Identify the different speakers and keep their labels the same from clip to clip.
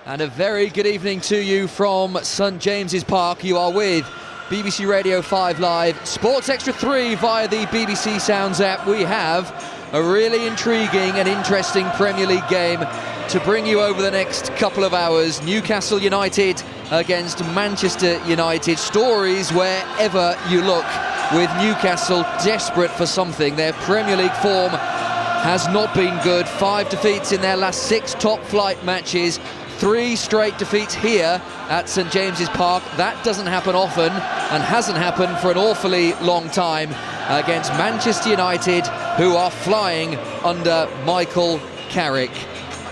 Speaker 1: And a very good evening to you from St James's Park. You are with BBC Radio 5 Live, Sports Extra 3 via the BBC Sounds app. We have a really intriguing and interesting Premier League game to bring you over the next couple of hours. Newcastle United against Manchester United. Stories wherever you look, with Newcastle desperate for something. Their Premier League form has not been good. 5 defeats in their last 6 top-flight matches. 3 straight defeats here at St James's Park. That doesn't happen often and hasn't happened for an awfully long time against Manchester United, who are flying under Michael Carrick.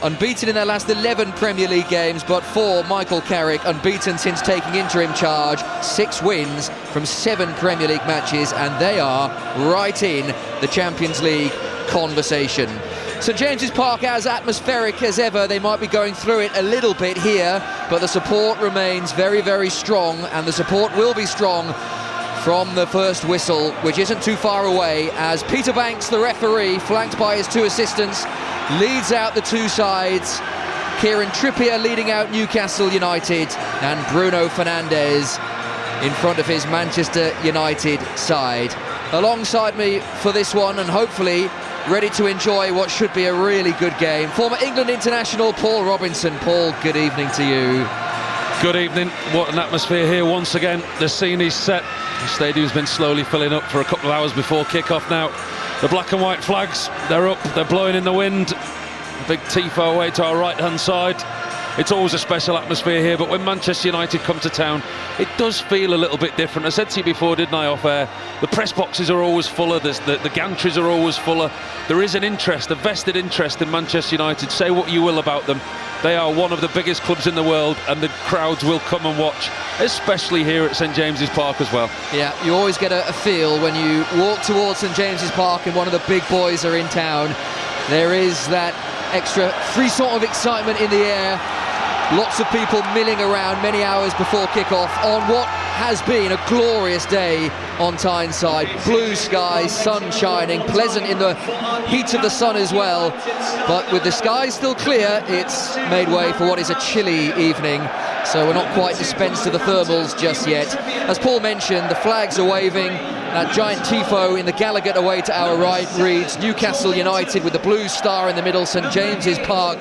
Speaker 1: Unbeaten in their last 11 Premier League games, but for Michael Carrick, unbeaten since taking interim charge. 6 wins from 7 Premier League matches, and they are right in the Champions League conversation. St James's Park as atmospheric as ever. They might be going through it a little bit here, but the support remains very, very strong, and the support will be strong from the first whistle, which isn't too far away, as Peter Banks, the referee, flanked by his 2 assistants, leads out the 2 sides. Kieran Trippier leading out Newcastle United, and Bruno Fernandes in front of his Manchester United side. Alongside me for this one, and hopefully ready to enjoy what should be a really good game, former England international Paul Robinson. Paul, good evening to you.
Speaker 2: Good evening. What an atmosphere here once again. The scene is set. The stadium's been slowly filling up for a couple of hours before kick-off now. The black and white flags, they're up, they're blowing in the wind. A big tifo away to our right-hand side. It's always a special atmosphere here, but when Manchester United come to town, it does feel a little bit different. I said to you before, didn't I, off air, the press boxes are always fuller, the gantries are always fuller. There is an interest, a vested interest in Manchester United. Say what you will about them, they are one of the biggest clubs in the world, and the crowds will come and watch, especially here at St James's Park as well. Yeah,
Speaker 1: you always get a feel when you walk towards St James's Park and one of the big boys are in town. There is that extra free sort of excitement in the air. Lots of people milling around many hours before kick-off on what has been a glorious day on Tyneside. Blue skies, sun shining, pleasant in the heat of the sun as well. But with the skies still clear, it's made way for what is a chilly evening. So we're not quite dispensed to the thermals just yet. As Paul mentioned, the flags are waving. That giant tifo in the Gallagher away to our right reads Newcastle United with the blue star in the middle, St James's Park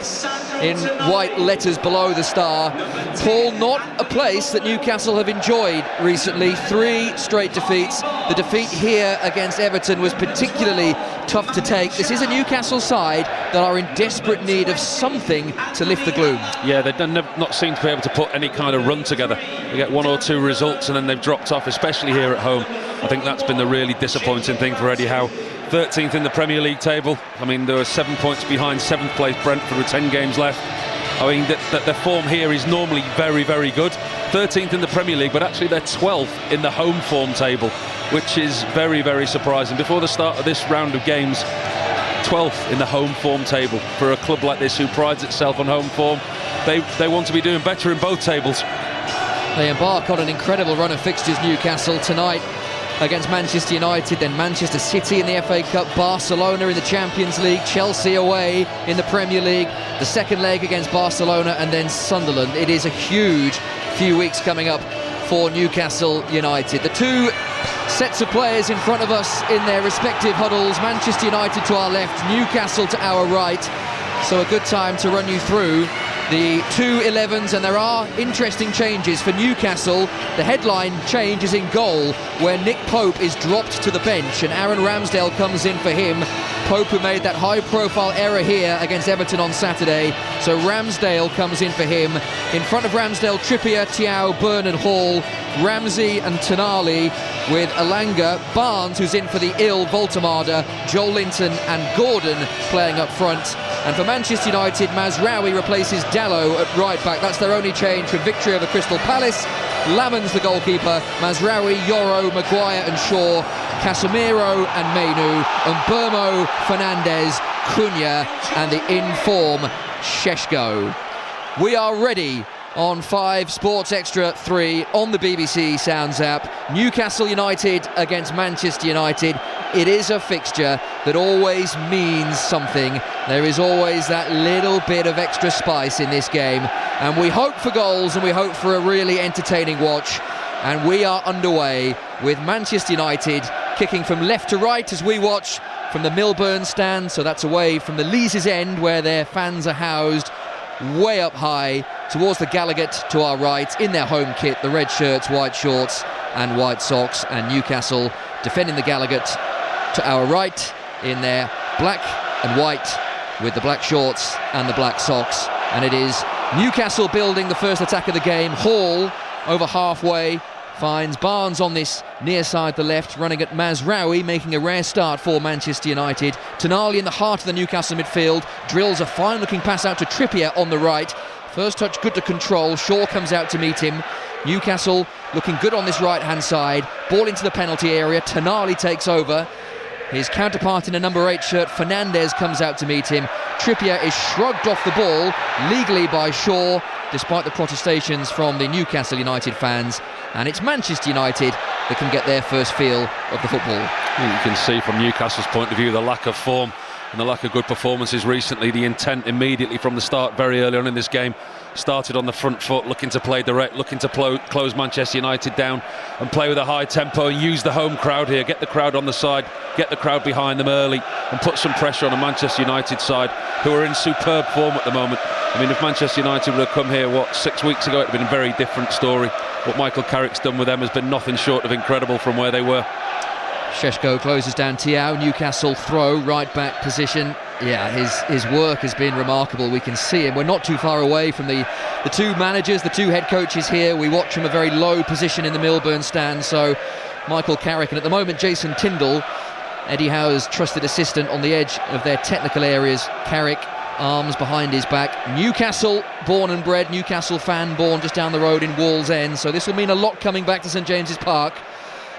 Speaker 1: in white letters below the star. Paul, not a place that Newcastle have enjoyed recently. 3 straight defeats. The defeat here against Everton was particularly tough to take. This is a Newcastle side that are in desperate need of something to lift the gloom.
Speaker 2: Yeah, they've not seemed to be able to put any kind of run together. They get 1 or 2 results and then they've dropped off, especially here at home. I think that's been the really disappointing thing for Eddie Howe. 13th in the Premier League table. I mean, there are 7 points behind 7th place Brentford with 10 games left. I mean, their form here is normally very, very good. 13th in the Premier League, but actually they're 12th in the home form table, which is very, very surprising. Before the start of this round of games, 12th in the home form table for a club like this who prides itself on home form. They want to be doing better in both tables.
Speaker 1: They embark on an incredible run of fixtures, Newcastle, tonight against Manchester United, then Manchester City in the FA Cup, Barcelona in the Champions League, Chelsea away in the Premier League, the second leg against Barcelona, and then Sunderland. It is a huge few weeks coming up for Newcastle United. The 2 sets of players in front of us in their respective huddles, Manchester United to our left, Newcastle to our right. So a good time to run you through the 2 11s, and there are interesting changes for Newcastle. The headline change is in goal, where Nick Pope is dropped to the bench and Aaron Ramsdale comes in for him. Pope, who made that high-profile error here against Everton on Saturday, so Ramsdale comes in for him. In front of Ramsdale, Trippier, Thiaw, Byrne and Hall, Ramsey and Tonali, with Elanga, Barnes, who's in for the ill Voltemada, Joel Linton and Gordon playing up front. And for Manchester United, Mazraoui replaces Dalot at right back. That's their only change from victory over Crystal Palace. Lamon's the goalkeeper, Mazraoui, Yoro, Maguire and Shaw, Casemiro and Mainu, and Burmo, Fernandes, Cunha and the in-form Šeško. We are ready on 5 Sports Extra 3 on the BBC Sounds app. Newcastle United against Manchester United it is a fixture that always means something. There is always that little bit of extra spice in this game, and we hope for goals and we hope for a really entertaining watch. And we are underway with Manchester United kicking from left to right as we watch from the Millburn stand, so that's away from the Leazes end where their fans are housed, way up high towards the Gallowgate to our right in their home kit, the red shirts, white shorts and white socks, and Newcastle defending the Gallowgate to our right in their black and white with the black shorts and the black socks. And it is Newcastle building the first attack of the game. Hall over halfway finds Barnes on this near side, the left, running at Mazraoui, making a rare start for Manchester United. Tonali in the heart of the Newcastle midfield drills a fine looking pass out to Trippier on the right. First touch good to control, Shaw comes out to meet him. Newcastle looking good on this right hand side, ball into the penalty area, Tonali takes over. His counterpart in a number 8 shirt, Fernandez, comes out to meet him. Trippier is shrugged off the ball legally by Shaw, despite the protestations from the Newcastle United fans, and it's Manchester United that can get their first feel of the football.
Speaker 2: You can see from Newcastle's point of view the lack of form and the lack of good performances recently. The intent immediately from the start, very early on in this game, started on the front foot, looking to play direct, looking to close Manchester United down and play with a high tempo and use the home crowd here, get the crowd on the side, get the crowd behind them early and put some pressure on the Manchester United side, who are in superb form at the moment. I mean, if Manchester United would have come here, 6 weeks ago, it would have been a very different story. What Michael Carrick's done with them has been nothing short of incredible from where they were.
Speaker 1: Sheshko closes down Thiaw, Newcastle throw, right back position. Yeah, his work has been remarkable. We can see him. We're not too far away from the two managers, the two head coaches here. We watch from a very low position in the Millburn stand. So Michael Carrick, and at the moment Jason Tindall, Eddie Howe's trusted assistant, on the edge of their technical areas. Carrick, arms behind his back. Newcastle born and bred, Newcastle fan born just down the road in Wallsend. So this will mean a lot coming back to St James's Park.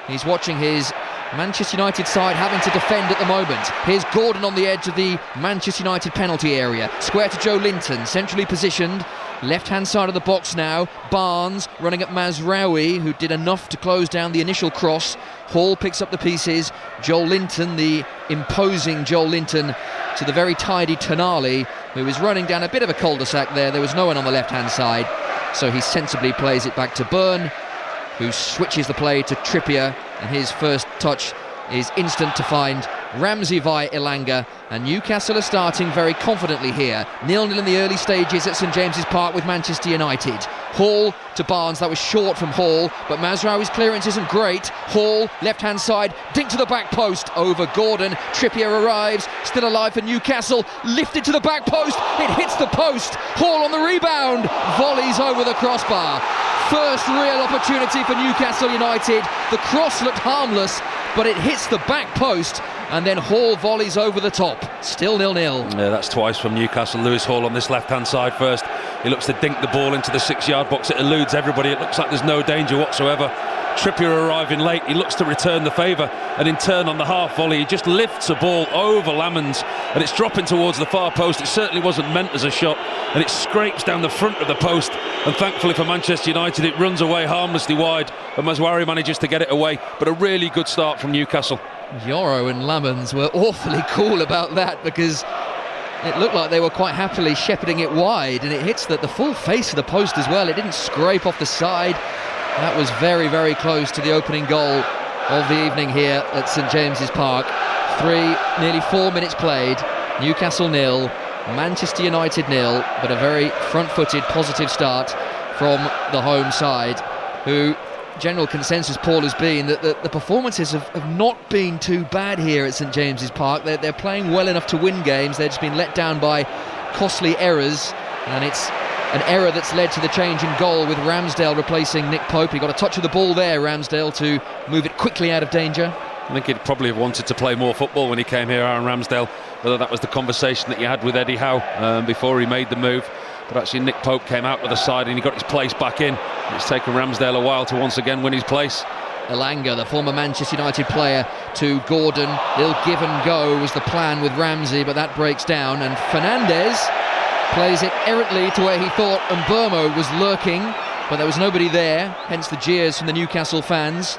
Speaker 1: He's watching his Manchester United side having to defend at the moment. Here's Gordon on the edge of the Manchester United penalty area. Square to Joe Linton, centrally positioned. Left-hand side of the box now. Barnes running at Mazraoui, who did enough to close down the initial cross. Hall picks up the pieces. Joel Linton, the imposing Joel Linton, to the very tidy Tonali, who is running down a bit of a cul-de-sac there. There was no one on the left-hand side, so he sensibly plays it back to Byrne, who switches the play to Trippier, and his first touch is instant to find Ramsey via Elanga, and Newcastle are starting very confidently here. 0-0 in the early stages at St James's Park with Manchester United. Hall to Barnes, that was short from Hall, but Mazraoui's clearance isn't great. Hall, left-hand side, dink to the back post, over Gordon. Trippier arrives, still alive for Newcastle, lifted to the back post, it hits the post. Hall on the rebound, volleys over the crossbar. First real opportunity for Newcastle United. The cross looked harmless, but it hits the back post, and then Hall volleys over the top. Still 0-0.
Speaker 2: Yeah, that's twice from Newcastle. Lewis Hall on this left-hand side first. He looks to dink the ball into the 6-yard box. It eludes everybody. It looks like there's no danger whatsoever. Trippier arriving late. He looks to return the favour, and in turn on the half volley, he just lifts a ball over Lamons, and it's dropping towards the far post. It certainly wasn't meant as a shot, and it scrapes down the front of the post, and thankfully for Manchester United, it runs away harmlessly wide, and Mazraoui manages to get it away. But a really good start from Newcastle.
Speaker 1: Yoro and Lamons were awfully cool about that, because it looked like they were quite happily shepherding it wide, and it hits the full face of the post as well. It didn't scrape off the side. That was very, very close to the opening goal of the evening here at St James's Park. Nearly 4 minutes played. Newcastle 0, Manchester United 0, but a very front-footed, positive start from the home side, who general consensus, Paul, has been that the performances have not been too bad here at St James's Park. They're playing well enough to win games. They've just been let down by costly errors, and it's an error that's led to the change in goal with Ramsdale replacing Nick Pope. He got a touch of the ball there, Ramsdale, to move it quickly out of danger.
Speaker 2: I think he'd probably have wanted to play more football when he came here, Aaron Ramsdale, whether that was the conversation that he had with Eddie Howe before he made the move. But actually Nick Pope came out with the side and he got his place back in. It's taken Ramsdale a while to once again win his place.
Speaker 1: Elanga, the former Manchester United player, to Gordon. They'll give and go was the plan with Ramsey, but that breaks down, and Fernandez plays it errantly to where he thought Mbermo was lurking, but there was nobody there, hence the jeers from the Newcastle fans,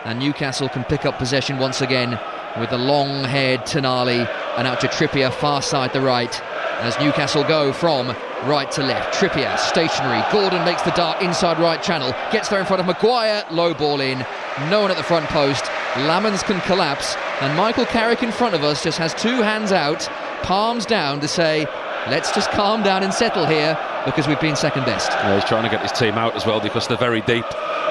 Speaker 1: and Newcastle can pick up possession once again with the long-haired Tonali, and out to Trippier, far side the right, as Newcastle go from right to left. Trippier, stationary. Gordon makes the dart inside right channel, gets there in front of Maguire, low ball in, no one at the front post. Lamans can collapse, and Michael Carrick in front of us just has two hands out, palms down, to say, let's just calm down and settle here, because we've been second best.
Speaker 2: Yeah, he's trying to get his team out as well, because they're very deep.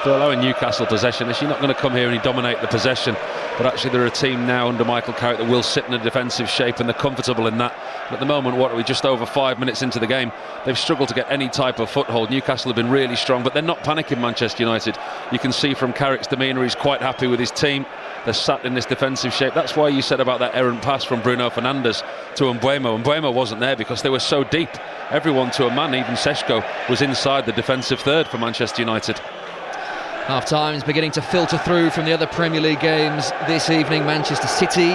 Speaker 2: They're allowing Newcastle possession. Is she not going to come here and dominate the possession? But actually they're a team now under Michael Carrick that will sit in a defensive shape, and they're comfortable in that. But at the moment, what are we, just over 5 minutes into the game, they've struggled to get any type of foothold. Newcastle have been really strong, but they're not panicking, Manchester United. You can see from Carrick's demeanour, he's quite happy with his team. They're sat in this defensive shape. That's why you said about that errant pass from Bruno Fernandes to Mbeumo. Mbeumo wasn't there because they were so deep. Everyone to a man, even Šeško, was inside the defensive third for Manchester United.
Speaker 1: Half-time is beginning to filter through from the other Premier League games this evening. Manchester City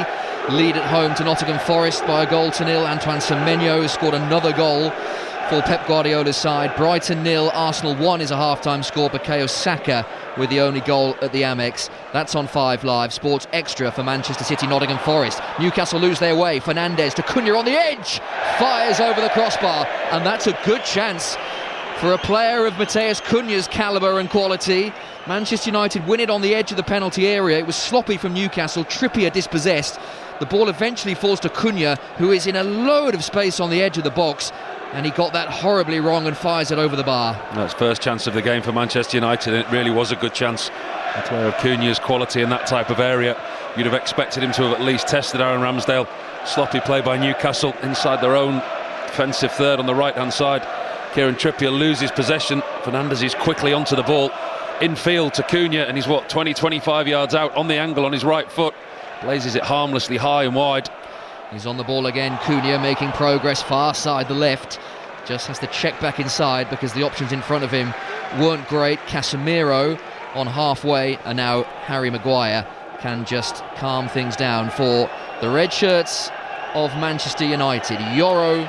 Speaker 1: lead at home to Nottingham Forest by a 1-0. Antoine Semenyo has scored another goal for Pep Guardiola's side. Brighton 0, Arsenal 1 is a half-time score. Bukayo Saka with the only goal at the Amex. That's on 5 Live. Sports Extra for Manchester City, Nottingham Forest. Newcastle lose their way. Fernandes to Cunha on the edge. Fires over the crossbar, and that's a good chance for a player of Matheus Cunha's calibre and quality. Manchester United win it on the edge of the penalty area. It was sloppy from Newcastle. Trippier dispossessed. The ball eventually falls to Cunha, who is in a load of space on the edge of the box, and he got that horribly wrong and fires it over the bar. That's
Speaker 2: first chance of the game for Manchester United, and it really was a good chance. That's where Cunha's quality in that type of area, you'd have expected him to have at least tested Aaron Ramsdale. Sloppy play by Newcastle inside their own defensive third on the right-hand side. Kieran Trippier loses possession. Fernandes is quickly onto the ball. Infield to Cunha, and he's 20-25 yards out on the angle on his right foot. Blazes it harmlessly high and wide.
Speaker 1: He's on the ball again. Cunha making progress far side the left. Just has to check back inside because the options in front of him weren't great. Casemiro on halfway, and now Harry Maguire can just calm things down for the red shirts of Manchester United. Yoro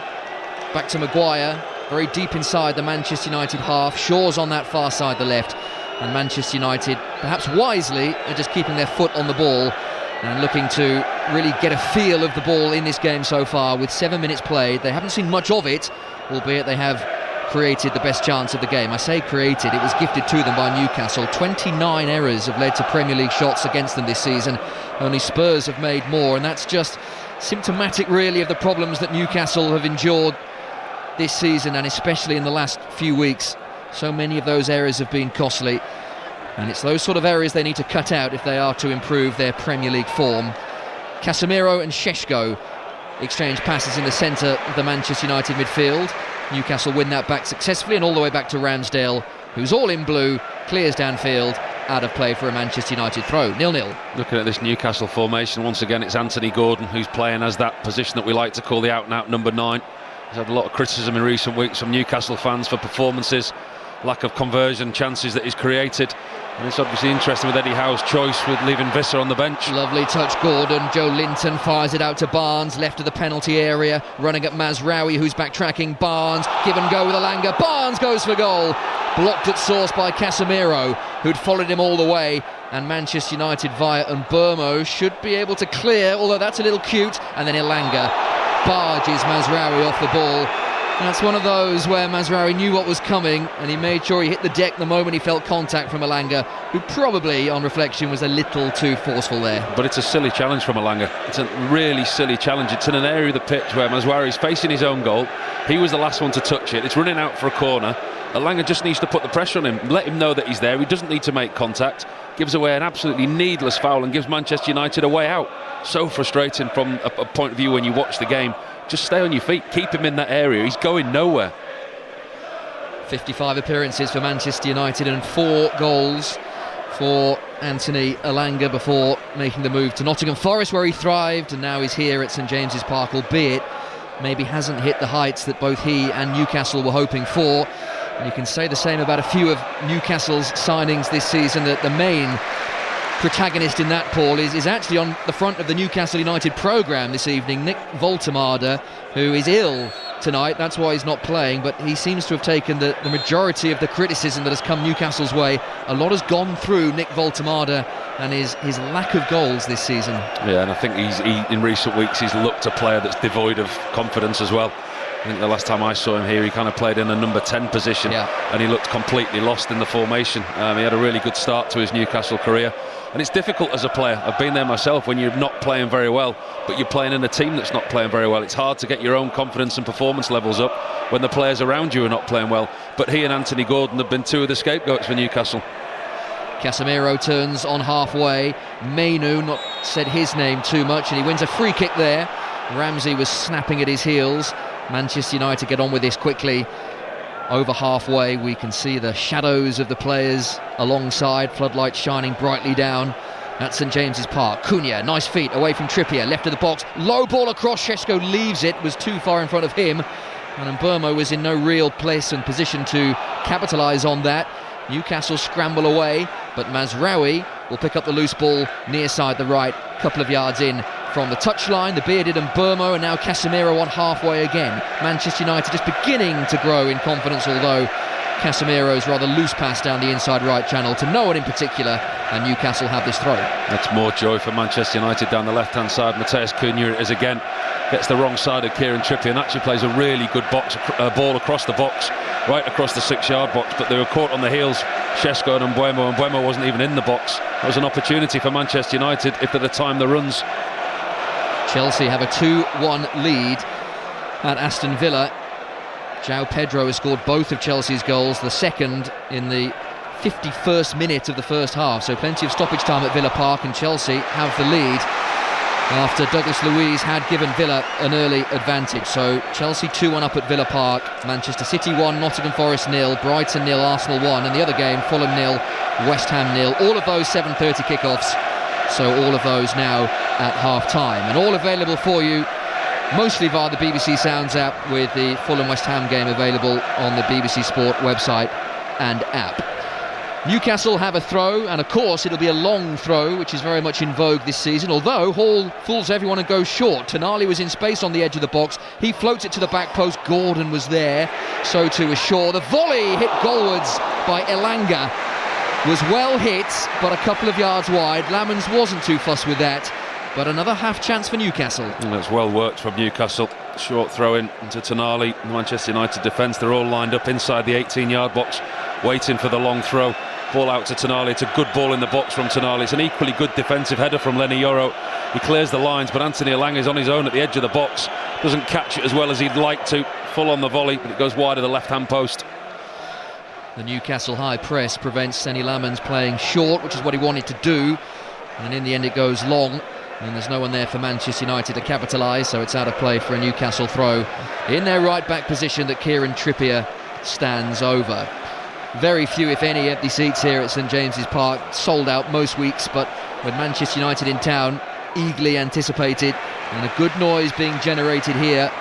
Speaker 1: back to Maguire, very deep inside the Manchester United half. Shaw's on that far side the left, and Manchester United, perhaps wisely, are just keeping their foot on the ball and looking to really get a feel of the ball in this game so far. With 7 minutes played, they haven't seen much of it, albeit they have created the best chance of the game. I say created, it was gifted to them by Newcastle. 29 errors have led to Premier League shots against them this season. Only Spurs have made more, and that's just symptomatic really of the problems that Newcastle have endured this season, and especially in the last few weeks. So many of those errors have been costly, and it's those sort of areas they need to cut out if they are to improve their Premier League form. Casemiro and Šeško exchange passes in the centre of the Manchester United midfield. Newcastle win that back successfully, and all the way back to Ramsdale, who's all in blue, clears downfield, out of play for a Manchester United throw. 0-0.
Speaker 2: Looking at this Newcastle formation, once again it's Anthony Gordon who's playing as that position that we like to call the out-and-out number 9. He's had a lot of criticism in recent weeks from Newcastle fans for performances, lack of conversion chances that he's created, and it's obviously interesting with Eddie Howe's choice with leaving Visser on the bench.
Speaker 1: Lovely touch, Gordon. Joe Linton fires it out to Barnes, left of the penalty area, running at Mazraoui, who's backtracking. Barnes, give and go with Elanga. Barnes goes for goal, blocked at source by Casemiro, who'd followed him all the way, and Manchester United via Mbeumo should be able to clear, although that's a little cute, and then Elanga barges Mazraoui off the ball. That's one of those where Mazraoui knew what was coming, and he made sure he hit the deck the moment he felt contact from Elanga, who probably, on reflection, was a little too forceful there.
Speaker 2: But it's a silly challenge from Elanga. It's a really silly challenge. It's in an area of the pitch where Mazraoui is facing his own goal. He was the last one to touch it. It's running out for a corner. Elanga just needs to put the pressure on him, let him know that he's there. He doesn't need to make contact. Gives away an absolutely needless foul and gives Manchester United a way out. So frustrating from a point of view when you watch the game. Just stay on your feet, keep him in that area, he's going nowhere.
Speaker 1: 55 appearances for Manchester United and 4 goals for Anthony Elanga before making the move to Nottingham Forest, where he thrived, and now he's here at St James's Park, albeit maybe hasn't hit the heights that both he and Newcastle were hoping for. And you can say the same about a few of Newcastle's signings this season, that the main protagonist in that, Paul, is actually on the front of the Newcastle United programme this evening. Nick Voltemade, who is ill tonight, that's why he's not playing, but he seems to have taken the majority of the criticism that has come Newcastle's way. A lot has gone through Nick Voltemade and his lack of goals this season.
Speaker 2: Yeah, and I think in recent weeks he's looked a player that's devoid of confidence as well. I think the last time I saw him here, he kind of played in a number 10 position, and he looked completely lost in the formation. He had a really good start to his Newcastle career, and it's difficult as a player. I've been there myself when you're not playing very well, but you're playing in a team that's not playing very well. It's hard to get your own confidence and performance levels up when the players around you are not playing well. But he and Anthony Gordon have been two of the scapegoats for Newcastle.
Speaker 1: Casemiro turns on halfway. Mainu not said his name too much, and he wins a free kick there. Ramsey was snapping at his heels. Manchester United get on with this quickly. Over halfway, we can see the shadows of the players alongside, floodlights shining brightly down at St James's Park. Cunha, nice feet away from Trippier, left of the box, low ball across. Šeško leaves it, was too far in front of him, and Mbeumo was in no real place and position to capitalise on that. Newcastle scramble away, but Mazraoui will pick up the loose ball near side the right, couple of yards in from the touchline. The bearded Mbeumo, and now Casemiro on halfway again. Manchester United just beginning to grow in confidence, although Casemiro's rather loose pass down the inside right channel to no one in particular, and Newcastle have this throw.
Speaker 2: That's more joy for Manchester United down the left-hand side. Matheus Cunha is again, gets the wrong side of Kieran Trippier and actually plays a really good ball across the box, right across the 6-yard box, but they were caught on the heels, Šeško and Mbeumo, and Mbeumo wasn't even in the box. It was an opportunity for Manchester United if they'd have timed the runs.
Speaker 1: Chelsea have a 2-1 lead at Aston Villa. João Pedro has scored both of Chelsea's goals, the second in the 51st minute of the first half, so plenty of stoppage time at Villa Park, and Chelsea have the lead after Douglas Luiz had given Villa an early advantage. So Chelsea 2-1 up at Villa Park. Manchester City 1, Nottingham Forest 0, Brighton 0, Arsenal 1, and the other game Fulham 0, West Ham 0. All of those 7:30 kickoffs, so all of those now at half time, and all available for you mostly via the BBC Sounds app, with the Fulham West Ham game available on the BBC Sport website and app. Newcastle have a throw, and of course it'll be a long throw, which is very much in vogue this season, although Hall fools everyone and goes short. Tonali was in space on the edge of the box, he floats it to the back post, Gordon was there, so too was Shaw. The volley hit goalwards by Elanga was well hit, but a couple of yards wide. Lamans wasn't too fussed with that, but another half chance for Newcastle. And
Speaker 2: that's well worked from Newcastle. Short throw in into Tonali. The Manchester United defence, they're all lined up inside the 18-yard box, waiting for the long throw. Ball out to Tonali. It's a good ball in the box from Tonali. It's an equally good defensive header from Lenny Yoro. He clears the lines, but Anthony Elanga is on his own at the edge of the box. Doesn't catch it as well as he'd like to. Full on the volley, but it goes wide of the left-hand post.
Speaker 1: The Newcastle high press prevents Seny Lamans playing short, which is what he wanted to do, and in the end it goes long, and there's no one there for Manchester United to capitalise, so it's out of play for a Newcastle throw in their right back position that Kieran Trippier stands over. Very few, if any, empty seats here at St James's Park, sold out most weeks, but with Manchester United in town, eagerly anticipated, and a good noise being generated here.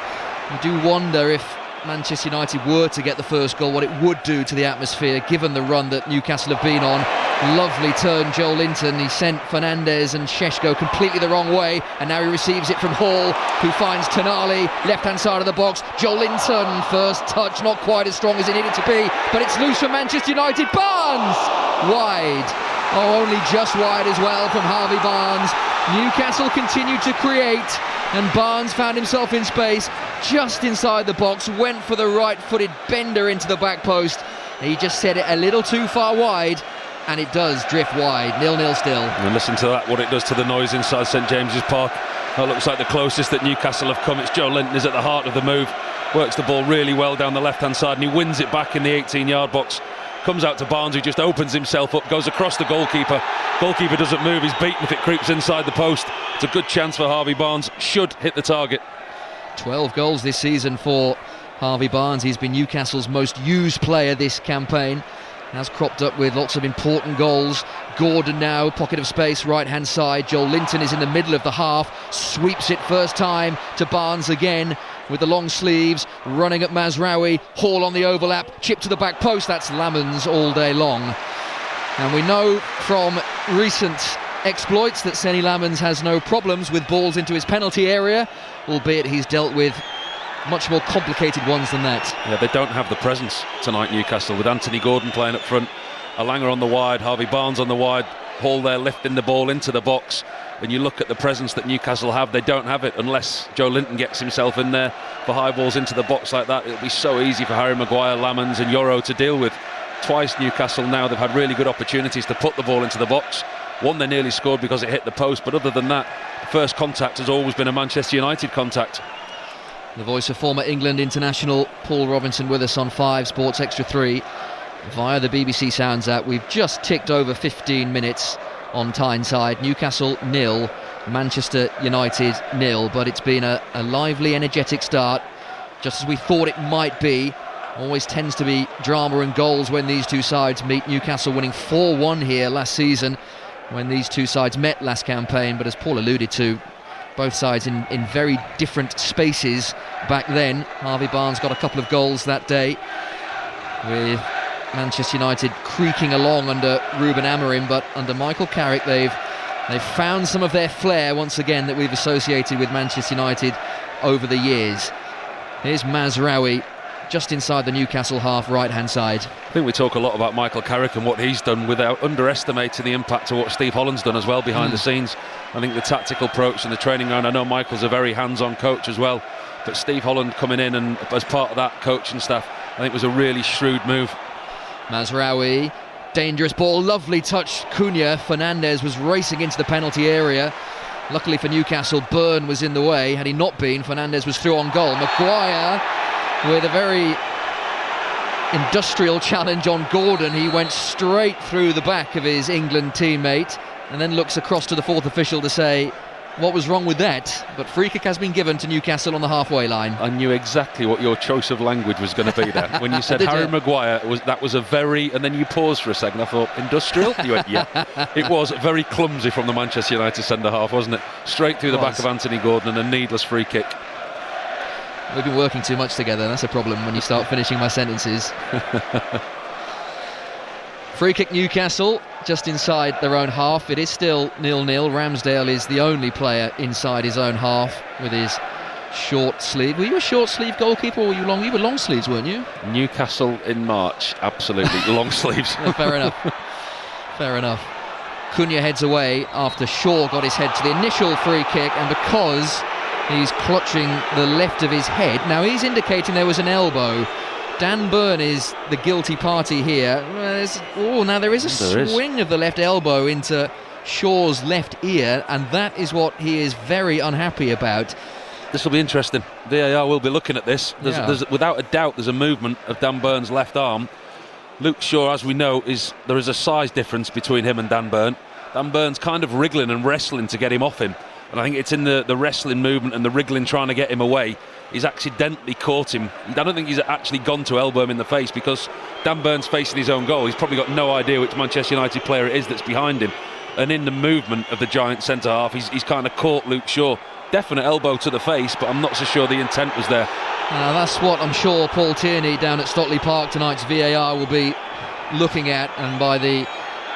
Speaker 1: You do wonder if Manchester United were to get the first goal, what it would do to the atmosphere, given the run that Newcastle have been on. Lovely turn, Joel Linton. He sent Fernandes and Šeško completely the wrong way, and now he receives it from Hall, who finds Tonali, left-hand side of the box. Joel Linton, first touch, not quite as strong as it needed to be, but it's loose for Manchester United. Barnes! Wide. Oh, only just wide as well from Harvey Barnes. Newcastle continued to create, and Barnes found himself in space just inside the box, went for the right-footed bender into the back post. He just set it a little too far wide, and it does drift wide. 0-0 still.
Speaker 2: And listen to that, what it does to the noise inside St James's Park. That looks like the closest that Newcastle have come. It's Joe Linton is at the heart of the move, works the ball really well down the left-hand side, and he wins it back in the 18-yard box. Comes out to Barnes, who just opens himself up, goes across the goalkeeper. Goalkeeper doesn't move, he's beaten if it creeps inside the post. It's a good chance for Harvey Barnes, should hit the target. 12 goals this season for Harvey Barnes. He's been Newcastle's most used player this campaign. Has cropped up with lots of important goals. Gordon now, pocket of space, right-hand side. Joel Linton is in the middle of the half, sweeps it first time to Barnes again with the long sleeves, running at Mazraoui. Hall on the overlap, chip to the back post. That's Lamans all day long. And we know from recent exploits that Seny Lamans has no problems with balls into his penalty area, albeit he's dealt with much more complicated ones than that. Yeah, they don't have the presence tonight, Newcastle, with Anthony Gordon playing up front, Elanga on the wide, Harvey Barnes on the wide. Hall there lifting the ball into the box, and you look at the presence that Newcastle have, they don't have it unless Joe Linton gets himself in there for high balls into the box like that. It'll be so easy for Harry Maguire, Lamans and Yoro to deal with. Twice Newcastle now, they've had really good opportunities to put the ball into the box. One they nearly scored because it hit the post, but other than that, the first contact has always been a Manchester United contact.
Speaker 1: The voice of former England international Paul Robinson with us on 5 Sports Extra 3 via the BBC Sounds app. We've just ticked over 15 minutes on Tyneside. Newcastle 0, Manchester United 0, but it's been a lively, energetic start, just as we thought it might be. Always tends to be drama and goals when these two sides meet. Newcastle winning 4-1 here last season when these two sides met last campaign, but as Paul alluded to, both sides in very different spaces back then. Harvey Barnes got a couple of goals that day, with Manchester United creaking along under Ruben Amorim, but under Michael Carrick they've found some of their flair once again that we've associated with Manchester United over the years. Here's Mazraoui just inside the Newcastle half, right hand side.
Speaker 2: I think we talk a lot about Michael Carrick and what he's done without underestimating the impact of what Steve Holland's done as well behind the scenes. I think the tactical approach and the training ground, I know Michael's a very hands-on coach as well, but Steve Holland coming in and as part of that coaching staff, I think was a really shrewd move.
Speaker 1: Mazraoui, dangerous ball, lovely touch. Cunha, Fernandes was racing into the penalty area. Luckily for Newcastle, Byrne was in the way. Had he not been, Fernandes was through on goal. Maguire with a very industrial challenge on Gordon. He went straight through the back of his England teammate and then looks across to the fourth official to say what was wrong with that. But free kick has been given to Newcastle on the halfway line.
Speaker 2: I knew exactly what your choice of language was going to be there. When you said Harry Maguire, that was a very, and then you paused for a second, I thought, industrial? You went, yeah. It was very clumsy from the Manchester United centre-half, wasn't it? Straight through the back of Anthony Gordon and a needless free kick.
Speaker 1: We've been working too much together. That's a problem when you start finishing my sentences. Free kick Newcastle, just inside their own half. It is still 0-0. Ramsdale is the only player inside his own half with his short sleeve. Were you a short sleeve goalkeeper or were you long? You were long sleeves, weren't you?
Speaker 2: Newcastle in March, absolutely. Long sleeves.
Speaker 1: Fair enough. Fair enough. Cunha heads away after Shaw got his head to the initial free kick, and because he's clutching the left of his head. Now he's indicating there was an elbow. Dan Byrne is the guilty party here. Now there is a swing of the left elbow into Shaw's left ear, and that is what he is very unhappy about.
Speaker 2: This will be interesting. VAR will be looking at this. There's without a doubt, there's a movement of Dan Byrne's left arm. Luke Shaw, as we know, there is a size difference between him and Dan Byrne. Dan Byrne's kind of wriggling and wrestling to get him off him. And I think it's in the wrestling movement and the wriggling trying to get him away. He's accidentally caught him. I don't think he's actually gone to elbow him in the face, because Dan Byrne's facing his own goal. He's probably got no idea which Manchester United player it is that's behind him. And in the movement of the giant centre-half, he's kind of caught Luke Shaw. Definite elbow to the face, but I'm not so sure the intent was there.
Speaker 1: That's what I'm sure Paul Tierney down at Stotley Park tonight's VAR will be looking at, and by the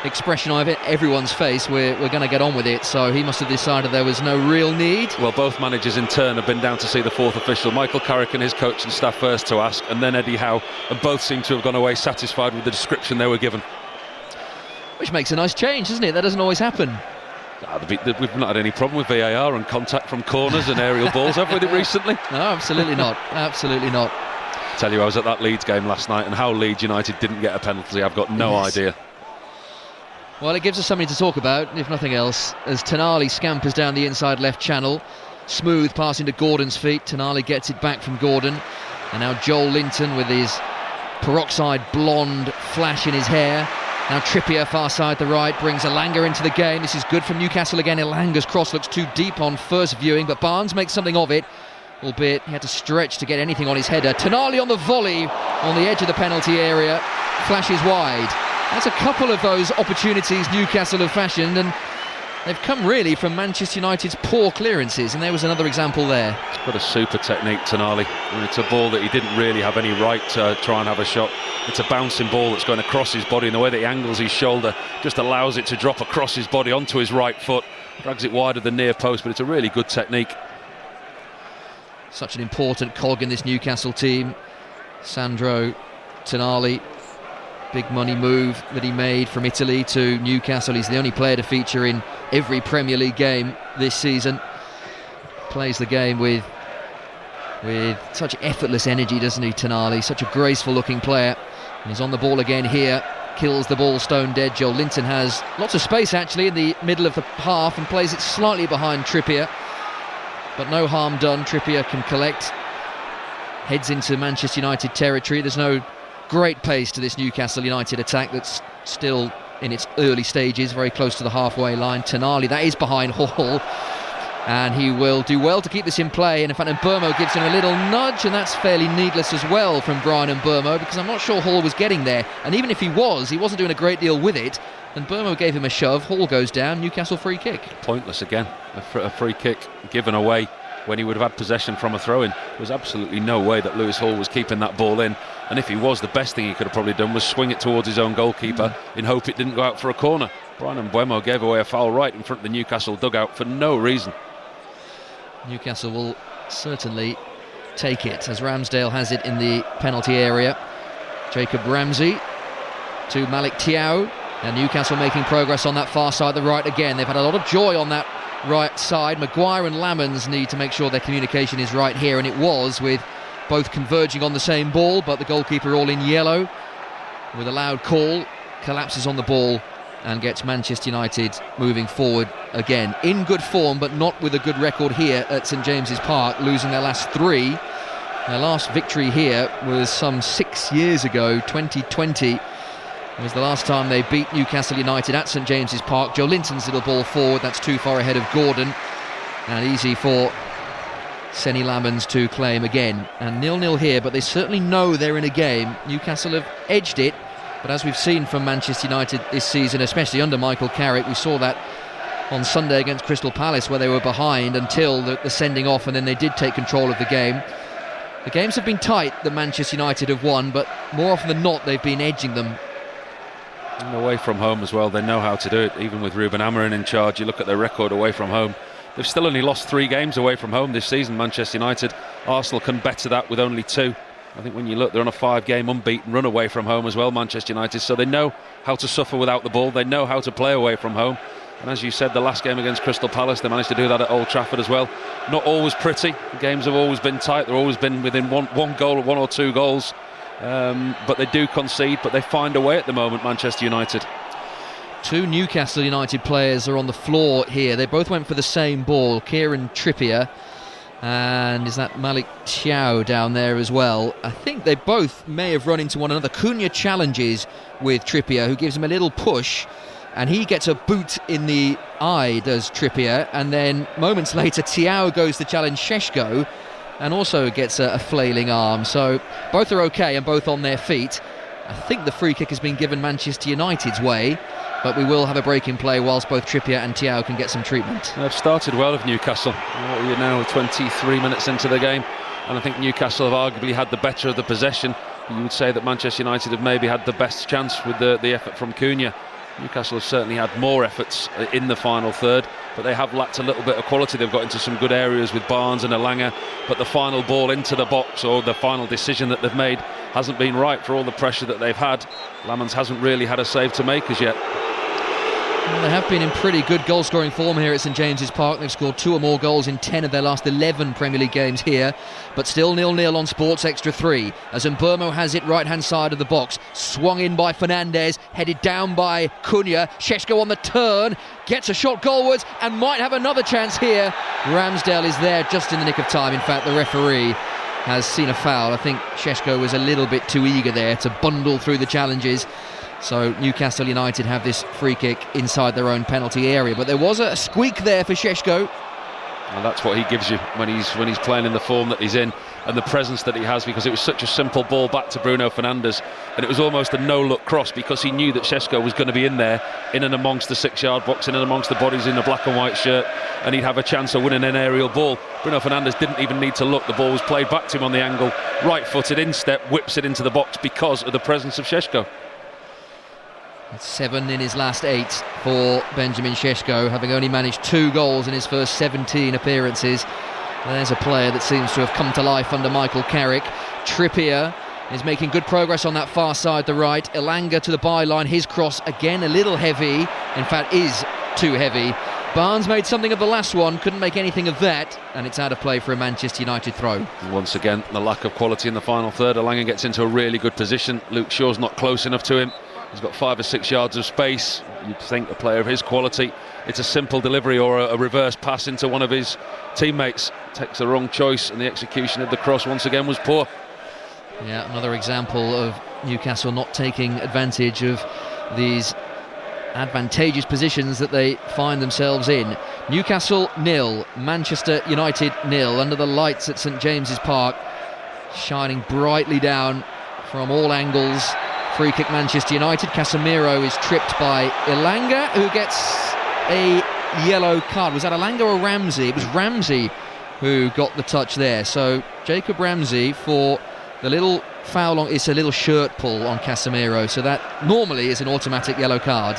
Speaker 1: expression of it, everyone's face, we're going to get on with it. So he must have decided there was no real need.
Speaker 2: Well, both managers in turn have been down to see the fourth official. Michael Carrick and his coaching staff first to ask, and then Eddie Howe, and both seem to have gone away satisfied with the description they were given.
Speaker 1: Which makes a nice change, doesn't it? That doesn't always happen.
Speaker 2: We've not had any problem with VAR and contact from corners and aerial balls, have we, recently?
Speaker 1: No, absolutely not. Absolutely not.
Speaker 2: I tell you, I was at that Leeds game last night, and how Leeds United didn't get a penalty, I've got no idea.
Speaker 1: Well, it gives us something to talk about, if nothing else, as Tonali scampers down the inside left channel. Smooth pass into Gordon's feet. Tonali gets it back from Gordon. And now Joel Linton with his peroxide blonde flash in his hair. Now Trippier far side the right brings Elanga into the game. This is good from Newcastle again. Elanga's cross looks too deep on first viewing, but Barnes makes something of it, albeit he had to stretch to get anything on his header. Tonali on the volley on the edge of the penalty area, flashes wide. That's a couple of those opportunities Newcastle have fashioned, and they've come really from Manchester United's poor clearances, and there was another example there.
Speaker 2: He's got a super technique, Tonali, and it's a ball that he didn't really have any right to try and have a shot. It's a bouncing ball that's going across his body, and the way that he angles his shoulder just allows it to drop across his body onto his right foot, drags it wide of the near post, but it's a really good technique.
Speaker 1: Such an important cog in this Newcastle team, Sandro Tonali. big money move that he made from Italy to Newcastle. He's the only player to feature in every Premier League game this season. Plays the game with such effortless energy, doesn't he, Tonali? Such a graceful looking player. And he's on the ball again here, kills the ball stone dead. Joe Linton has lots of space actually in the middle of the half and plays it slightly behind Trippier, but no harm done. Trippier can collect, heads into Manchester United territory. There's no great pace to this Newcastle United attack that's still in its early stages, very close to the halfway line. Tonali, that is behind Hall, and he will do well to keep this in play. And in fact, Mbeumo gives him a little nudge, and that's fairly needless as well from Brian Mbeumo, because I'm not sure Hall was getting there, and even if he wasn't doing a great deal with it. And Mbeumo gave him a shove. Hall goes down. Newcastle free kick.
Speaker 2: Pointless again. A free kick given away when he would have had possession from a throw-in. There was absolutely no way that Lewis Hall was keeping that ball in, and if he was, the best thing he could have probably done was swing it towards his own goalkeeper in hope it didn't go out for a corner. Brian Mbeumo gave away a foul right in front of the Newcastle dugout for no reason.
Speaker 1: Newcastle will certainly take it as Ramsdale has it in the penalty area. Jacob Ramsey to Malik Thiaw, and Newcastle making progress on that far side, the right again. They've had a lot of joy on that right side. Maguire and Lamans need to make sure their communication is right here, and it was, with both converging on the same ball, but the goalkeeper all in yellow with a loud call, collapses on the ball and gets Manchester United moving forward again. In good form, but not with a good record here at St James's Park, losing their last three. Their last victory here was some 6 years ago. 2020 was the last time they beat Newcastle United at St James's Park. Joe Linton's little ball forward, that's too far ahead of Gordon, and easy for Senny Lamans to claim again. And 0-0 here, but they certainly know they're in a game. Newcastle have edged it, but as we've seen from Manchester United this season, especially under Michael Carrick, we saw that on Sunday against Crystal Palace, where they were behind until the sending off, and then they did take control of the game. The games have been tight that Manchester United have won, but more often than not they've been edging them.
Speaker 2: And away from home as well, they know how to do it. Even with Ruben Amorim in charge, you look at their record away from home, they've still only lost 3 games away from home this season, Manchester United. Arsenal can better that with only 2. I think when you look, they're on a 5-game unbeaten run away from home as well, Manchester United, so they know how to suffer without the ball, they know how to play away from home. And as you said, the last game against Crystal Palace, they managed to do that at Old Trafford as well. Not always pretty, the games have always been tight, they've always been within one goal or 1 or 2 goals, but they do concede, but they find a way at the moment, Manchester United.
Speaker 1: 2 Newcastle United players are on the floor here. They both went for the same ball. Kieran Trippier, and is that Malik Thiaw down there as well? I think they both may have run into one another. Cunha challenges with Trippier, who gives him a little push, and he gets a boot in the eye, does Trippier, and then moments later Thiaw goes to challenge Šeško and also gets a flailing arm. So both are okay and both on their feet. I think the free kick has been given Manchester United's way, but we will have a break in play whilst both Trippier and Thiaw can get some treatment.
Speaker 2: They've started well with Newcastle. What are you now, 23 minutes into the game, and I think Newcastle have arguably had the better of the possession. You would say that Manchester United have maybe had the best chance with the effort from Cunha. Newcastle have certainly had more efforts in the final third, but they have lacked a little bit of quality. They've got into some good areas with Barnes and Elanga, but the final ball into the box, or the final decision that they've made, hasn't been right for all the pressure that they've had. Lamans hasn't really had a save to make as yet.
Speaker 1: Well, they have been in pretty good goal-scoring form here at St James's Park. They've scored 2 or more goals in 10 of their last 11 Premier League games here, but still 0-0 on Sports Extra 3, as Mbeumo has it right-hand side of the box, swung in by Fernandes, headed down by Cunha. Šeško on the turn, gets a shot goalwards and might have another chance here. Ramsdale is there just in the nick of time. In fact, the referee has seen a foul. I think Šeško was a little bit too eager there to bundle through the challenges. So Newcastle United have this free kick inside their own penalty area, but there was a squeak there for Šeško.
Speaker 2: And that's what he gives you when he's playing in the form that he's in, and the presence that he has, because it was such a simple ball back to Bruno Fernandes, and it was almost a no-look cross, because he knew that Šeško was going to be in there, in and amongst the 6-yard box, in and amongst the bodies in the black and white shirt, and he'd have a chance of winning an aerial ball. Bruno Fernandes didn't even need to look. The ball was played back to him on the angle, right-footed, in-step, whips it into the box because of the presence of Šeško.
Speaker 1: 7 in his last 8 for Benjamin Šeško, having only managed 2 goals in his first 17 appearances. There's a player that seems to have come to life under Michael Carrick. Trippier is making good progress on that far side, the right. Elanga to the byline, his cross again a little heavy, in fact is too heavy. Barnes made something of the last one, couldn't make anything of that, and it's out of play for a Manchester United throw.
Speaker 2: Once again, the lack of quality in the final third. Elanga gets into a really good position. Luke Shaw's not close enough to him. He's got 5 or 6 yards of space. You'd think a player of his quality, it's a simple delivery or a reverse pass into one of his teammates. Takes the wrong choice, and the execution of the cross once again was poor.
Speaker 1: Yeah, another example of Newcastle not taking advantage of these advantageous positions that they find themselves in. Newcastle 0, Manchester United 0, under the lights at St James's Park, shining brightly down from all angles. Free kick Manchester United. Casemiro is tripped by Elanga, who gets a yellow card. Was that Elanga or Ramsey? It was Ramsey who got the touch there. So Jacob Ramsey for the little foul on, it's a little shirt pull on Casemiro, so that normally is an automatic yellow card.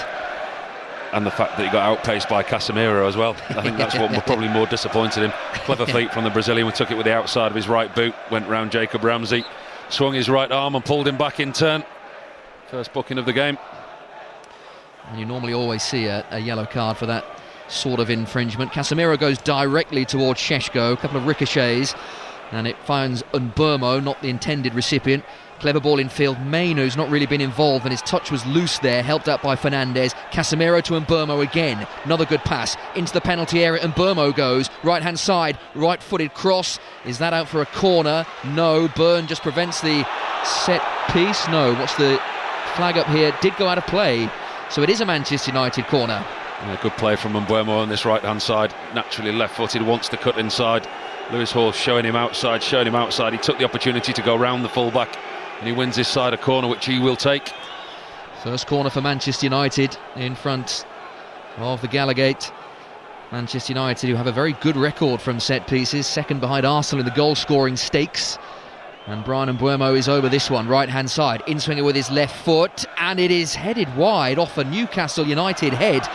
Speaker 2: And the fact that he got outpaced by Casemiro as well. I think that's what probably more disappointed him. Clever feet from the Brazilian. We took it with the outside of his right boot, went round Jacob Ramsey, swung his right arm and pulled him back in turn. First booking of the game.
Speaker 1: And you normally always see a yellow card for that sort of infringement. Casemiro goes directly towards Šeško, a couple of ricochets, and it finds Mbeumo, not the intended recipient. Clever ball in field. Main, who's not really been involved, and his touch was loose there, helped out by Fernandes. Casemiro to Mbeumo again. Another good pass into the penalty area. Mbeumo goes right hand side, right footed cross. Is that out for a corner? No. Burn just prevents the set piece. No. What's the flag up here? Did go out of play. So it is a Manchester United corner.
Speaker 2: Yeah, good play from Mbeumo on this right hand side. Naturally left footed, wants to cut inside. Lewis Hall showing him outside. He took the opportunity to go round the full-back, and he wins this side a corner, which he will take.
Speaker 1: First corner for Manchester United in front of the Gallagate. Manchester United, who have a very good record from set pieces, second behind Arsenal in the goal scoring stakes. And Bryan Mbeumo is over this one, right hand side, in swinger with his left foot, and it is headed wide off a Newcastle United head.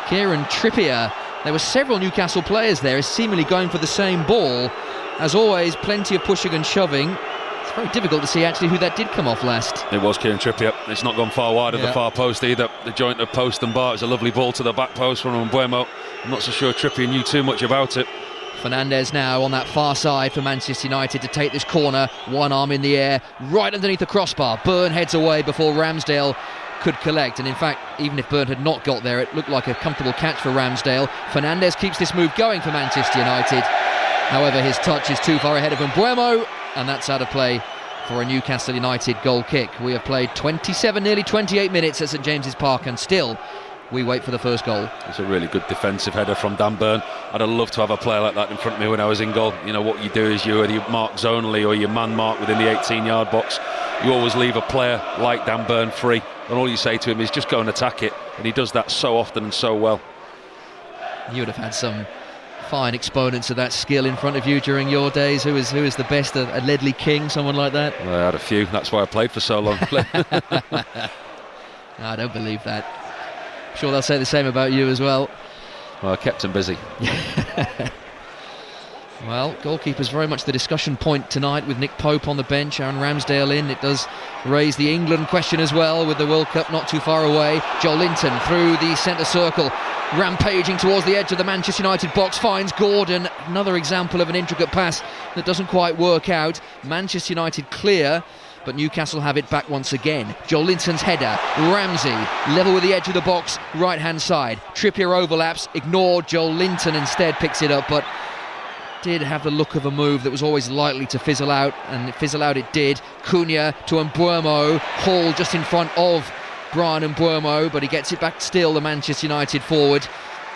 Speaker 1: Kieran Trippier. There were several Newcastle players there, seemingly going for the same ball. As always, plenty of pushing and shoving. It's very difficult to see actually who that did come off last.
Speaker 2: It was Kieran Trippier. It's not gone far wide of the far post either. The joint of post and bar is a lovely ball to the back post from Mbeumo. I'm not so sure Trippier knew too much about it.
Speaker 1: Fernandes now on that far side for Manchester United to take this corner. One arm in the air, right underneath the crossbar. Burn heads away before Ramsdale could collect, and in fact, even if Burn had not got there, it looked like a comfortable catch for Ramsdale. Fernandes keeps this move going for Manchester United. However, his touch is too far ahead of Mbeumo, and that's out of play for a Newcastle United goal kick. We have played 27, nearly 28 minutes at St James's Park, and still we wait for the first goal.
Speaker 2: It's a really good defensive header from Dan Burn. I'd have loved to have a player like that in front of me when I was in goal. You know, what you do is you mark zonally or you man mark within the 18-yard box. You always leave a player like Dan Burn free, and all you say to him is just go and attack it, and he does that so often and so well.
Speaker 1: You would have had some fine exponents of that skill in front of you during your days. Who is the best? A Ledley King, someone like that?
Speaker 2: Well, I had a few. That's why I played for so long.
Speaker 1: I don't believe that. I'm sure they'll say the same about you as well.
Speaker 2: Well, I kept him busy.
Speaker 1: Well, goalkeeper's very much the discussion point tonight with Nick Pope on the bench, Aaron Ramsdale in. It does raise the England question as well, with the World Cup not too far away. Joel Linton through the centre circle, rampaging towards the edge of the Manchester United box, finds Gordon. Another example of an intricate pass that doesn't quite work out. Manchester United clear, but Newcastle have it back once again. Joel Linton's header, Ramsey level with the edge of the box, right hand side. Trippier overlaps, ignored. Joel Linton instead picks it up, but did have the look of a move that was always likely to fizzle out, and fizzle out it did. Cunha to Mbeumo, Hall just in front of Bryan Mbeumo, but he gets it back still, the Manchester United forward,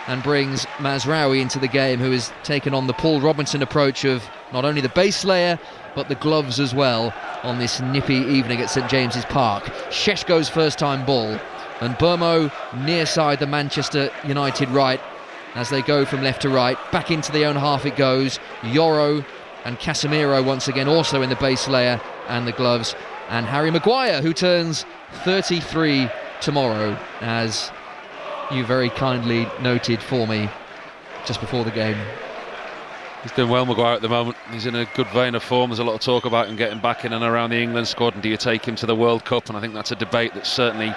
Speaker 1: and brings Mazraoui into the game, who has taken on the Paul Robinson approach of not only the base layer but the gloves as well on this nippy evening at St James's Park. Šeško's first time ball, and Mbeumo near side the Manchester United right as they go from left to right. Back into the own half it goes. Yoro and Casemiro once again also in the base layer and the gloves, and Harry Maguire, who turns 33 tomorrow, as you very kindly noted for me just before the game.
Speaker 2: He's doing well, Maguire, at the moment. He's in a good vein of form. There's a lot of talk about him getting back in and around the England squad, and do you take him to the World Cup? And I think that's a debate that certainly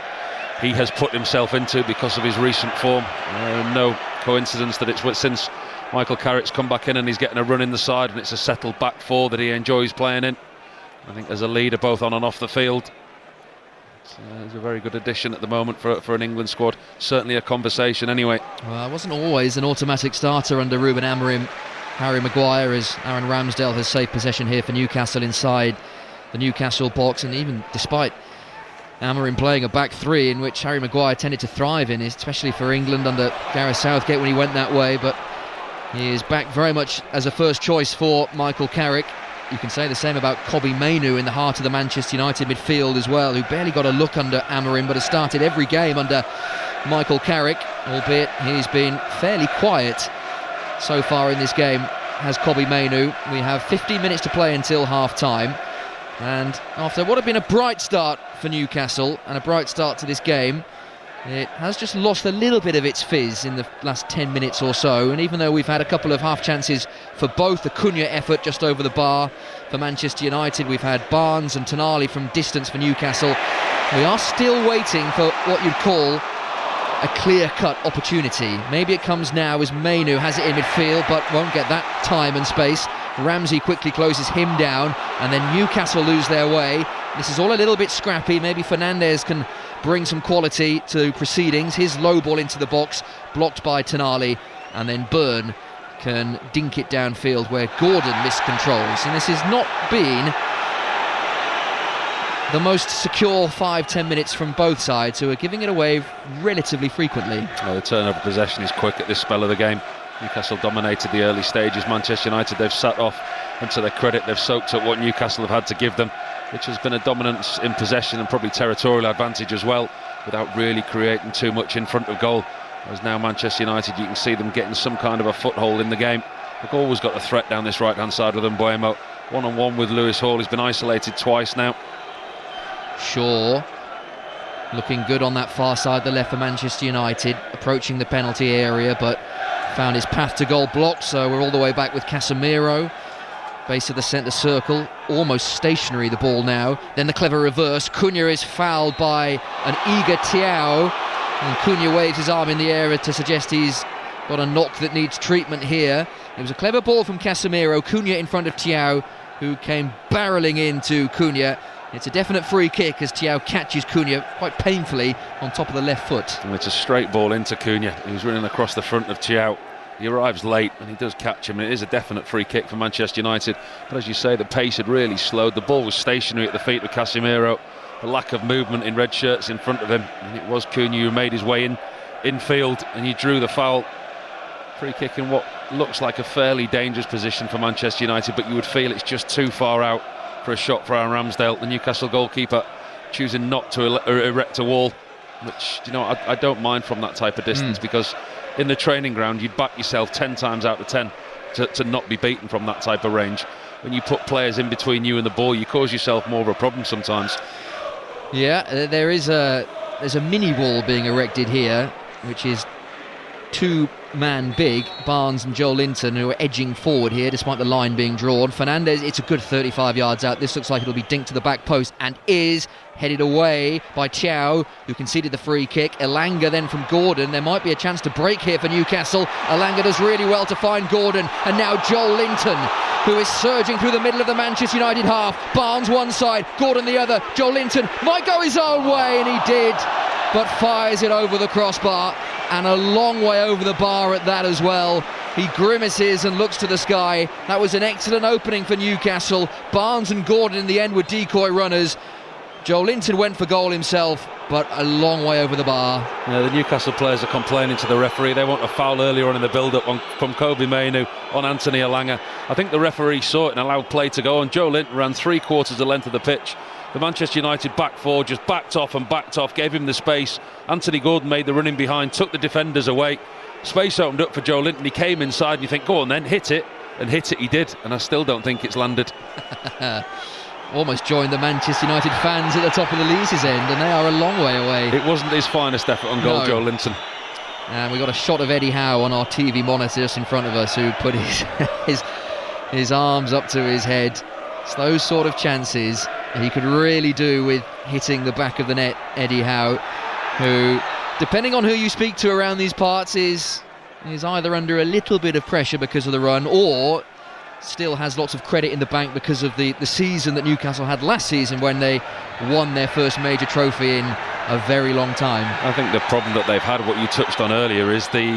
Speaker 2: he has put himself into because of his recent form. No coincidence that it's since Michael Carrick's come back in and he's getting a run in the side, and it's a settled back four that he enjoys playing in. I think as a leader both on and off the field, he's a very good addition at the moment for an England squad. Certainly a conversation anyway.
Speaker 1: Well, it wasn't always an automatic starter under Ruben Amorim. Harry Maguire, as Aaron Ramsdale has saved possession here for Newcastle inside the Newcastle box, and even despite Amorim playing a back three in which Harry Maguire tended to thrive in, especially for England under Gareth Southgate when he went that way, but he is back very much as a first choice for Michael Carrick. You can say the same about Kobbie Mainoo in the heart of the Manchester United midfield as well, who barely got a look under Amorim but has started every game under Michael Carrick, albeit he's been fairly quiet so far in this game, has Kobbie Mainoo. We have 15 minutes to play until half-time, and after what had been a bright start for Newcastle and a bright start to this game, it has just lost a little bit of its fizz in the last 10 minutes or so. And even though we've had a couple of half chances for both, the Cunha effort just over the bar for Manchester United, we've had Barnes and Tonali from distance for Newcastle, we are still waiting for what you'd call a clear-cut opportunity. Maybe it comes now as Mainoo has it in midfield but won't get that time and space. Ramsey quickly closes him down, and then Newcastle lose their way. This is all a little bit scrappy. Maybe Fernandes can bring some quality to proceedings. His low ball into the box, blocked by Tonali, and then Byrne can dink it downfield where Gordon miscontrols. And this has not been the most secure 5-10 minutes from both sides, who are giving it away relatively frequently.
Speaker 2: The turnover possession is quick at this spell of the game. Newcastle dominated the early stages. Manchester United, they've sat off, and to their credit, they've soaked up what Newcastle have had to give them, which has been a dominance in possession and probably territorial advantage as well, without really creating too much in front of goal. Whereas now Manchester United, you can see them getting some kind of a foothold in the game. They've always got a threat down this right-hand side with Mbeumo. One-on-one with Lewis Hall. He's been isolated twice now.
Speaker 1: Shaw looking good on that far side, the left for Manchester United, approaching the penalty area, but found his path to goal blocked, so we're all the way back with Casemiro. Base of the centre circle, almost stationary the ball now. Then the clever reverse. Cunha is fouled by an eager Thiaw, and Cunha waves his arm in the air to suggest he's got a knock that needs treatment here. It was a clever ball from Casemiro. Cunha in front of Thiaw, who came barrelling into Cunha. It's a definite free kick as Thiaw catches Cunha quite painfully on top of the left foot.
Speaker 2: And it's a straight ball into Cunha. He was running across the front of Thiaw. He arrives late and he does catch him, and it is a definite free kick for Manchester United. But as you say, the pace had really slowed. The ball was stationary at the feet of Casemiro. The lack of movement in red shirts in front of him, and it was Cunha who made his way infield, and he drew the foul. Free kick in what looks like a fairly dangerous position for Manchester United, but you would feel it's just too far out for a shot for Aaron Ramsdale. The Newcastle goalkeeper choosing not to erect a wall, which, you know, I don't mind from that type of distance, because in the training ground you'd back yourself 10 times out of 10 to not be beaten from that type of range. When you put players in between you and the ball, you cause yourself more of a problem sometimes.
Speaker 1: Yeah, there's a mini wall being erected here, which is two-man big. Barnes and Joe Linton, who are edging forward here despite the line being drawn. Fernandes, it's a good 35 yards out. This looks like it'll be dinked to the back post, and is headed away by Thiaw, who conceded the free kick. Elanga then from Gordon. There might be a chance to break here for Newcastle. Elanga does really well to find Gordon, and now Joe Linton, who is surging through the middle of the Manchester United half. Barnes one side, Gordon the other. Joe Linton might go his own way, and he did, but fires it over the crossbar, and a long way over the bar at that as well. He grimaces and looks to the sky. That was an excellent opening for Newcastle. Barnes and Gordon in the end were decoy runners. Joe Linton went for goal himself, but a long way over the bar.
Speaker 2: Yeah, the Newcastle players are complaining to the referee. They want a foul earlier on in the build-up from Kobbie Mainoo on Anthony Elanga. I think the referee saw it and allowed play to go on. Joe Linton ran 3/4 the length of the pitch. The Manchester United back four just backed off, gave him the space. Anthony Gordon made the running behind, took the defenders away. Space opened up for Joe Linton. He came inside and you think, go on then, hit it. And hit it he did, and I still don't think it's landed.
Speaker 1: Almost joined the Manchester United fans at the top of the Leazes end, and they are a long way away.
Speaker 2: It wasn't his finest effort on goal, no. Joe Linton.
Speaker 1: And we got a shot of Eddie Howe on our TV monitor just in front of us, who put his arms up to his head. It's those sort of chances he could really do with hitting the back of the net. Eddie Howe, who, depending on who you speak to around these parts, is either under a little bit of pressure because of the run, or still has lots of credit in the bank because of the season that Newcastle had last season when they won their first major trophy in a very long time.
Speaker 2: I think the problem that they've had, what you touched on earlier, is the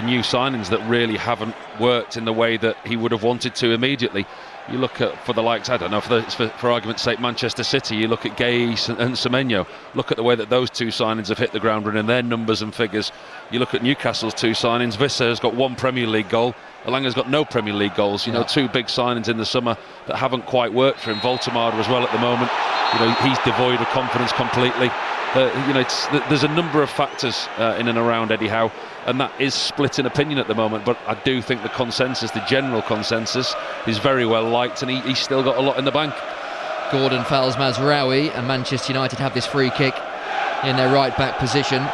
Speaker 2: new signings that really haven't worked in the way that he would have wanted to immediately. You look at, for the likes, I don't know, for argument's sake, Manchester City, you look at Gay and Semenyo, look at the way that those two signings have hit the ground running, their numbers and figures. You look at Newcastle's two signings, Visser has got one Premier League goal, Elanga's got no Premier League goals. You know, two big signings in the summer that haven't quite worked for him. Voltemade as well at the moment. You know, he's devoid of confidence completely. You know, there's a number of factors in and around Eddie Howe, and that is split in opinion at the moment. But I do think the consensus, the general consensus, is very well liked, and he's still got a lot in the bank.
Speaker 1: Gordon fouls Mazraoui, and Manchester United have this free kick in their right back position.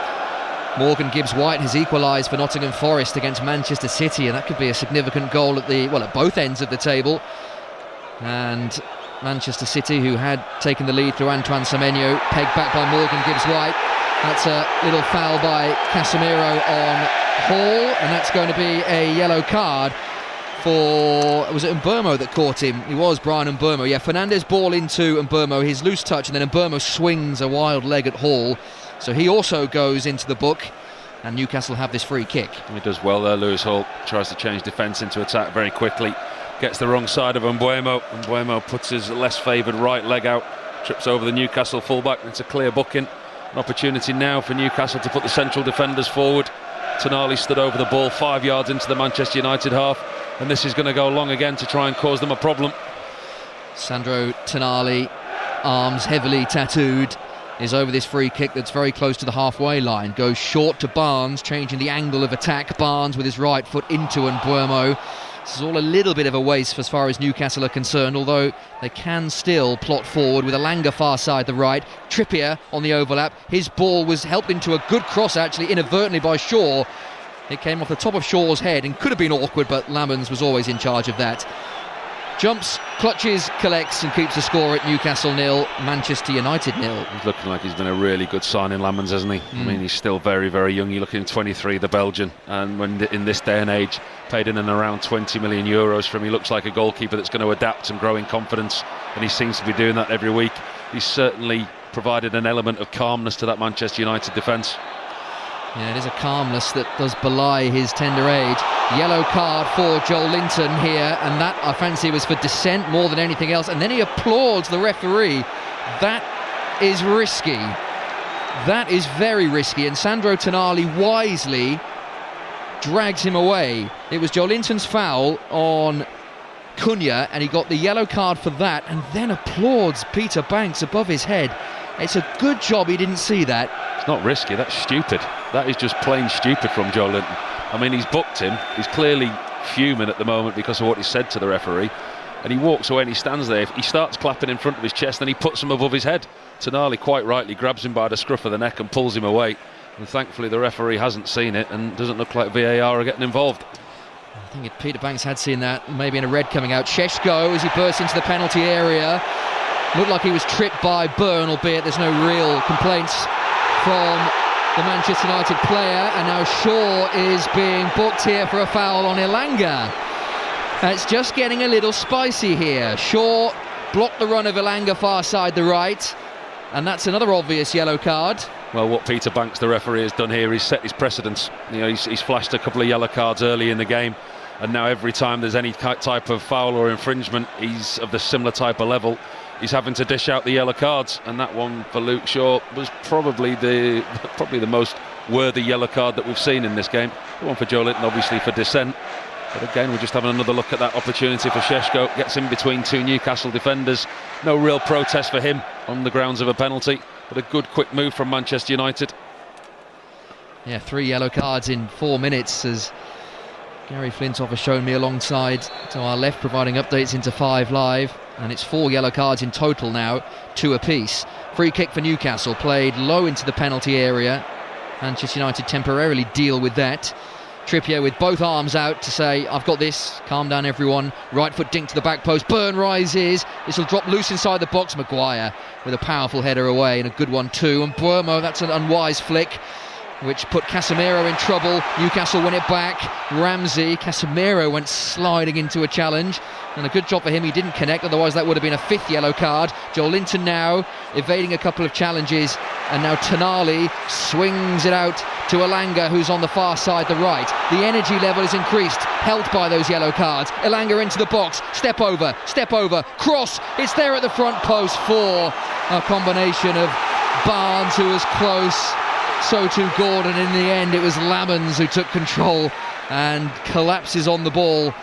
Speaker 1: Morgan Gibbs-White has equalised for Nottingham Forest against Manchester City, and that could be a significant goal at both ends of the table. And Manchester City, who had taken the lead through Antoine Semenyo, pegged back by Morgan Gibbs-White. That's a little foul by Casemiro on Hall, and that's going to be a yellow card for, was it Mbeumo that caught him? It was Brian Mbeumo. Yeah, Fernandez ball into Mbeumo, his loose touch, and then Mbeumo swings a wild leg at Hall. So he also goes into the book, and Newcastle have this free kick.
Speaker 2: He does well there, Lewis Hall. Tries to change defence into attack very quickly. Gets the wrong side of Mbeumo. Mbeumo puts his less favoured right leg out, trips over the Newcastle fullback. It's a clear booking. An opportunity now for Newcastle to put the central defenders forward. Tonali stood over the ball 5 yards into the Manchester United half, and this is going to go long again to try and cause them a problem.
Speaker 1: Sandro Tonali, arms heavily tattooed, is over this free kick that's very close to the halfway line. Goes short to Barnes, changing the angle of attack. Barnes with his right foot into Mbeumo. This is all a little bit of a waste as far as Newcastle are concerned, although they can still plot forward with Elanga far side the right. Trippier on the overlap. His ball was helped into a good cross, actually, inadvertently by Shaw. It came off the top of Shaw's head and could have been awkward, but Lamans was always in charge of that. Jumps, clutches, collects, and keeps the score at Newcastle 0, Manchester United 0.
Speaker 2: He's looking like he's been a really good signing, Lamans, hasn't he? I mean, he's still very, very young. You're looking at 23, the Belgian, and when in this day and age, paid in and around 20 million euros for him. He looks like a goalkeeper that's going to adapt and grow in confidence, and he seems to be doing that every week. He's certainly provided an element of calmness to that Manchester United defence.
Speaker 1: Yeah, it is a calmness that does belie his tender age. Yellow card for Joel Linton here, and that, I fancy, was for dissent more than anything else. And then he applauds the referee. That is risky. That is very risky, and Sandro Tonali wisely drags him away. It was Joel Linton's foul on Cunha, and he got the yellow card for that, and then applauds Peter Banks above his head. It's a good job he didn't see that.
Speaker 2: It's not risky, that's stupid. That is just plain stupid from Joel Linton. I mean, he's booked him. He's clearly fuming at the moment because of what he said to the referee. And he walks away and he stands there. He starts clapping in front of his chest, and he puts him above his head. Tonali, quite rightly, grabs him by the scruff of the neck and pulls him away. And thankfully the referee hasn't seen it, and doesn't look like VAR are getting involved.
Speaker 1: I think if Peter Banks had seen that, maybe in a red coming out. Šeško, as he bursts into the penalty area, looked like he was tripped by Byrne, albeit there's no real complaints from the Manchester United player. And now Shaw is being booked here for a foul on Elanga. It's just getting a little spicy here. Shaw blocked the run of Elanga far side the right, and that's another obvious yellow card.
Speaker 2: Well, what Peter Banks, the referee, has done here is set his precedence. You know, he's flashed a couple of yellow cards early in the game, and now every time there's any type of foul or infringement, he's of the similar type of level, he's having to dish out the yellow cards. And that one for Luke Shaw was probably the most worthy yellow card that we've seen in this game. The one for Joe Linton, obviously, for dissent. But again, we're just having another look at that opportunity for Šeško. Gets in between two Newcastle defenders. No real protest for him on the grounds of a penalty, but a good quick move from Manchester United.
Speaker 1: Yeah, 3 yellow cards in 4 minutes, as Gary Flintoff has shown me alongside to our left, providing updates into 5 Live. And it's 4 yellow cards in total now, 2 apiece. Free kick for Newcastle, played low into the penalty area. Manchester United temporarily deal with that. Trippier with both arms out to say, I've got this, calm down everyone. Right foot dink to the back post, Burn rises, this will drop loose inside the box. Maguire with a powerful header away, and a good one too. And Buemo, that's an unwise flick, which put Casemiro in trouble. Newcastle win it back. Ramsey, Casemiro went sliding into a challenge, and a good job for him, he didn't connect, otherwise that would have been a 5th yellow card. Joel Linton now evading a couple of challenges, and now Tonali swings it out to Elanga, who's on the far side, the right. The energy level is increased, helped by those yellow cards. Elanga into the box, step over, cross, it's there at the front post for a combination of Barnes, who was close, so too Gordon. In the end, it was Lamens who took control and collapses on the ball.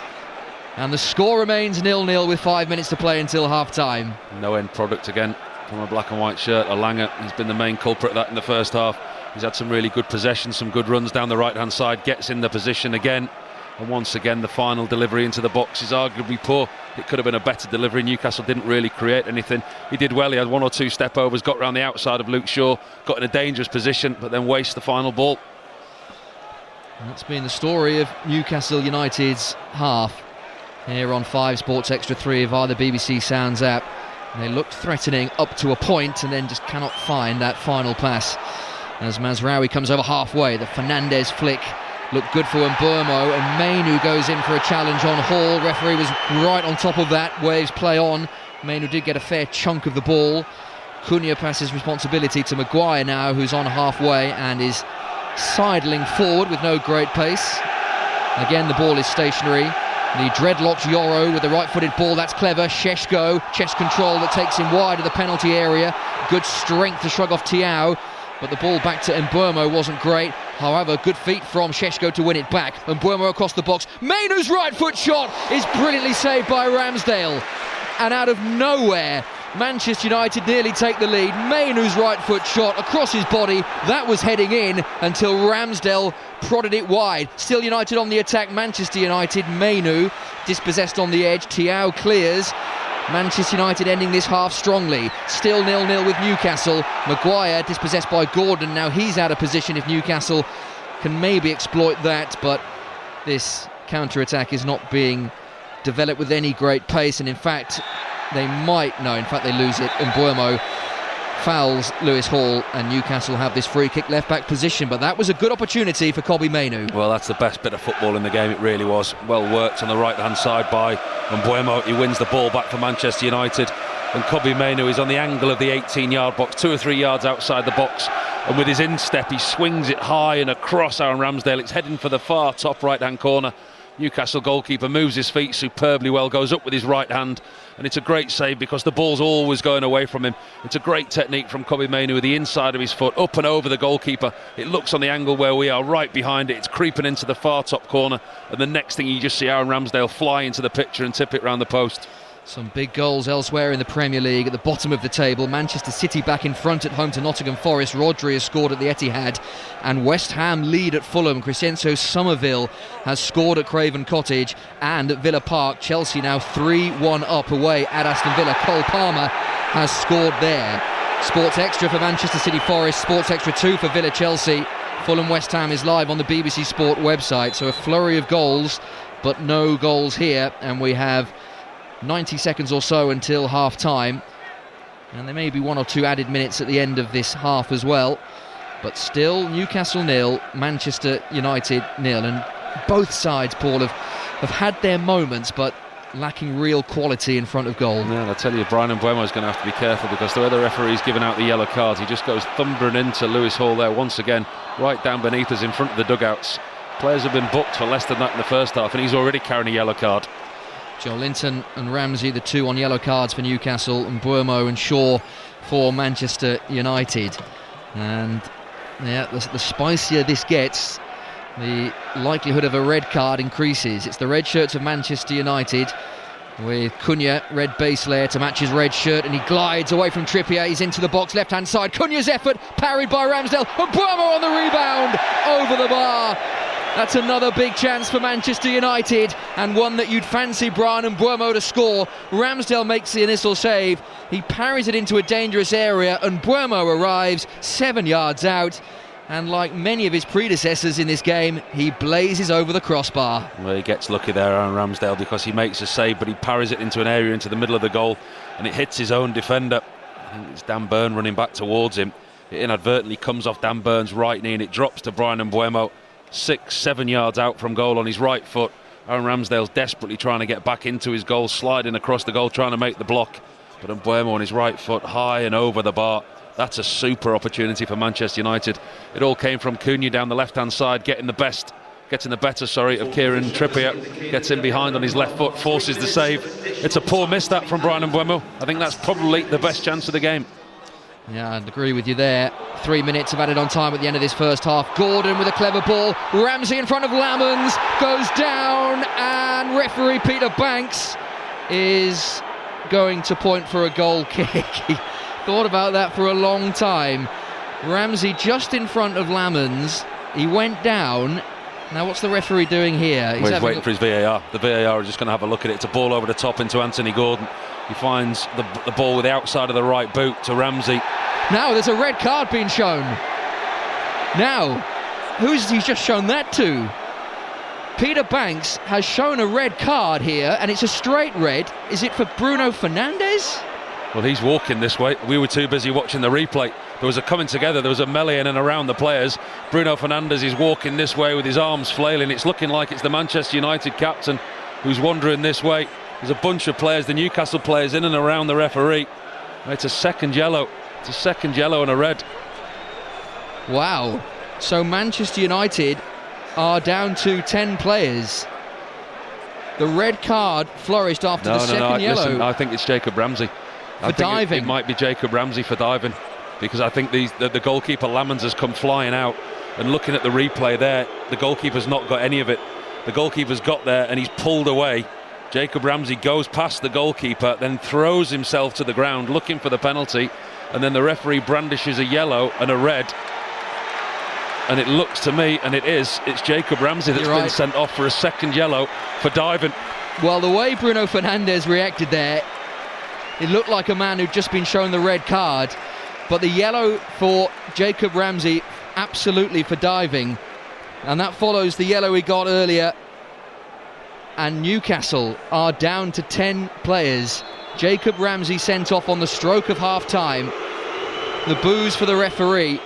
Speaker 1: And the score remains 0-0 with 5 minutes to play until half-time.
Speaker 2: No end product again from a black and white shirt. Elanga, he's been the main culprit of that in the first half. He's had some really good possession, some good runs down the right-hand side, gets in the position again. And once again, the final delivery into the box is arguably poor. It could have been a better delivery. Newcastle didn't really create anything. He did well. He had 1 or 2 step overs, got around the outside of Luke Shaw, got in a dangerous position, but then wasted the final ball.
Speaker 1: And that's been the story of Newcastle United's half here on 5 Sports Extra 3 via the BBC Sounds app. They looked threatening up to a point and then just cannot find that final pass. As Mazraoui comes over halfway, the Fernandes flick looked good for Mbeumo, and Mainu goes in for a challenge on Hall. Referee was right on top of that, waves play on. Mainu did get a fair chunk of the ball. Cunha passes responsibility to Maguire now, who's on halfway and is sidling forward with no great pace. Again, the ball is stationary. The dreadlocked Yoro with the right-footed ball, that's clever. Šeško, chest control that takes him wide of the penalty area. Good strength to shrug off Thiaw, but the ball back to Mbeumo wasn't great. However, good feet from Šeško to win it back. Mbeumo across the box. Mainu's right foot shot is brilliantly saved by Ramsdale. And out of nowhere, Manchester United nearly take the lead. Mainu's right foot shot across his body, that was heading in until Ramsdale prodded it wide. Still United on the attack, Manchester United. Mainu dispossessed on the edge, Thiaw clears. Manchester United ending this half strongly. Still 0-0 with Newcastle. Maguire dispossessed by Gordon, now he's out of position if Newcastle can maybe exploit that, but this counter-attack is not being developed with any great pace, and in fact they lose it. Mbeumo fouls Lewis Hall, and Newcastle have this free kick left back position, but that was a good opportunity for Kobbie Mainoo.
Speaker 2: Well, that's the best bit of football in the game, it really was. Well worked on the right hand side by Mbeumo. He wins the ball back for Manchester United, and Kobbie Mainoo is on the angle of the 18-yard box, 2 or 3 yards outside the box, and with his instep he swings it high and across Aaron Ramsdale. It's heading for the far top right hand corner. Newcastle goalkeeper moves his feet superbly well, goes up with his right hand, and it's a great save because the ball's always going away from him. It's a great technique from Kobbie Mainoo with the inside of his foot up and over the goalkeeper. It looks on the angle where we are, right behind it. It's creeping into the far top corner, and the next thing you just see Aaron Ramsdale fly into the picture and tip it round the post.
Speaker 1: Some big goals elsewhere in the Premier League. At the bottom of the table, Manchester City back in front at home to Nottingham Forest. Rodri has scored at the Etihad, and West Ham lead at Fulham. Crescenzo Somerville has scored at Craven Cottage, and at Villa Park, Chelsea now 3-1 up away at Aston Villa. Cole Palmer has scored there. Sports Extra for Manchester City Forest, Sports Extra 2 for Villa Chelsea. Fulham West Ham is live on the BBC Sport website, so a flurry of goals, but no goals here, and we have 90 seconds or so until half time, and there may be 1 or 2 added minutes at the end of this half as well, but still Newcastle 0, Manchester United 0, and both sides, Paul, have had their moments but lacking real quality in front of goal.
Speaker 2: Yeah, I tell you, Brian Mbeumo is going to have to be careful, because the way the referee's given out the yellow cards, he just goes thundering into Lewis Hall there once again, right down beneath us in front of the dugouts. Players have been booked for less than that in the first half, and he's already carrying a yellow card.
Speaker 1: Joel Linton and Ramsey, the 2 on yellow cards for Newcastle, and Buemo and Shaw for Manchester United. And yeah, the spicier this gets, the likelihood of a red card increases. It's the red shirts of Manchester United, with Cunha, red base layer to match his red shirt, and he glides away from Trippier. He's into the box, left hand side. Cunha's effort parried by Ramsdale, and Buemo on the rebound over the bar. That's another big chance for Manchester United, and one that you'd fancy Brian Mbeumo to score. Ramsdale makes the initial save, he parries it into a dangerous area, and Mbeumo arrives 7 yards out, And like many of his predecessors in this game, he blazes over the crossbar.
Speaker 2: Well, he gets lucky there, Aaron Ramsdale, because he makes a save, but he parries it into an area into the middle of the goal, and it hits his own defender. I think it's Dan Burn running back towards him. It inadvertently comes off Dan Burn's right knee, and it drops to Brian Mbeumo 6-7 yards out from goal on his right foot. Aaron Ramsdale's desperately trying to get back into his goal, sliding across the goal, trying to make the block, but Mbeumo on his right foot, high and over the bar. That's a super opportunity for Manchester United. It all came from Cunha down the left-hand side, getting the better of Kieran Trippier. Gets in behind on his left foot, forces the save. It's a poor miss that from Brian Mbeumo. I think that's probably the best chance of the game.
Speaker 1: Yeah, I'd agree with you there. 3 minutes of added on time at the end of this first half. Gordon with a clever ball. Ramsey in front of Lamons, goes down, and referee Peter Banks is going to point for a goal kick. He thought about that for a long time. Ramsey just in front of Lamons. He went down. Now what's the referee doing here?
Speaker 2: He's waiting for his VAR. The VAR are just going to have a look at it. It's a ball over the top into Anthony Gordon. He finds the ball with the outside of the right boot to Ramsey.
Speaker 1: Now there's a red card being shown. Now, who's he just shown that to? Peter Banks has shown a red card here, and it's a straight red. Is it for Bruno Fernandes?
Speaker 2: Well, he's walking this way. We were too busy watching the replay. There was a coming together, there was a melee in and around the players. Bruno Fernandes is walking this way with his arms flailing. It's looking like it's the Manchester United captain who's wandering this way. There's a bunch of players, the Newcastle players, in and around the referee. It's a second yellow. It's a second yellow and a red.
Speaker 1: Wow. So Manchester United are down to 10 players. The red card flourished after the second yellow.
Speaker 2: Listen, I think it's Jacob Ramsey.
Speaker 1: For diving.
Speaker 2: It might be Jacob Ramsey for diving, because I think the goalkeeper Lamons has come flying out, and looking at the replay there, the goalkeeper's not got any of it. The goalkeeper's got there and he's pulled away. Jacob Ramsey goes past the goalkeeper, then throws himself to the ground looking for the penalty, and then the referee brandishes a yellow and a red, and it looks to me, and it's Jacob Ramsey that's been sent off for a second yellow for diving.
Speaker 1: Well, the way Bruno Fernandes reacted there, it looked like a man who'd just been shown the red card, but the yellow for Jacob Ramsey absolutely for diving, and that follows the yellow he got earlier. And Newcastle are down to 10 players. Jacob Ramsey sent off on the stroke of half-time. The boos for the referee.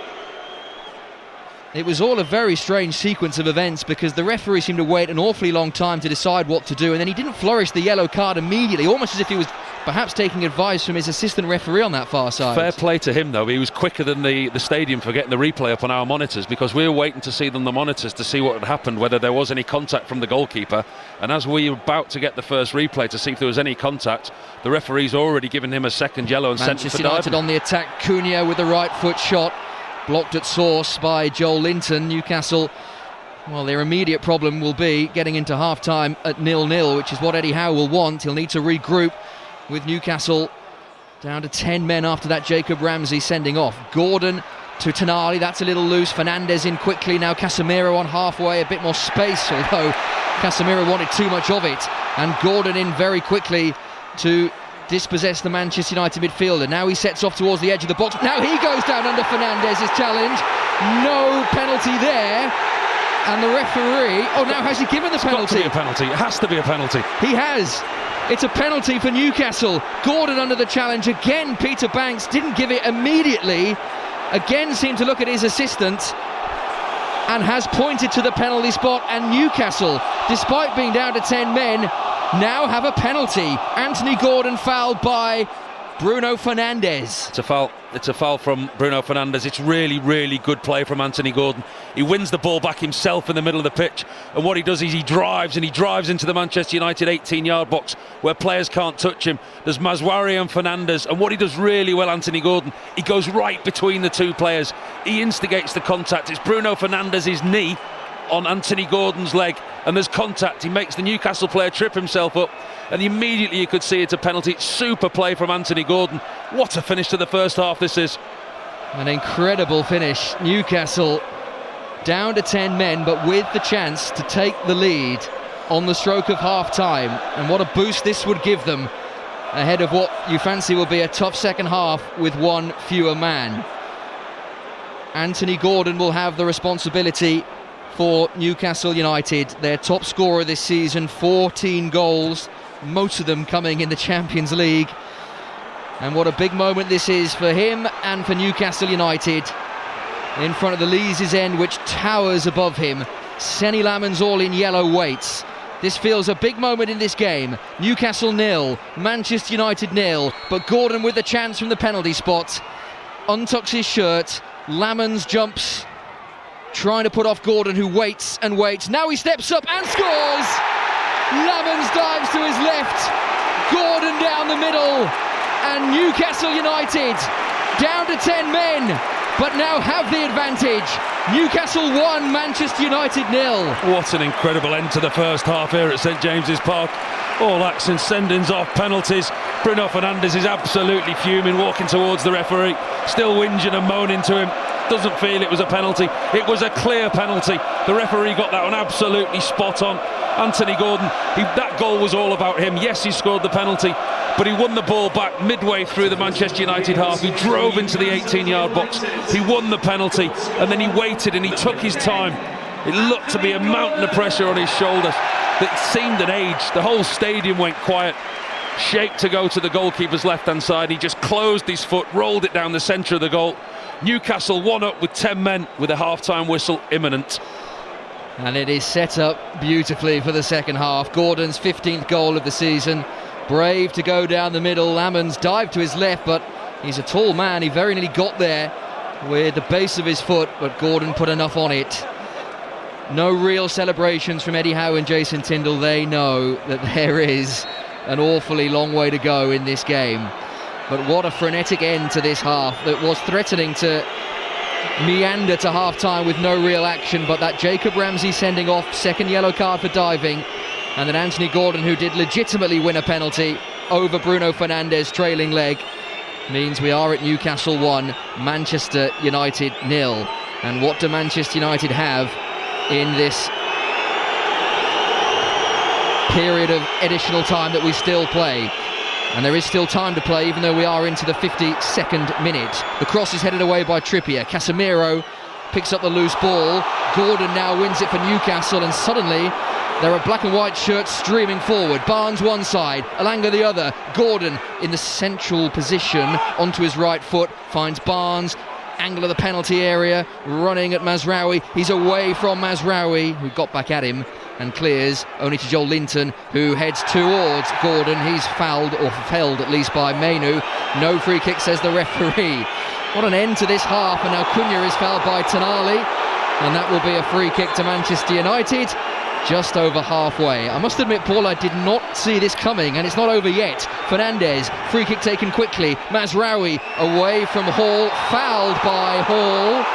Speaker 1: It was all a very strange sequence of events, because the referee seemed to wait an awfully long time to decide what to do, and then he didn't flourish the yellow card immediately, almost as if he was perhaps taking advice from his assistant referee on that far side.
Speaker 2: Fair play to him, though. He was quicker than the stadium for getting the replay up on our monitors, because we were waiting to see them, the monitors, to see what had happened, whether there was any contact from the goalkeeper. And as we were about to get the first replay to see if there was any contact, the referee's already given him a second yellow and sent him for diving.
Speaker 1: Manchester United on the attack. Cunha with the right foot shot, blocked at source by Joel Linton. Newcastle, well, their immediate problem will be getting into half-time at 0-0, which is what Eddie Howe will want. He'll need to regroup, with Newcastle down to 10 men after that Jacob Ramsey sending off. Gordon to Tonali, that's a little loose. Fernandes in quickly, now Casemiro on halfway, a bit more space, although Casemiro wanted too much of it. And Gordon in very quickly to dispossess the Manchester United midfielder. Now he sets off towards the edge of the box. Now he goes down under Fernandes' challenge. No penalty there. And the referee, now has he given the penalty?
Speaker 2: It's got to be a penalty. It has to be a penalty.
Speaker 1: He has. It's a penalty for Newcastle. Gordon under the challenge again. Peter Banks didn't give it immediately. Again seemed to look at his assistant and has pointed to the penalty spot. And Newcastle, despite being down to 10 men, now have a penalty. Anthony Gordon fouled by Bruno Fernandes.
Speaker 2: It's a foul from Bruno Fernandes. It's really, really good play from Anthony Gordon. He wins the ball back himself in the middle of the pitch, and what he does is he drives into the Manchester United 18-yard box where players can't touch him. There's Mazwari and Fernandes, and what he does really well, Anthony Gordon, he goes right between the two players. He instigates the contact. It's Bruno Fernandes' knee on Anthony Gordon's leg, and there's contact. He makes the Newcastle player trip himself up, and immediately you could see it's a penalty. Super play from Anthony Gordon. What a finish to the first half this is.
Speaker 1: An incredible finish. Newcastle down to 10 men, but with the chance to take the lead on the stroke of half-time. And what a boost this would give them ahead of what you fancy will be a tough second half with one fewer man. Anthony Gordon will have the responsibility for Newcastle United. Their top scorer this season, 14 goals, most of them coming in the Champions League. And what a big moment this is for him and for Newcastle United. In front of the Lees' end, which towers above him. Senny Lamons, all in yellow, waits. This feels a big moment in this game. Newcastle 0, Manchester United 0, but Gordon with the chance from the penalty spot. Untucks his shirt, Lamons jumps, trying to put off Gordon, who waits and waits. Now he steps up and scores! Lamons dives to his left, Gordon down the middle, and Newcastle United down to 10 men, but now have the advantage. Newcastle 1, Manchester United 0.
Speaker 2: What an incredible end to the first half here at St James's Park. All action, sendings off, penalties. Bruno Fernandes is absolutely fuming, walking towards the referee, still whinging and moaning to him. Doesn't feel it was a penalty. It was a clear penalty. The referee got that one absolutely spot on. Anthony Gordon, that goal was all about him. Yes, he scored the penalty, but he won the ball back midway through the Manchester United half. He drove into the 18-yard box. He won the penalty, and then he waited and he took his time. It looked to be a mountain of pressure on his shoulders. It seemed an age. The whole stadium went quiet. Shaped to go to the goalkeeper's left-hand side. He just closed his foot, rolled it down the centre of the goal. Newcastle 1 up with 10 men with a half-time whistle imminent.
Speaker 1: And it is set up beautifully for the second half. Gordon's 15th goal of the season. Brave to go down the middle. Lamons dived to his left, but he's a tall man. He very nearly got there with the base of his foot, but Gordon put enough on it. No real celebrations from Eddie Howe and Jason Tindall. They know that there is an awfully long way to go in this game. But what a frenetic end to this half that was threatening to meander to half-time with no real action, but that Jacob Ramsey sending off, second yellow card for diving, and then Anthony Gordon, who did legitimately win a penalty over Bruno Fernandes' trailing leg, means we are at Newcastle 1, Manchester United 0. And what do Manchester United have in this period of additional time that we still play? And there is still time to play, even though we are into the 52nd minute. The cross is headed away by Trippier. Casemiro picks up the loose ball. Gordon now wins it for Newcastle, and suddenly there are black and white shirts streaming forward. Barnes one side, Elanga the other. Gordon in the central position onto his right foot, finds Barnes, angle of the penalty area, running at Mazraoui. He's away from Mazraoui, who got back at him and clears, only to Joel Linton, who heads towards Gordon. He's fouled, or felled at least, by Mainu. No free kick, says the referee. What an end to this half, and now Cunha is fouled by Tonali, and that will be a free kick to Manchester United, just over halfway. I must admit, Paul, I did not see this coming, and it's not over yet. Fernandes, free kick taken quickly. Mazraoui away from Hall, fouled by Hall,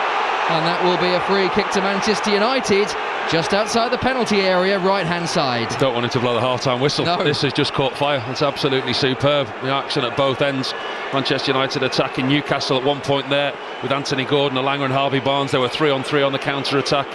Speaker 1: and that will be a free kick to Manchester United, just outside the penalty area, right-hand side.
Speaker 2: Don't want him to blow the half-time whistle.
Speaker 1: No.
Speaker 2: This has just caught fire. It's absolutely superb. The action at both ends. Manchester United attacking Newcastle at one point there with Anthony Gordon, Elanga and Harvey Barnes. They were 3-on-3 on the counter-attack.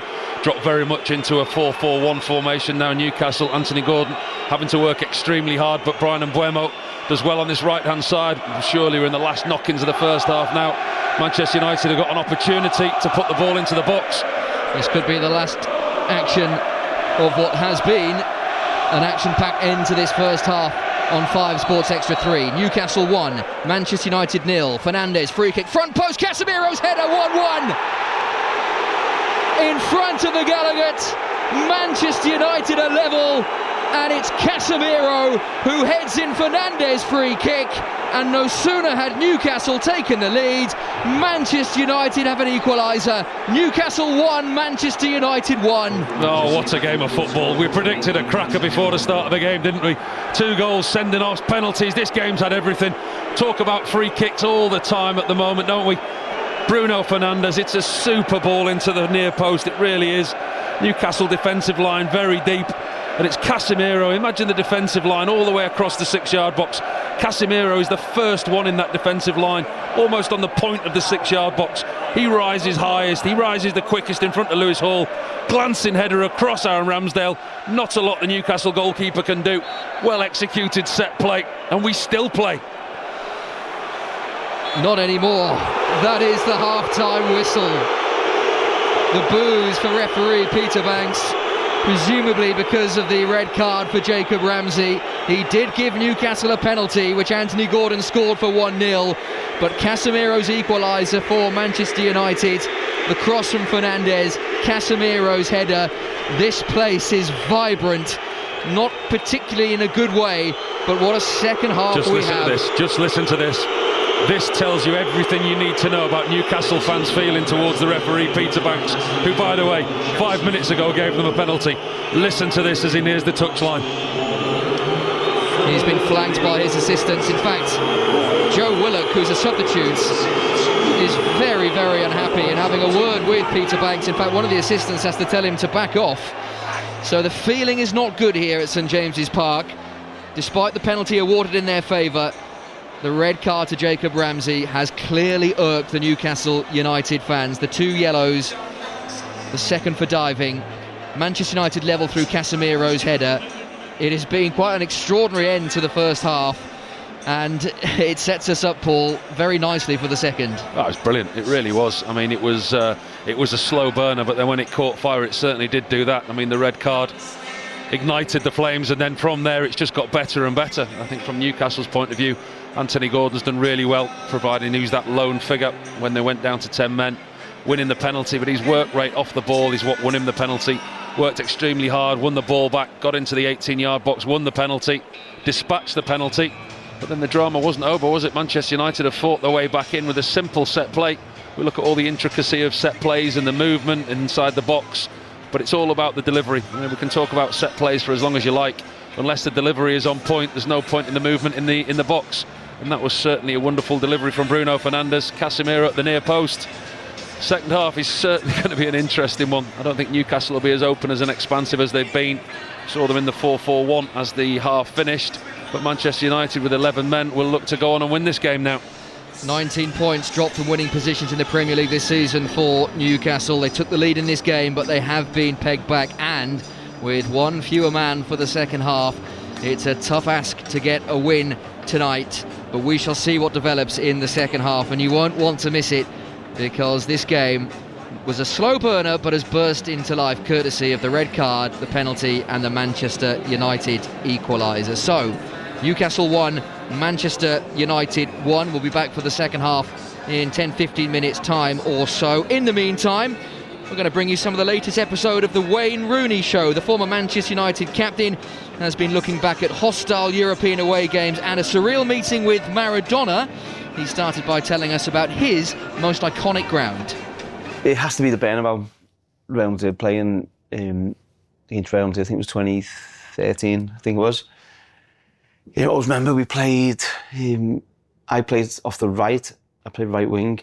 Speaker 2: Dropped very much into a 4-4-1 formation now. Newcastle, Anthony Gordon having to work extremely hard, but Brian Mbeumo does well on this right-hand side. Surely we're in the last knock-ins of the first half now. Manchester United have got an opportunity to put the ball into the box.
Speaker 1: This could be the last action of what has been an action-packed end to this first half on 5 Sports Extra 3. Newcastle 1, Manchester United 0. Fernandes, free kick, front post, Casemiro's header, 1-1. In front of the Gallagher, Manchester United are level, and it's Casemiro who heads in Fernandes' free kick, and no sooner had Newcastle taken the lead, Manchester United have an equaliser. Newcastle 1, Manchester United 1.
Speaker 2: Oh, what a game of football. We predicted a cracker before the start of the game, didn't we? 2 goals, sending offs, penalties. This game's had everything. Talk about free kicks all the time at the moment, don't we? Bruno Fernandes, it's a super ball into the near post, it really is. Newcastle defensive line very deep, and it's Casemiro. Imagine the defensive line all the way across the 6-yard box. Casemiro is the first one in that defensive line, almost on the point of the 6-yard box. He rises highest, he rises the quickest in front of Lewis Hall. Glancing header across Aaron Ramsdale. Not a lot the Newcastle goalkeeper can do. Well executed set play, and we still play.
Speaker 1: Not anymore. That is the half-time whistle. The boos for referee Peter Banks, presumably because of the red card for Jacob Ramsey. He did give Newcastle a penalty, which Anthony Gordon scored for 1-0, but Casemiro's equaliser for Manchester United, the cross from Fernandes, Casemiro's header. This place is vibrant, not particularly in a good way, but what a second half we have.
Speaker 2: Just listen to this. This tells you everything you need to know about Newcastle fans' feeling towards the referee Peter Banks, who, by the way, 5 minutes ago gave them a penalty. Listen to this as he nears the touchline.
Speaker 1: He's been flanked by his assistants. In fact, Joe Willock, who's a substitute, is very, very unhappy and having a word with Peter Banks. In fact, one of the assistants has to tell him to back off. So the feeling is not good here at St James's Park. Despite the penalty awarded in their favour, the red card to Jacob Ramsey has clearly irked the Newcastle United fans. The 2 yellows, the second for diving. Manchester United level through Casemiro's header. It has been quite an extraordinary end to the first half, and it sets us up, Paul, very nicely for the second.
Speaker 2: Oh, it was brilliant. It really was. I mean, it was a slow burner, but then when it caught fire, it certainly did do that. I mean, the red card ignited the flames, and then from there it's just got better and better. I think from Newcastle's point of view, Anthony Gordon's done really well, providing he was that lone figure when they went down to 10 men, winning the penalty. But his work rate off the ball is what won him the penalty. Worked extremely hard, won the ball back, got into the 18-yard box, won the penalty, dispatched the penalty. But then the drama wasn't over, was it? Manchester United have fought their way back in with a simple set play. We look at all the intricacy of set plays and the movement inside the box, but it's all about the delivery. I mean, we can talk about set plays for as long as you like. Unless the delivery is on point, there's no point in the movement in the box. And that was certainly a wonderful delivery from Bruno Fernandes. Casemiro at the near post. Second half is certainly going to be an interesting one. I don't think Newcastle will be as open as and expansive as they've been. Saw them in the 4-4-1 as the half finished. But Manchester United with 11 men will look to go on and win this game now.
Speaker 1: 19 points dropped from winning positions in the Premier League this season for Newcastle. They took the lead in this game, but they have been pegged back, and with one fewer man for the second half, it's a tough ask to get a win tonight. But we shall see what develops in the second half, and you won't want to miss it, because this game was a slow burner but has burst into life courtesy of the red card, the penalty and the Manchester United equaliser. So Newcastle 1, Manchester United 1. We'll be back for the second half in 10-15 minutes time or so. In the meantime, we're going to bring you some of the latest episode of the Wayne Rooney Show. The former Manchester United captain has been looking back at hostile European away games and a surreal meeting with Maradona. He started by telling us about his most iconic ground.
Speaker 3: It has to be the Bernabeu. Real Madrid playing against Real Madrid, I think it was 2013, I think it was. I always remember we played, I played off the right, I played right wing.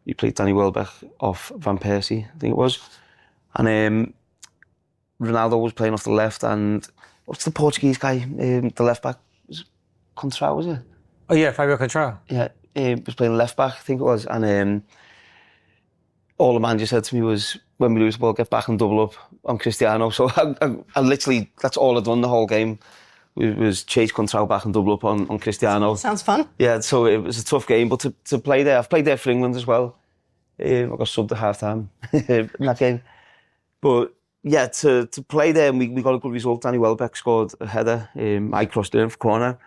Speaker 3: We played Danny Welbeck off Van Persie, I think it was. And Ronaldo was playing off the left, and what's the Portuguese guy, the left back? Was it Contrao, was it?
Speaker 4: Oh yeah, Fabio Contrao.
Speaker 3: Yeah, he was playing left back, I think it was. And all the manager said to me was, when we lose the ball, get back and double up on Cristiano. So I literally, that's all I'd done the whole game. Was chase Contrao back and double up on Cristiano.
Speaker 5: Sounds fun.
Speaker 3: Yeah, so it was a tough game, but to play there, I've played there for England as well. I got subbed at half-time in that game. But yeah, to play there, and we got a good result. Danny Welbeck scored a header. I crossed in for corner.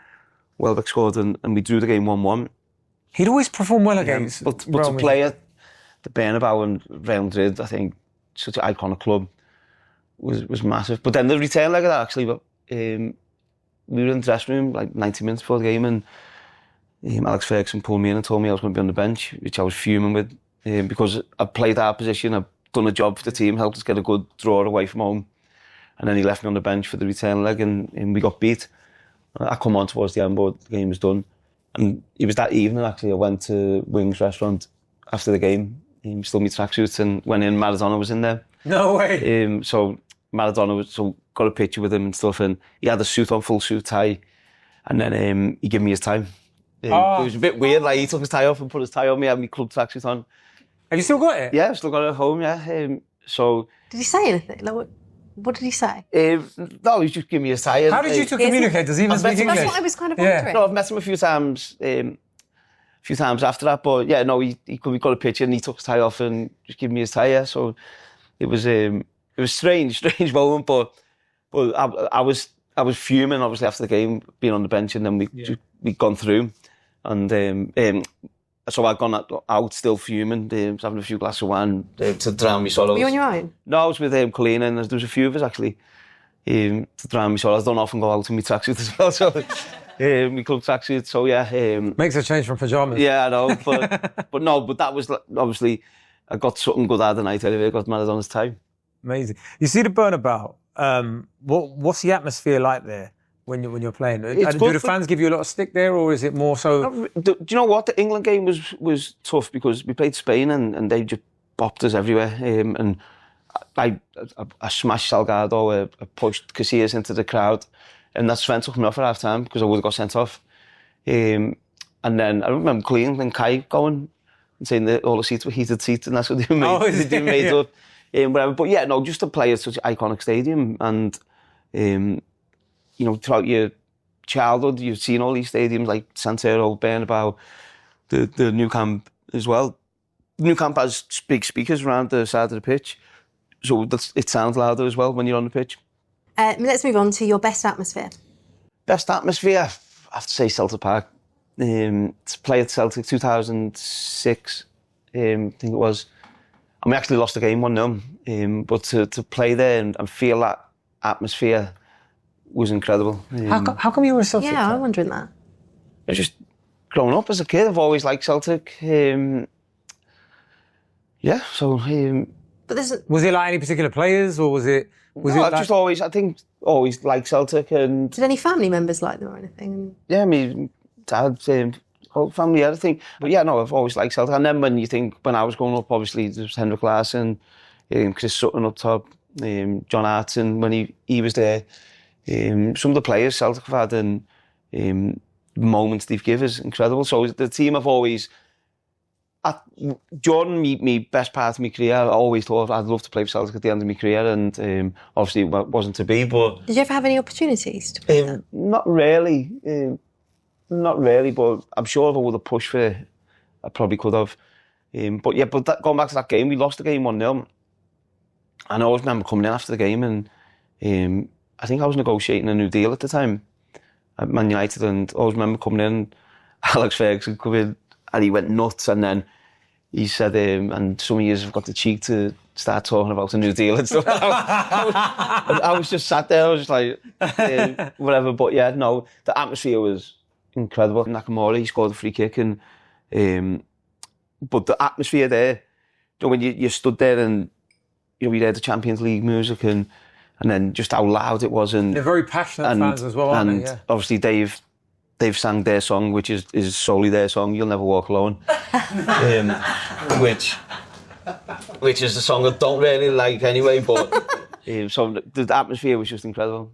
Speaker 3: Welbeck scored, and we drew the game 1-1.
Speaker 4: He'd always perform well against
Speaker 3: but to play at the Bernabeu and Real Madrid, I think, such an iconic club, was massive. But then the return leg of that, actually, we were in the dressing room like 90 minutes before the game, and Alex Ferguson pulled me in and told me I was going to be on the bench, which I was fuming with, because I played our position, I've done a job for the team, helped us get a good draw away from home, and then he left me on the bench for the return leg, and we got beat. I come on towards the end, but the game was done. And it was that evening, actually, I went to Wings restaurant after the game, stole my tracksuit and went in, Maradona was in there.
Speaker 4: No way.
Speaker 3: So Maradona got a picture with him and stuff, and he had a suit on, full suit, tie, and then he gave me his time. It was a bit weird, like he took his tie off and put his tie on me, had my club tracksuit on.
Speaker 4: Have you still got it?
Speaker 3: Yeah, I've still got it at home, yeah. So
Speaker 5: did he say anything? Like, what did he say?
Speaker 3: No, he just gave me his tie.
Speaker 4: How did you two communicate? Does he even speak English?
Speaker 5: That's what I was kind of wondering.
Speaker 3: No, I've met him a few times. few times after that. But yeah, no, we got a picture and he took his tie off and just gave me his tie. Yeah. So it was strange moment, but I was fuming obviously after the game, being on the bench, and then we'd gone through, and so I'd gone out still fuming, having a few glasses of wine to drown my sorrows.
Speaker 5: Were you on your own?
Speaker 3: No, I was with Colleen, and there was a few of us actually to drown my sorrows. I don't often go out in my tracksuit as well, so my club tracksuit. So yeah,
Speaker 4: makes a change from pajamas.
Speaker 3: Yeah, I know, but that was obviously I got something good out of the night. Anyway, I got Maradona's tie.
Speaker 4: Amazing. You see the Burnabout. What's the atmosphere like there when you're playing? Do the fans give you a lot of stick there, or is it more so?
Speaker 3: Do you know what? The England game was tough because we played Spain and they just bopped us everywhere. And I smashed Salgado, I pushed Casillas into the crowd, and that Sven took me off at half time because I would have got sent off. And then I remember Colleen and Kai going and saying that all the seats were heated seats, and that's what they were made up. Whatever. But yeah, no, just to play at such an iconic stadium, and you know, throughout your childhood, you've seen all these stadiums like Santero, Bernabeu, the Nou Camp as well. Nou Camp has big speakers around the side of the pitch, so it sounds louder as well when you're on the pitch.
Speaker 5: Let's move on to your best atmosphere.
Speaker 3: Best atmosphere, I have to say Celtic Park. To play at Celtic 2006, I think it was. And we actually lost the game 1-0, but to play there and feel that atmosphere was incredible.
Speaker 4: How come you were a Celtic fan?
Speaker 5: I'm wondering that.
Speaker 3: I just growing up as a kid, I've always liked Celtic. Yeah, so.
Speaker 5: But
Speaker 4: was it like any particular players, or was it?
Speaker 3: I just always liked Celtic. And
Speaker 5: did any family members like them or anything?
Speaker 3: Yeah, I mean, dad. Whole family, everything. But yeah, no, I've always liked Celtic. And then when I was growing up, obviously there was Henrik Larsson, Chris Sutton up top, John Hartson when he was there. Some of the players Celtic have had and moments they've given is incredible. So the team I've always, during my best part of my career, I always thought I'd love to play for Celtic at the end of my career, and obviously it wasn't to be. But
Speaker 5: did you ever have any opportunities to play that?
Speaker 3: Not really. Not really, but I'm sure if I would have pushed for it, I probably could have. But going back to that game, we lost the game 1-0. And I always remember coming in after the game, and I think I was negotiating a new deal at the time at Man United, and I always remember coming in, Alex Ferguson come in, and he went nuts, and then he said, and some of you have got the cheek to start talking about a new deal and stuff. I was just sat there, I was just like, whatever. But yeah, no, the atmosphere was incredible. Nakamura, he scored a free kick, and but the atmosphere there, you know, when you stood there and you know, you heard the Champions League music and then just how loud it was, and
Speaker 4: they're very passionate fans as well, aren't they? Yeah.
Speaker 3: Obviously they've sang their song, which is solely their song, You'll Never Walk Alone, which is the song I don't really like anyway, but so the atmosphere was just incredible.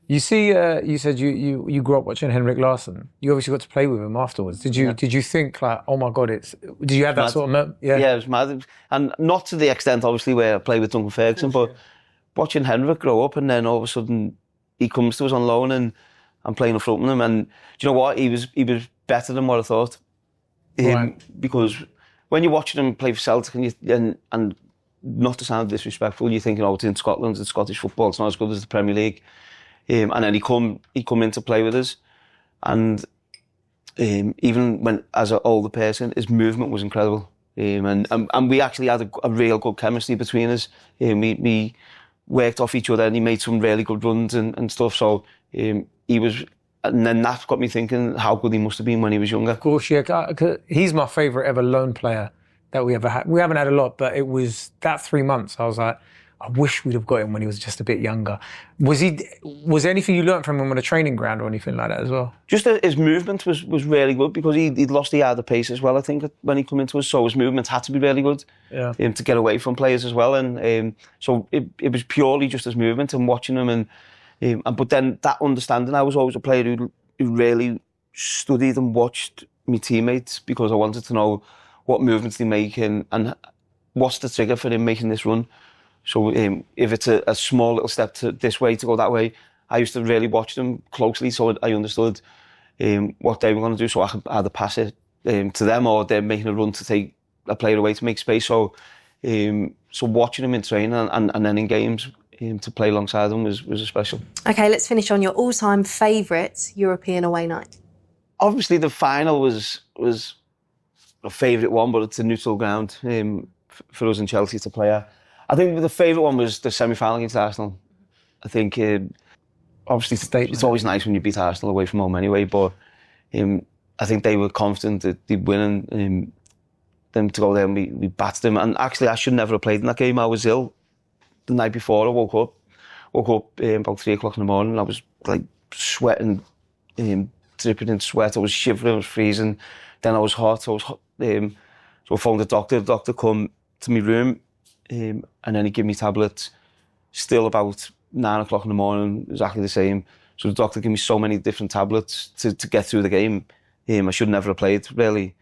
Speaker 4: You see, you said you grew up watching Henrik Larsson. You obviously got to play with him afterwards. Did you think like, oh my God, did you have that sort of moment?
Speaker 3: Yeah, it was mad. And not to the extent, obviously, where I played with Duncan Ferguson, but watching Henrik grow up, and then all of a sudden he comes to us on loan, and I'm playing in front of him. And do you know what? He was better than what I thought.
Speaker 4: Right.
Speaker 3: Because when you're watching him play for Celtic, and not to sound disrespectful, you're thinking, oh, it's in Scotland, it's Scottish football, it's not as good as the Premier League. And then he come in to play with us, and even when as an older person, his movement was incredible, and we actually had a real good chemistry between us. We worked off each other, and he made some really good runs and stuff. So he was, and then that got me thinking how good he must have been when he was younger.
Speaker 4: Of course, yeah, he's my favourite ever loan player that we ever had. We haven't had a lot, but it was that 3 months. I was like, I wish we'd have got him when he was just a bit younger. Was there anything you learnt from him on a training ground or anything like that as well? Just
Speaker 3: his movement was really good, because he'd lost the yard of pace as well, I think, when he came into us. So his movement had to be really good to get away from players as well. And so it was purely just his movement and watching him. And but then that understanding, I was always a player who really studied and watched my teammates, because I wanted to know what movements they make and what's the trigger for him making this run. So if it's a small little step to this way, to go that way, I used to really watch them closely, so I understood what they were going to do, so I could either pass it to them, or they're making a run to take a player away to make space. So watching him in training and then in games to play alongside him was special.
Speaker 5: Okay, let's finish on your all-time favourite European away night.
Speaker 3: Obviously, the final was a favourite one, but it's a neutral ground for us in Chelsea to play at. I think the favourite one was the semi-final against Arsenal. I think, obviously, it's always nice when you beat Arsenal away from home anyway, but I think they were confident that they'd win, and them to go there and we battered them. And actually, I should never have played in that game. I was ill the night before. I woke up about 3 o'clock in the morning, and I was like sweating, dripping in sweat. I was shivering, I was freezing. Then I was hot. So I phoned the doctor. The doctor come to my room, and then he gave me tablets. Still about 9 o'clock in the morning, exactly the same. So the doctor gave me so many different tablets to get through the game. I should never have played, really.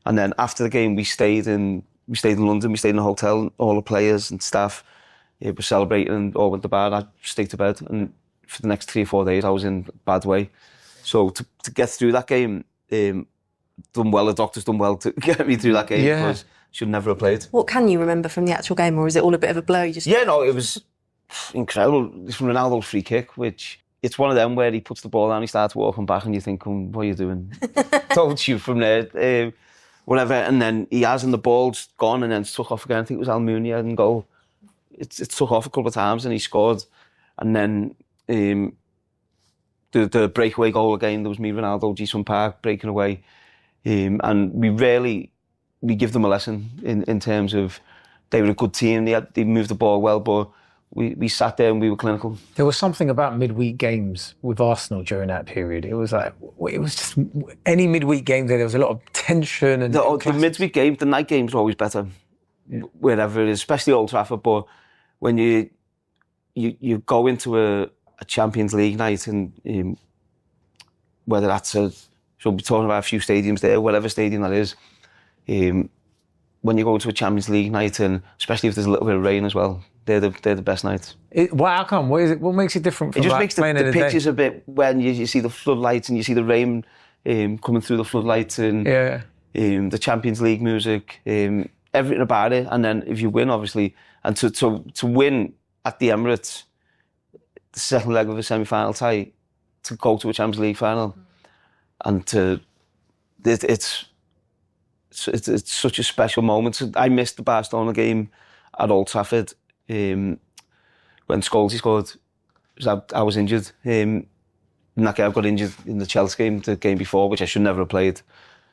Speaker 3: And then after the game, we stayed in London. We stayed in a hotel. All the players and staff were celebrating and all went to bed. I stayed to bed, and for the next 3 or 4 days, I was in a bad way. So to get through that game, done well. The doctor's done well to get me through that game.
Speaker 4: Yeah.
Speaker 3: Because should never have played.
Speaker 5: What can you remember from the actual game, or is it all a bit of a blur?
Speaker 3: Yeah, no, it was incredible. It's from Ronaldo's free kick, which it's one of them where he puts the ball down, he starts walking back, and you think, what are you doing? Don't shoot from there. Whatever, and then he has, and the ball's gone, and then it's took off again. I think it was Almunia and goal. It took off a couple of times, and he scored. And then the breakaway goal again, there was me, Ronaldo, Jason Park breaking away. And we give them a lesson in terms of they were a good team. They moved the ball well, but we sat there and we were clinical.
Speaker 4: There was something about midweek games with Arsenal during that period. It was just any midweek game there was a lot of tension. And
Speaker 3: the midweek game, the night games are always better, wherever it is, especially Old Trafford. But when you go into a Champions League night, and whether that's so we'll be talking about a few stadiums there, whatever stadium that is, when you go to a Champions League night, and especially if there's a little bit of rain as well, they're the best nights.
Speaker 4: How come? What is it? What makes it different from
Speaker 3: it? Just makes the pitches a bit, when you see the floodlights and you see the rain coming through the floodlights, and the Champions League music, everything about it. And then if you win, obviously, and to win at the Emirates, the second leg of a semi-final tie, to go to a Champions League final, and it's such a special moment. I missed the Barcelona game at Old Trafford when Scholes scored. I was injured. In that game, I got injured in the Chelsea game, the game before, which I should never have played,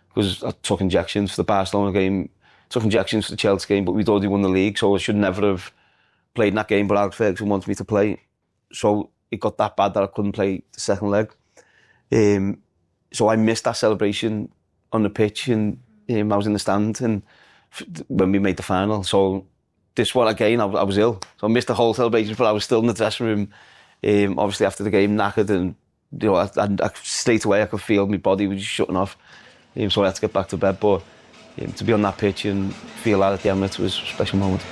Speaker 3: because I took injections for the Barcelona game, took injections for the Chelsea game, but we'd already won the league, so I should never have played in that game, but Alex Ferguson wanted me to play. So it got that bad that I couldn't play the second leg. So I missed that celebration on the pitch, and I was in the stand and when we made the final. So this one again, I was ill, so I missed the whole celebration, but I was still in the dressing room, obviously after the game, knackered, and I straight away I could feel my body was just shutting off, so I had to get back to bed. But to be on that pitch and feel that at the Emirates was a special moment.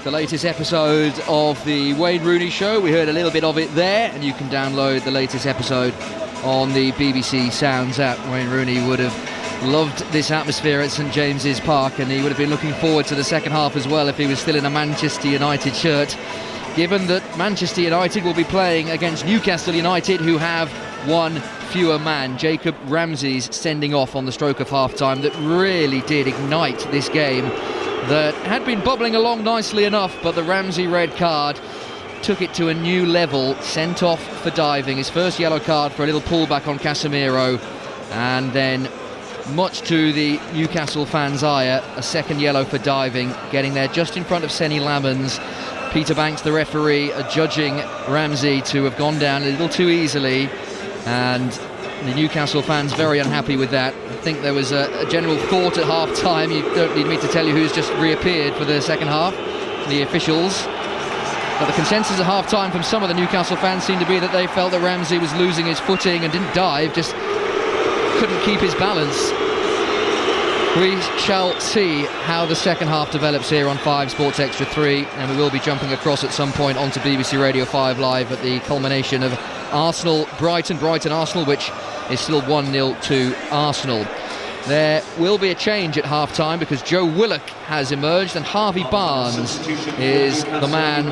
Speaker 1: The latest episode of the Wayne Rooney Show, we heard a little bit of it there, and you can download the latest episode on the BBC Sounds app. Wayne Rooney would have loved this atmosphere at St James's Park, and he would have been looking forward to the second half as well if he was still in a Manchester United shirt, given that Manchester United will be playing against Newcastle United, who have one fewer man. Jacob Ramsey's sending off on the stroke of half-time that really did ignite this game that had been bubbling along nicely enough, but the Ramsey red card took it to a new level. Sent off for diving, his first yellow card for a little pullback on Casemiro, and then, much to the Newcastle fans' ire, a second yellow for diving, getting there just in front of Senny Lammens. Peter Banks, the referee, judging Ramsey to have gone down a little too easily, and the Newcastle fans very unhappy with that. I think there was a general thought at half-time, you don't need me to tell you who's just reappeared for the second half, the officials. But the consensus at half-time from some of the Newcastle fans seemed to be that they felt that Ramsey was losing his footing and didn't dive, just couldn't keep his balance. We shall see how the second half develops here on 5 Sports Extra 3, and we will be jumping across at some point onto BBC Radio 5 Live at the culmination of Arsenal-Brighton, Brighton-Arsenal, which is still 1-0 to Arsenal. There will be a change at half-time because Joe Willock has emerged and Harvey Barnes is the man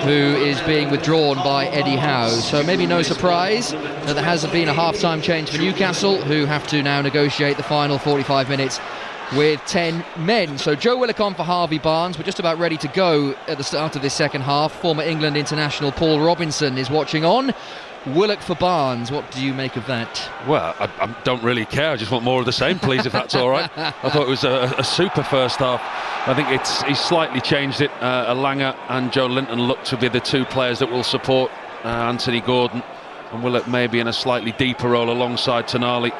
Speaker 1: who is being withdrawn by Eddie Howe. So maybe no surprise that there hasn't been a half-time change for Newcastle, who have to now negotiate the final 45 minutes with 10 men. So Joe Willock on for Harvey Barnes. We're just about ready to go at the start of this second half. Former England international Paul Robinson is watching on. Willock for Barnes, what do you make of that?
Speaker 2: Well, I don't really care. I just want more of the same, please, if that's all right. I thought it was a super first half. I think he's slightly changed it. Alanga and Joe Linton look to be the two players that will support Anthony Gordon, and Willock maybe in a slightly deeper role alongside Tonali.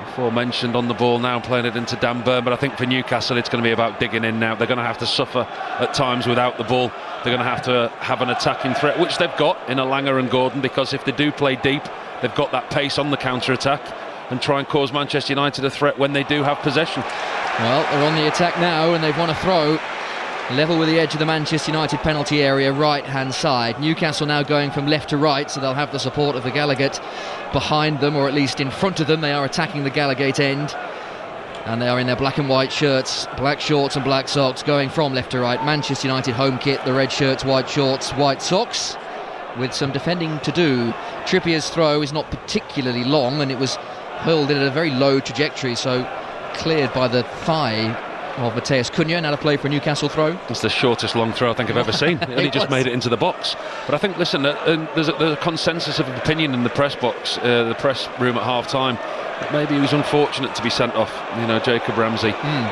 Speaker 2: Aforementioned on the ball now, playing it into Dan Burn, but I think for Newcastle it's going to be about digging in now. They're going to have to suffer at times without the ball. They're going to have an attacking threat, which they've got in Alanga and Gordon, because if they do play deep, they've got that pace on the counter-attack and try and cause Manchester United a threat when they do have possession.
Speaker 1: Well, they're on the attack now and they've won a throw. Level with the edge of the Manchester United penalty area, right-hand side. Newcastle now going from left to right, so they'll have the support of the Gallagate behind them, or at least in front of them. They are attacking the Gallagate end, and they are in their black and white shirts, black shorts and black socks, going from left to right. Manchester United home kit, the red shirts, white shorts, white socks, with some defending to do. Trippier's throw is not particularly long, and it was hurled in at a very low trajectory, so cleared by the thigh of Mateus Cunha. Now to play for a Newcastle throw.
Speaker 2: It's the shortest long throw I think I've ever seen. It only just made it into the box. But I think, listen, there's a consensus of opinion in the press box, the press room at half-time, that maybe he was unfortunate to be sent off, Jacob Ramsey.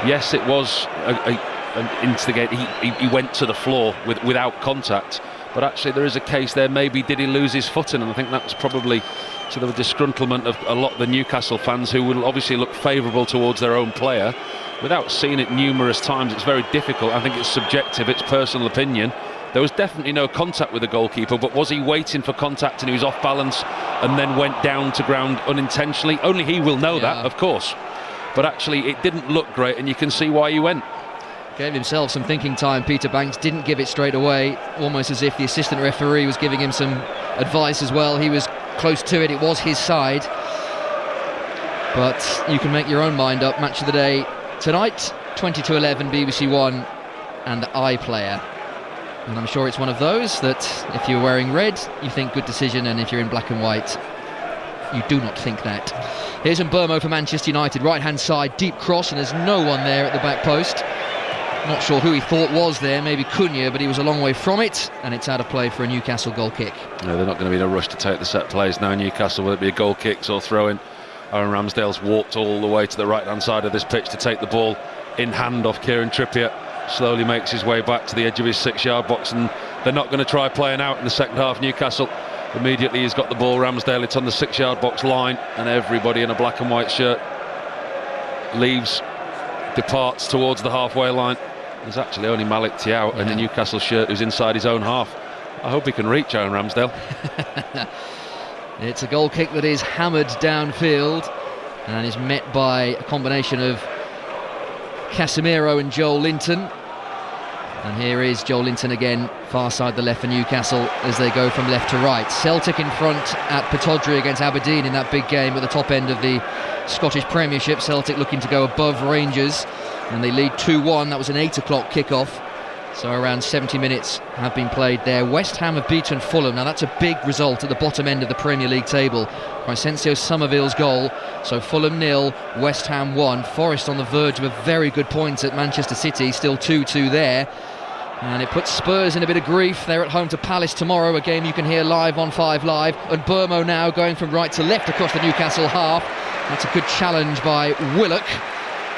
Speaker 2: Yes, it was an instigate. He went to the floor without contact, but actually there is a case there, maybe did he lose his footing, and I think that's probably to the disgruntlement of a lot of the Newcastle fans, who will obviously look favourable towards their own player. Without seeing it numerous times, it's very difficult. I think it's subjective, it's personal opinion. There was definitely no contact with the goalkeeper, but was he waiting for contact and he was off balance and then went down to ground unintentionally? Only he will know that, of course. But actually it didn't look great, and you can see why he went.
Speaker 1: Gave himself some thinking time. Peter Banks didn't give it straight away, almost as if the assistant referee was giving him some advice as well. He was close to it, it was his side. But you can make your own mind up. Match of the day tonight, 20-11, BBC One and iPlayer. And I'm sure it's one of those that if you're wearing red, you think good decision, and if you're in black and white, you do not think that. Here's Mbermo for Manchester United, right-hand side, deep cross, and there's no one there at the back post. Not sure who he thought was there, maybe Cunha, but he was a long way from it, and it's out of play for a Newcastle goal kick.
Speaker 2: No, they're not going to be in a rush to take the set plays now, Newcastle, whether it be a goal kicks or throw-in. Aaron Ramsdale's walked all the way to the right-hand side of this pitch to take the ball in hand off Kieran Trippier. Slowly makes his way back to the edge of his 6-yard box, and they're not going to try playing out in the second half. Newcastle, immediately he's got the ball, Ramsdale, it's on the 6-yard box line, and everybody in a black and white shirt departs towards the halfway line. There's actually only Malik Thiaw in the Newcastle shirt who's inside his own half. I hope he can reach Aaron Ramsdale.
Speaker 1: It's a goal kick that is hammered downfield and is met by a combination of Casemiro and Joel Linton. And here is Joel Linton again, far side the left for Newcastle as they go from left to right. Celtic in front at Pittodrie against Aberdeen in that big game at the top end of the Scottish Premiership. Celtic looking to go above Rangers, and they lead 2-1. That was an 8 o'clock kickoff. So around 70 minutes have been played there. West Ham have beaten Fulham. Now that's a big result at the bottom end of the Premier League table. Crescencio Somerville's goal. So Fulham 0, West Ham 1. Forest on the verge of a very good point at Manchester City. Still 2-2 there. And it puts Spurs in a bit of grief. They're at home to Palace tomorrow, a game you can hear live on 5 Live. And Burmo now going from right to left across the Newcastle half. That's a good challenge by Willock,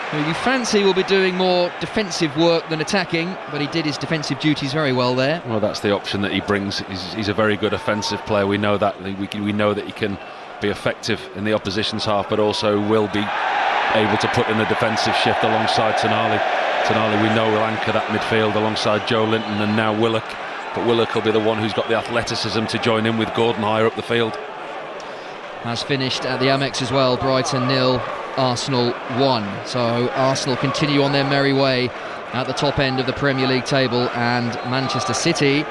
Speaker 1: who you fancy will be doing more defensive work than attacking, but he did his defensive duties very well there.
Speaker 2: Well, that's the option that he brings. He's a very good offensive player. We know that. We know that he can be effective in the opposition's half, but also will be able to put in a defensive shift alongside Tonali. Tonali, we know, will anchor that midfield alongside Joe Linton and now Willock. But Willock will be the one who's got the athleticism to join in with Gordon higher up the field.
Speaker 1: Has finished at the Amex as well. Brighton 0, Arsenal 1. So Arsenal continue on their merry way at the top end of the Premier League table, and Manchester City,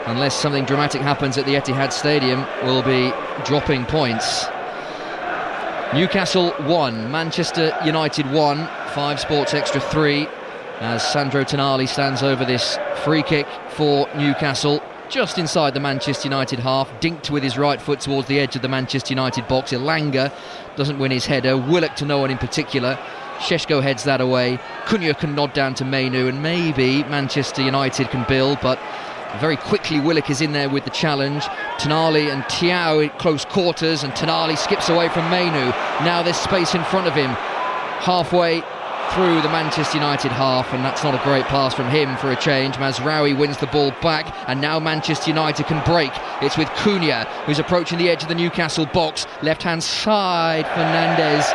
Speaker 1: unless something dramatic happens at the Etihad Stadium, will be dropping points. Newcastle 1, Manchester United 1, 5 Sports Extra 3, as Sandro Tonali stands over this free kick for Newcastle, just inside the Manchester United half, dinked with his right foot towards the edge of the Manchester United box. Elanga doesn't win his header, Willock to no one in particular. Sheshko heads that away, Cunha can nod down to Mainu, and maybe Manchester United can build, but very quickly Willock is in there with the challenge. Tonali and Thiaw at close quarters, and Tonali skips away from Mainu. Now there's space in front of him, halfway through the Manchester United half, and that's not a great pass from him for a change. Mazraoui wins the ball back, and now Manchester United can break. It's with Cunha, who's approaching the edge of the Newcastle box. Left-hand side, Fernandes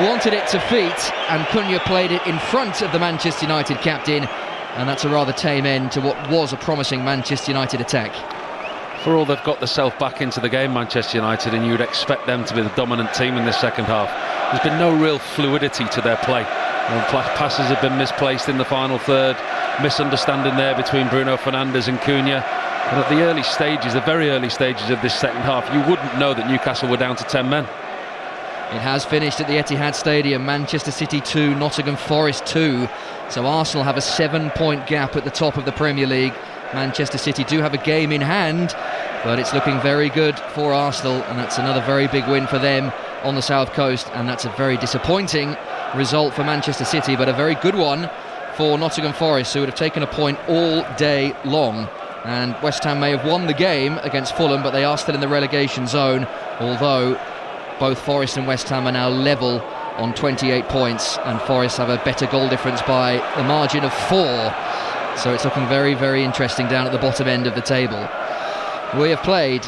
Speaker 1: wanted it to feet, and Cunha played it in front of the Manchester United captain, and that's a rather tame end to what was a promising Manchester United attack.
Speaker 2: For all they've got themselves back into the game, Manchester United, and you'd expect them to be the dominant team in this second half, there's been no real fluidity to their play. Passes have been misplaced in the final third, misunderstanding there between Bruno Fernandes and Cunha. And at the early stages, the very early stages of this second half, you wouldn't know that Newcastle were down to 10 men.
Speaker 1: It has finished at the Etihad Stadium. Manchester City 2, Nottingham Forest 2. So Arsenal have a 7-point gap at the top of the Premier League. Manchester City do have a game in hand, but it's looking very good for Arsenal, and that's another very big win for them on the South Coast, and that's a very disappointing result for Manchester City, but a very good one for Nottingham Forest, who would have taken a point all day long. And West Ham may have won the game against Fulham, but they are still in the relegation zone, although both Forest and West Ham are now level on 28 points, and Forest have a better goal difference by the margin of 4. So it's looking very, very interesting down at the bottom end of the table. We have played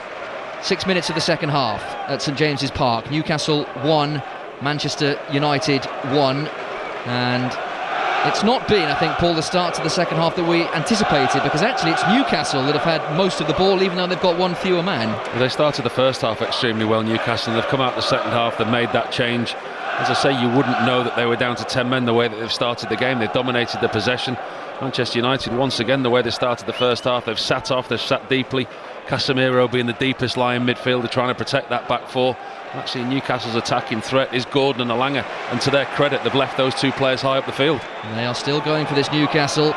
Speaker 1: 6 minutes of the second half at St James's Park. Newcastle 1, Manchester United 1, and it's not been, I think, Paul, the start to the second half that we anticipated, because actually it's Newcastle that have had most of the ball, even though they've got one fewer man.
Speaker 2: Well, they started the first half extremely well, Newcastle, and they've come out the second half, they've made that change. As I say, you wouldn't know that they were down to 10 men the way that they've started the game. They've dominated the possession. Manchester United, once again, the way they started the first half, they've sat off, they've sat deeply. Casemiro being the deepest line midfielder, trying to protect that back four. Actually, Newcastle's attacking threat is Gordon and Elanga, and to their credit, they've left those two players high up the field. And
Speaker 1: they are still going for this Newcastle.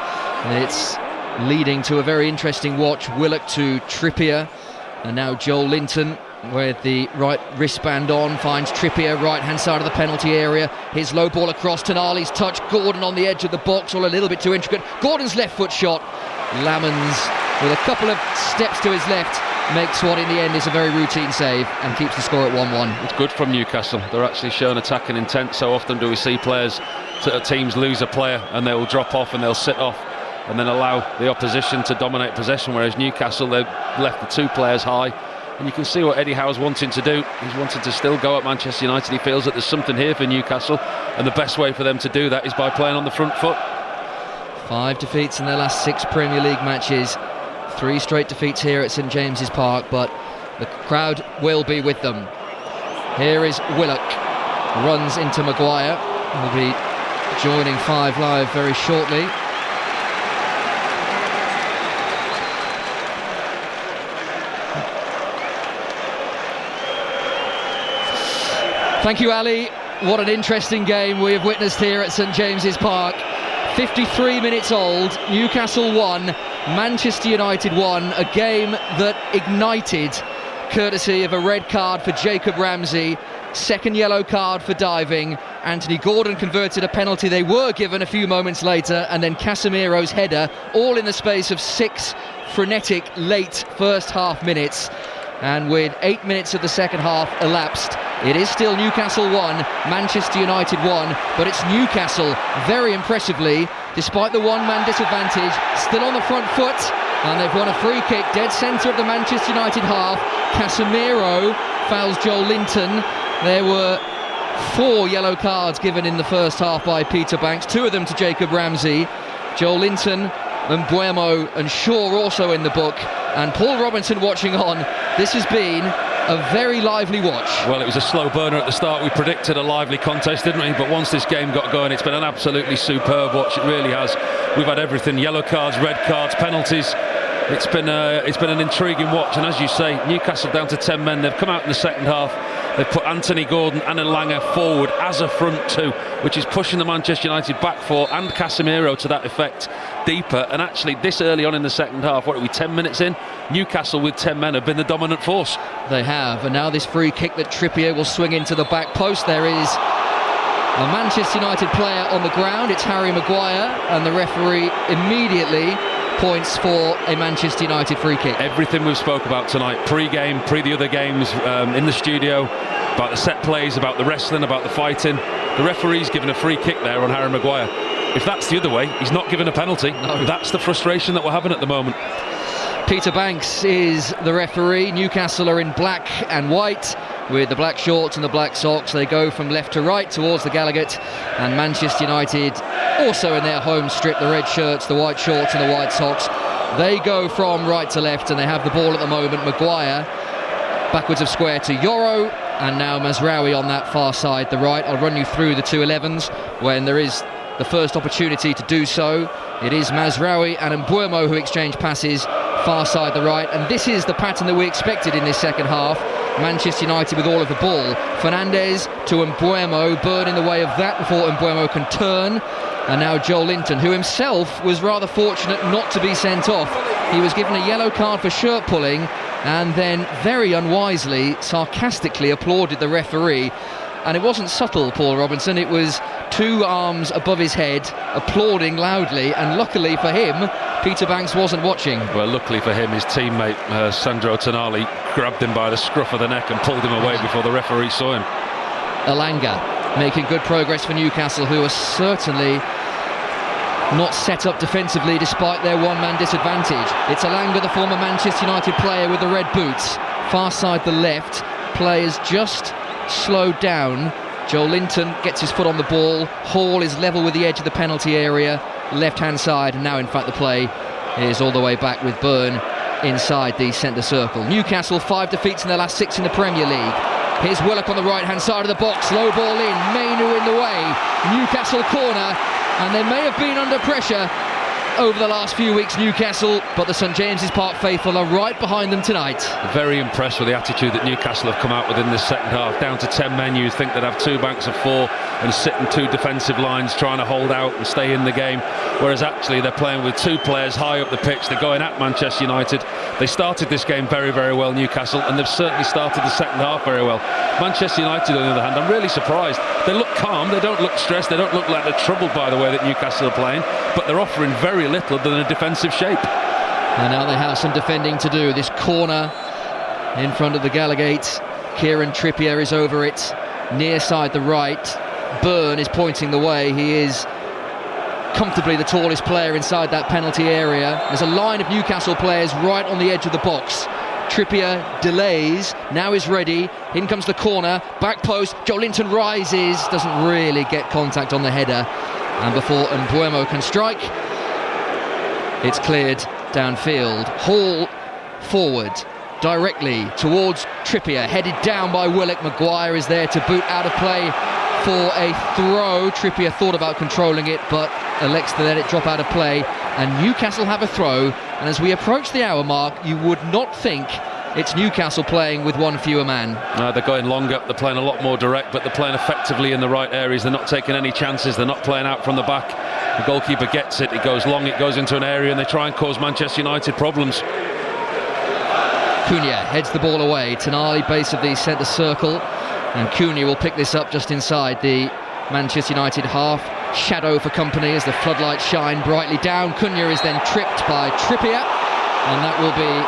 Speaker 1: It's leading to a very interesting watch. Willock to Trippier, and now Joel Linton with the right wristband on finds Trippier, right hand side of the penalty area. His low ball across, Tonali's touch, Gordon on the edge of the box, all a little bit too intricate. Gordon's left foot shot, Lamans with a couple of steps to his left makes what in the end is a very routine save and keeps the score at 1-1.
Speaker 2: It's good from Newcastle. They're actually showing attacking intent. So often do we see players, teams lose a player and they'll drop off and they'll sit off and then allow the opposition to dominate possession, whereas Newcastle, they've left the two players high. And you can see what Eddie Howe's wanting to do. He's wanting to still go at Manchester United. He feels that there's something here for Newcastle, and the best way for them to do that is by playing on the front foot. 5
Speaker 1: defeats in their last 6 Premier League matches. 3 straight defeats here at St James's Park, but the crowd will be with them. Here is Willock, runs into Maguire. He'll be joining 5 Live very shortly. Thank you, Ali. What an interesting game we have witnessed here at St James's Park. 53 minutes old, Newcastle 1, Manchester United 1, a game that ignited courtesy of a red card for Jacob Ramsey, second yellow card for diving. Anthony Gordon converted a penalty they were given a few moments later, and then Casemiro's header, all in the space of 6 frenetic late first half minutes. And with 8 minutes of the second half elapsed, it is still Newcastle 1, Manchester United 1, but it's Newcastle, very impressively, despite the one-man disadvantage, still on the front foot, and they've won a free kick, dead centre of the Manchester United half. Casemiro fouls Joel Linton. There were 4 yellow cards given in the first half by Peter Banks, 2 of them to Jacob Ramsey. Joel Linton and Buemo and Shaw also in the book, and Paul Robinson watching on. This has been a very lively watch.
Speaker 2: Well, it was a slow burner at the start. We predicted a lively contest, didn't we? But once this game got going, it's been an absolutely superb watch. It really has. We've had everything: yellow cards, red cards, penalties. It's been an intriguing watch. And as you say, Newcastle down to 10 men. They've come out in the second half. They've put Anthony Gordon and Elanga forward as a front two, which is pushing the Manchester United back four and Casemiro to that effect deeper. And actually, this early on in the second half, what are we, 10 minutes in? Newcastle with 10 men have been the dominant force.
Speaker 1: They have, and now this free kick that Trippier will swing into the back post. There is a Manchester United player on the ground. It's Harry Maguire, and the referee immediately points for a Manchester United free kick.
Speaker 2: Everything we've spoke about tonight, pre-game, the other games, in the studio, about the set plays, about the wrestling, about the fighting. The referee's given a free kick there on Harry Maguire. If that's the other way, he's not given a penalty.
Speaker 1: No.
Speaker 2: That's the frustration that we're having at the moment.
Speaker 1: Peter Banks is the referee. Newcastle are in black and white with the black shorts and the black socks. They go from left to right towards the Gallowgate, and Manchester United also in their home strip, the red shirts, the white shorts and the white socks. They go from right to left, and they have the ball at the moment. Maguire backwards of square to Yoro, and now Mazraoui on that far side, the right. I'll run you through the two 11s when there is the first opportunity to do so. It is Mazraoui and Mbeumo who exchange passes far side the right, and this is the pattern that we expected in this second half. Manchester United with all of the ball. Fernandes to Mbeumo, Burn in the way of that before Mbeumo can turn, and now Joel Linton, who himself was rather fortunate not to be sent off. He was given a yellow card for shirt pulling, and then very unwisely, sarcastically applauded the referee. And it wasn't subtle, Paul Robinson, it was two arms above his head, applauding loudly, and luckily for him, Peter Banks wasn't watching.
Speaker 2: Well, luckily for him, his teammate Sandro Tonali grabbed him by the scruff of the neck and pulled him away before the referee saw him.
Speaker 1: Elanga making good progress for Newcastle, who are certainly not set up defensively despite their one-man disadvantage. It's Elanga, the former Manchester United player with the red boots. Far side the left, players just slowed down. Joel Linton gets his foot on the ball. Hall is level with the edge of the penalty area, left-hand side, and now in fact the play is all the way back with Burn inside the centre circle. Newcastle 5 defeats in their last 6 in the Premier League. Here's Willock on the right-hand side of the box, low ball in, Mainu in the way, Newcastle corner, and they may have been under pressure over the last few weeks, Newcastle, but the St James's Park faithful are right behind them tonight.
Speaker 2: Very impressed with the attitude that Newcastle have come out with in this second half. Down to 10 men, you think they'd have two banks of four and sit in two defensive lines trying to hold out and stay in the game, whereas actually they're playing with two players high up the pitch. They're going at Manchester United. They started this game very, very well, Newcastle, and they've certainly started the second half very well. Manchester United, on the other hand, I'm really surprised. They look calm, they don't look stressed, they don't look like they're troubled by the way that Newcastle are playing, but they're offering very little than a defensive shape.
Speaker 1: And now they have some defending to do. This corner in front of the Gallowgate, Kieran Trippier is over it, near side the right. Burn is pointing the way. He is comfortably the tallest player inside that penalty area. There's a line of Newcastle players right on the edge of the box. Trippier delays, now is ready. In comes the corner, back post, Joel Linton rises, doesn't really get contact on the header, and before Mbeumo can strike, it's cleared downfield. Hall forward, directly towards Trippier, headed down by Willock. Maguire is there to boot out of play for a throw. Trippier thought about controlling it, but elects to let it drop out of play, and Newcastle have a throw. And as we approach the hour mark, you would not think it's Newcastle playing with one fewer man.
Speaker 2: No, they're going longer, they're playing a lot more direct, but they're playing effectively in the right areas. They're not taking any chances, they're not playing out from the back. The goalkeeper gets it, it goes long, it goes into an area, and they try and cause Manchester United problems.
Speaker 1: Cunha heads the ball away. Tonali base of the centre circle, and Cunha will pick this up just inside the Manchester United half. Shadow for company as the floodlights shine brightly down. Cunha is then tripped by Trippier, and that will be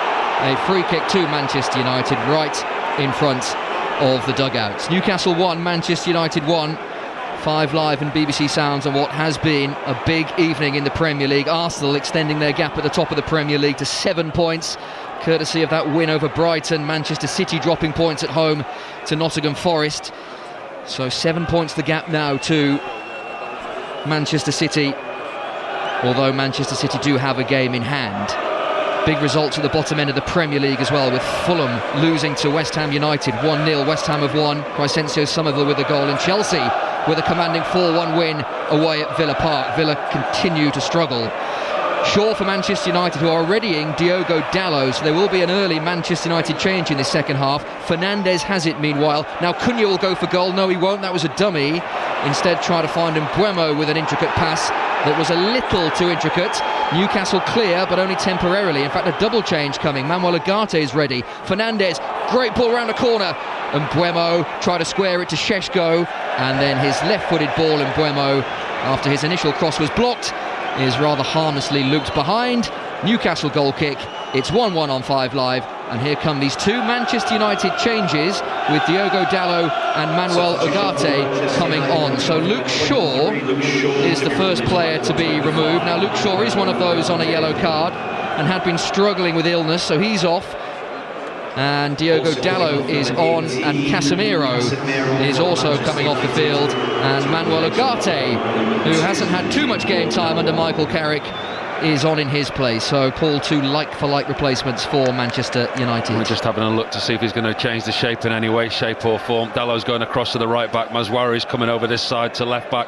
Speaker 1: a free kick to Manchester United right in front of the dugouts. Newcastle 1, Manchester United 1. 5 Live and BBC Sounds on what has been a big evening in the Premier League. Arsenal extending their gap at the top of the Premier League to 7 points, courtesy of that win over Brighton. Manchester City dropping points at home to Nottingham Forest. So 7 points the gap now to Manchester City, although Manchester City do have a game in hand. Big results at the bottom end of the Premier League as well, with Fulham losing to West Ham United 1-0. West Ham have won. Crescencio Somerville with a goal, and Chelsea with a commanding 4-1 win away at Villa Park. Villa continue to struggle. Shaw for Manchester United, who are readying Diogo Dalot, so there will be an early Manchester United change in this second half. Fernandes has it meanwhile. Now Cunha will go for goal. No, he won't. That was a dummy. Instead, try to find Mbeumo with an intricate pass that was a little too intricate. Newcastle clear, but only temporarily. In fact, a double change coming. Manuel Ugarte is ready. Fernandes, great ball around the corner. And Mbeumo tried to square it to Šeško, and then his left-footed ball, and Mbeumo, after his initial cross was blocked, is rather harmlessly looped behind. Newcastle goal kick. It's 1-1 on 5 Live, and here come these two Manchester United changes with Diogo Dalot and Manuel Ugarte coming on. So Luke Shaw is the first player to be removed. Now Luke Shaw is one of those on a yellow card and had been struggling with illness, so he's off. And Diogo Dalot is on, and Casemiro is also coming off the field, and Manuel Ugarte, who hasn't had too much game time under Michael Carrick, is on in his place. So Paul, two like-for-like replacements for Manchester United.
Speaker 2: We're just having a look to see if he's going to change the shape in any way, shape or form. Dalot's going across to the right back, Mazwari's coming over this side to left back.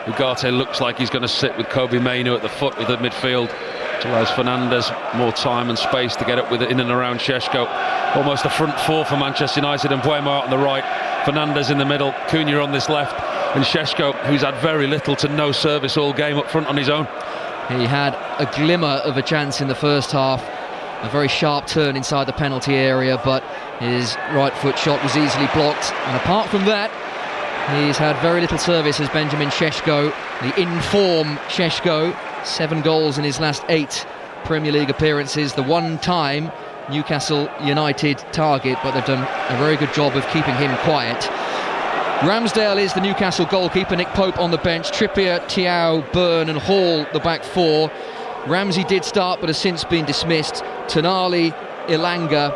Speaker 2: Ugarte looks like he's going to sit with Kobe Mainoo at the foot of the midfield, which allows Fernandes more time and space to get up with it in and around Šeško. Almost a front four for Manchester United, and Mbeumo out on the right, Fernandes in the middle, Cunha on this left, and Šeško, who's had very little to no service all game up front on his own.
Speaker 1: He had a glimmer of a chance in the first half, a very sharp turn inside the penalty area, but his right foot shot was easily blocked, and apart from that, he's had very little service as Benjamin Šeško, the in-form Šeško, 7 goals in his last 8 Premier League appearances, the one time Newcastle United target, but they've done a very good job of keeping him quiet. Ramsdale is the Newcastle goalkeeper, Nick Pope on the bench, Trippier, Thiaw, Byrne and Hall the back four. Ramsey did start but has since been dismissed. Tonali, Ilanga,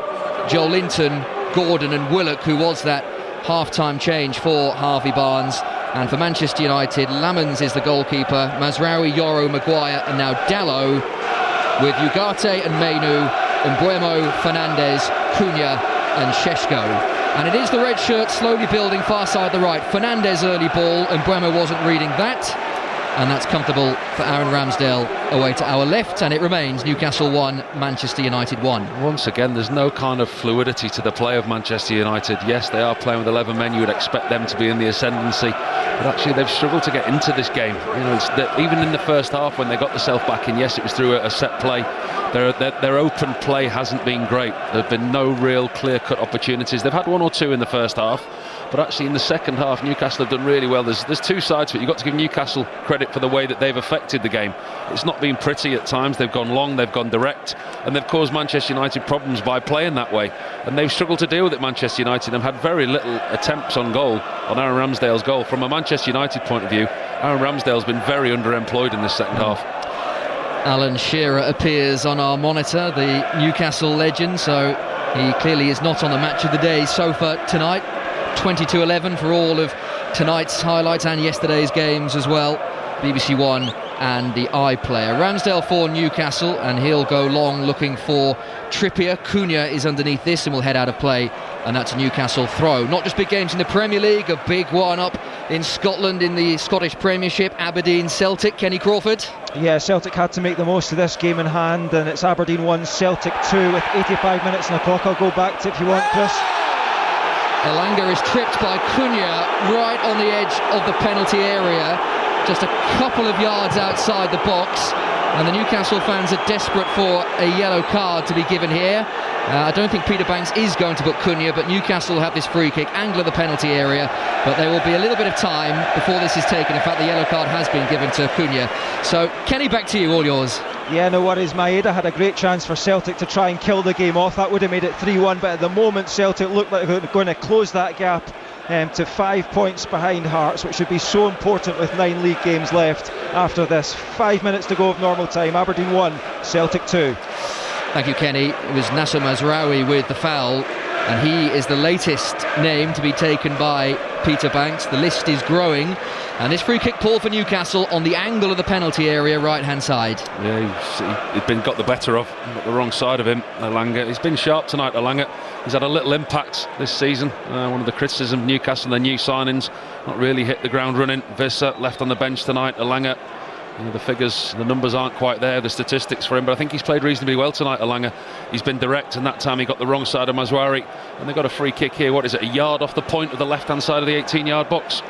Speaker 1: Joelinton, Gordon and Willock, who was that half-time change for Harvey Barnes. And for Manchester United, Lamens is the goalkeeper, Mazraoui, Yoro, Maguire and now Dalot, with Ugarte and Mainoo, Mbeumo, Fernandes, Cunha and Šeško. And it is the red shirt slowly building far side the right. Fernandes early ball, and Mbeumo wasn't reading that. And that's comfortable for Aaron Ramsdale away to our left, and it remains Newcastle 1, Manchester United 1.
Speaker 2: Once again, there's no kind of fluidity to the play of Manchester United. Yes, they are playing with 11 men. You would expect them to be in the ascendancy, but actually they've struggled to get into this game. You know, even in the first half when they got themselves back in, yes, it was through a set play. Their open play hasn't been great. There have been no real clear-cut opportunities. They've had 1 or 2 in the first half, but actually in the second half Newcastle have done really well. There's 2 sides to it. You've got to give Newcastle credit for the way that they've affected the game. It's not been pretty at times. They've gone long, they've gone direct, and they've caused Manchester United problems by playing that way, and they've struggled to deal with it. Manchester United have had very little attempts on goal, on Aaron Ramsdale's goal. From a Manchester United point of view, Aaron Ramsdale's been very underemployed in this second half.
Speaker 1: Alan Shearer appears on our monitor, the Newcastle legend, so he clearly is not on the match of the day sofa tonight. 20-11 for all of tonight's highlights and yesterday's games as well. BBC One and the iPlayer. Ramsdale for Newcastle, and he'll go long looking for Trippier. Cunha is underneath this and will head out of play, and that's a Newcastle throw. Not just big games in the Premier League, a big one up in Scotland in the Scottish Premiership, Aberdeen Celtic. Kenny Crawford.
Speaker 6: Yeah, Celtic had to make the most of this game in hand, and it's Aberdeen 1, Celtic 2 with 85 minutes on the clock. I'll go back to if you want, Chris.
Speaker 1: Elanga is tripped by Cunha right on the edge of the penalty area, just a couple of yards outside the box, and the Newcastle fans are desperate for a yellow card to be given here. I don't think Peter Banks is going to book Cunha, but Newcastle have this free kick, angle of the penalty area, but there will be a little bit of time before this is taken. In fact, the yellow card has been given to Cunha. So, Kenny, back to you, all yours.
Speaker 6: Yeah, no worries. Maeda had a great chance for Celtic to try and kill the game off. That would have made it 3-1, but at the moment Celtic looked like they were going to close that gap to 5 points behind Hearts, which would be so important with 9 league games left after this. 5 minutes to go of normal time. Aberdeen 1, Celtic 2.
Speaker 1: Thank you, Kenny. It was Nasser Mazraoui with the foul, and he is the latest name to be taken by Peter Banks. The list is growing, and this free kick, Paul, for Newcastle on the angle of the penalty area, right hand side.
Speaker 2: Yeah, he's got the better of, got the wrong side of him, Elanga. He's been sharp tonight, Elanga. He's had a little impact this season. One of the criticisms of Newcastle, their new signings, not really hit the ground running. Vissa left on the bench tonight. Elanga You know, the figures, the numbers aren't quite there, the statistics for him, but I think he's played reasonably well tonight, Elanga. He's been direct, and that time he got the wrong side of Mazraoui, and they got a free kick here. What is it, a yard off the point of the left-hand side of the 18-yard box?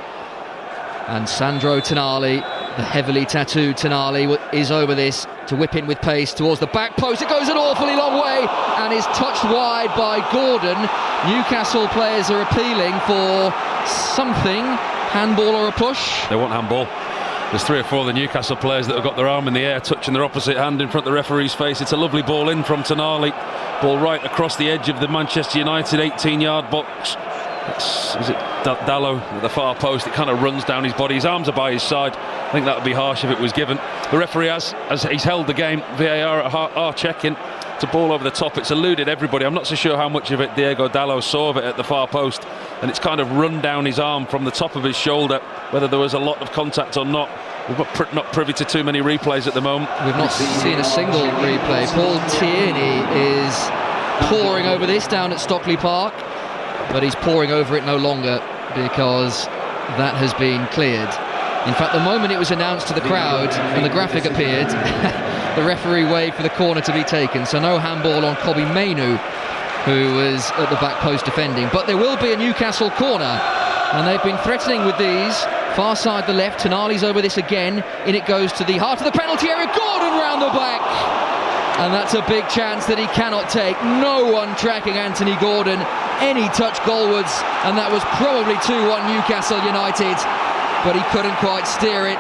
Speaker 1: And Sandro Tonali, the heavily tattooed Tonali, is over this to whip in with pace towards the back post. It goes an awfully long way and is touched wide by Gordon. Newcastle players are appealing for something, handball or a push.
Speaker 2: They want handball. There's 3 or 4 of the Newcastle players that have got their arm in the air, touching their opposite hand in front of the referee's face. It's a lovely ball in from Tonali. Ball right across the edge of the Manchester United 18-yard box. Is it Dalot at the far post? It kind of runs down his body. His arms are by his side. I think that would be harsh if it was given. The referee has, as he's held the game, VAR are checking. It's a ball over the top. It's eluded everybody. I'm not so sure how much of it Diego Dalot saw of it at the far post, and it's kind of run down his arm from the top of his shoulder. Whether there was a lot of contact or not, we're not privy to too many replays at the moment.
Speaker 1: We've not seen a single replay. Paul Tierney is poring over this down at Stockley Park, but he's poring over it no longer because that has been cleared. In fact, the moment it was announced to the crowd and the graphic appeared, the referee waved for the corner to be taken. So no handball on Kobbie Mainoo, who was at the back post defending. But there will be a Newcastle corner, and they've been threatening with these. Far side the left, Tonali's over this again. In it goes to the heart of the penalty area. Gordon round the back. And that's a big chance that he cannot take. No one tracking Anthony Gordon. Any touch goalwards, and that was probably 2-1 Newcastle United. But he couldn't quite steer it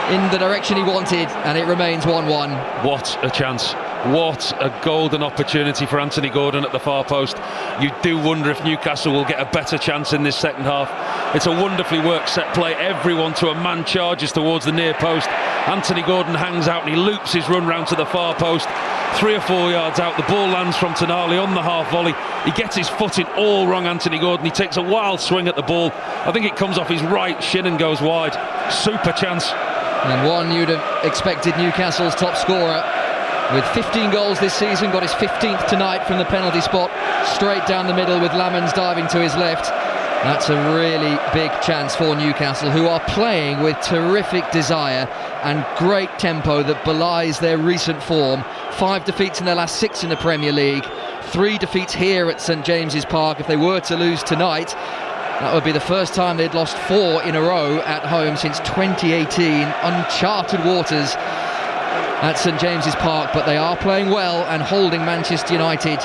Speaker 1: in the direction he wanted, and it remains 1-1.
Speaker 2: What a chance. What a golden opportunity for Anthony Gordon at the far post. You do wonder if Newcastle will get a better chance in this second half. It's a wonderfully worked set play. Everyone to a man charges towards the near post. Anthony Gordon hangs out and he loops his run round to the far post. 3 or 4 yards out, the ball lands from Tonali on the half volley. He gets his foot in all wrong, Anthony Gordon. He takes a wild swing at the ball. I think it comes off his right shin and goes wide. Super chance.
Speaker 1: And one you'd have expected Newcastle's top scorer, with 15 goals this season, got his 15th tonight from the penalty spot, straight down the middle with Lamans diving to his left. That's a really big chance for Newcastle, who are playing with terrific desire and great tempo that belies their recent form. 5 defeats in their last 6 in the Premier League, 3 defeats here at St James's Park. If they were to lose tonight, that would be the first time they'd lost 4 in a row at home since 2018. Uncharted waters at St James's Park, but they are playing well and holding Manchester United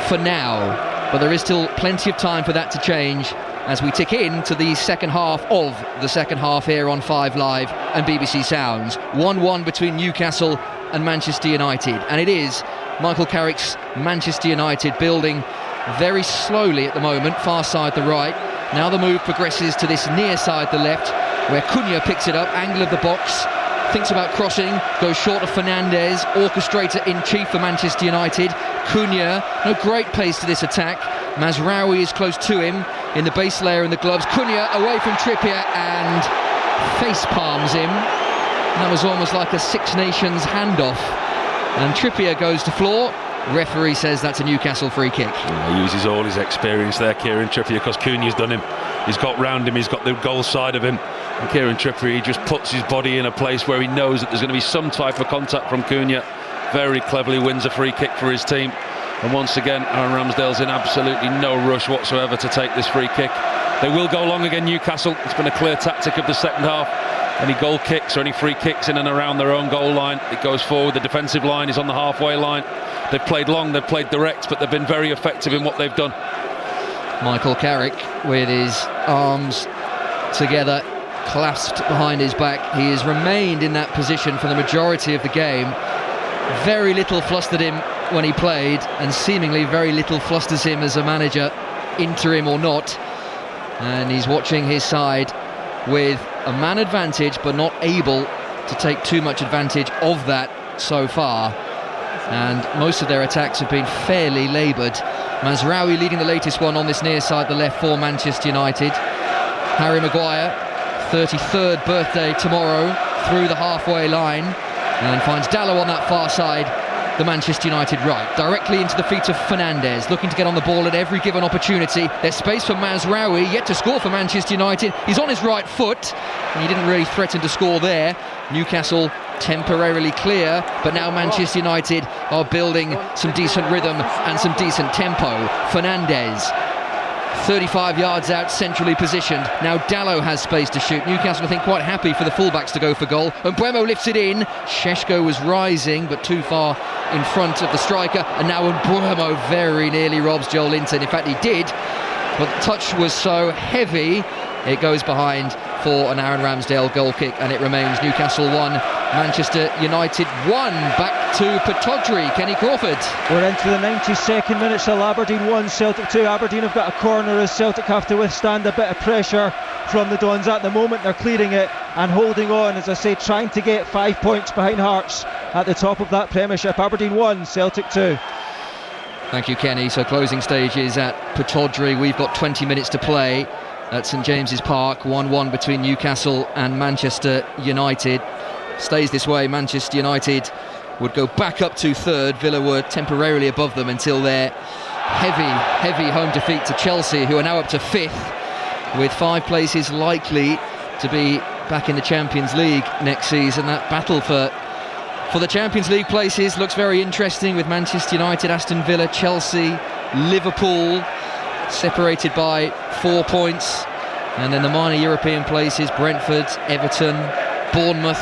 Speaker 1: for now. But there is still plenty of time for that to change as we tick into the second half of the second half here on 5 Live and BBC Sounds. 1-1 between Newcastle and Manchester United, and it is Michael Carrick's Manchester United building very slowly at the moment, far side the right. Now the move progresses to this near side the left, where Cunha picks it up, angle of the box, thinks about crossing, goes short of Fernandes, orchestrator in chief for Manchester United. Cunha, no great pace to this attack. Mazraoui is close to him in the base layer and the gloves. Cunha away from Trippier and face palms him. That was almost like a Six Nations handoff. And Trippier goes to floor. Referee says that's a Newcastle free kick.
Speaker 2: Yeah, he uses all his experience there, Kieran Trippier, because Cunha's done him. He's got round him, he's got the goal side of him. And Kieran Trippier, he just puts his body in a place where he knows that there's going to be some type of contact from Cunha. Very cleverly wins a free kick for his team. And once again, Aaron Ramsdale's in absolutely no rush whatsoever to take this free kick. They will go long again, Newcastle. It's been a clear tactic of the second half. Any goal kicks or any free kicks in and around their own goal line, it goes forward. The defensive line is on the halfway line. They've played long, they've played direct, but they've been very effective in what they've done.
Speaker 1: Michael Carrick with his arms together, clasped behind his back. He has remained in that position for the majority of the game. Very little flustered him when he played, and seemingly very little flusters him as a manager, interim or not. And he's watching his side with a man advantage, but not able to take too much advantage of that so far. And most of their attacks have been fairly laboured. Mazraoui leading the latest one on this near side, the left for Manchester United. Harry Maguire, 33rd birthday tomorrow, through the halfway line, and finds Dalot on that far side. the Manchester United right, directly into the feet of Fernandes, looking to get on the ball at every given opportunity. There's space for Mazraoui, yet to score for Manchester United. He's on his right foot, and he didn't really threaten to score there. Newcastle temporarily clear, but now Manchester United are building some decent rhythm and some decent tempo. Fernandes, 35 yards out, centrally positioned. Now Dalot has space to shoot. Newcastle, I think, quite happy for the fullbacks to go for goal. And Mbeumo lifts it in. Šeško was rising, but too far in front of the striker. And now Mbeumo very nearly robs Joel Linton. In fact, he did, but the touch was so heavy, it goes behind for an Aaron Ramsdale goal kick, and it remains Newcastle 1, Manchester United 1. Back to Pittodrie, Kenny Crawford.
Speaker 6: We're into the 92nd minute, still Aberdeen 1, Celtic 2. Aberdeen have got a corner as Celtic have to withstand a bit of pressure from the Dons. At the moment they're clearing it and holding on, as I say, trying to get 5 points behind Hearts at the top of that Premiership. Aberdeen 1, Celtic 2.
Speaker 1: Thank you, Kenny. So closing stages at Pittodrie. We've got 20 minutes to play at St James's Park. 1-1 between Newcastle and Manchester United. Stays this way, Manchester United would go back up to third. Villa were temporarily above them until their heavy home defeat to Chelsea, who are now up to fifth, with 5 places likely to be back in the Champions League next season. That battle for the Champions League places looks very interesting, with Manchester United, Aston Villa, Chelsea, Liverpool separated by 4 points, and then the minor European places, Brentford, Everton, Bournemouth.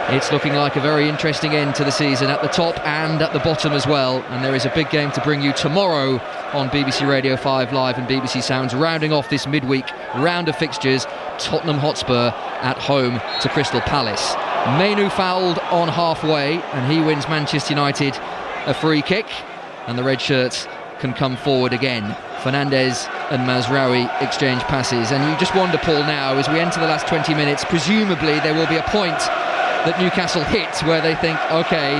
Speaker 1: It's looking like a very interesting end to the season at the top and at the bottom as well. And there is a big game to bring you tomorrow on BBC Radio 5 Live and BBC Sounds, rounding off this midweek round of fixtures. Tottenham Hotspur at home to Crystal Palace. Mainu fouled on halfway, and he wins Manchester United a free kick, and the red shirts can come forward again. Fernandes and Mazraoui exchange passes, and you just wonder, Paul, now as we enter the last 20 minutes, presumably there will be a point that Newcastle hit where they think, okay,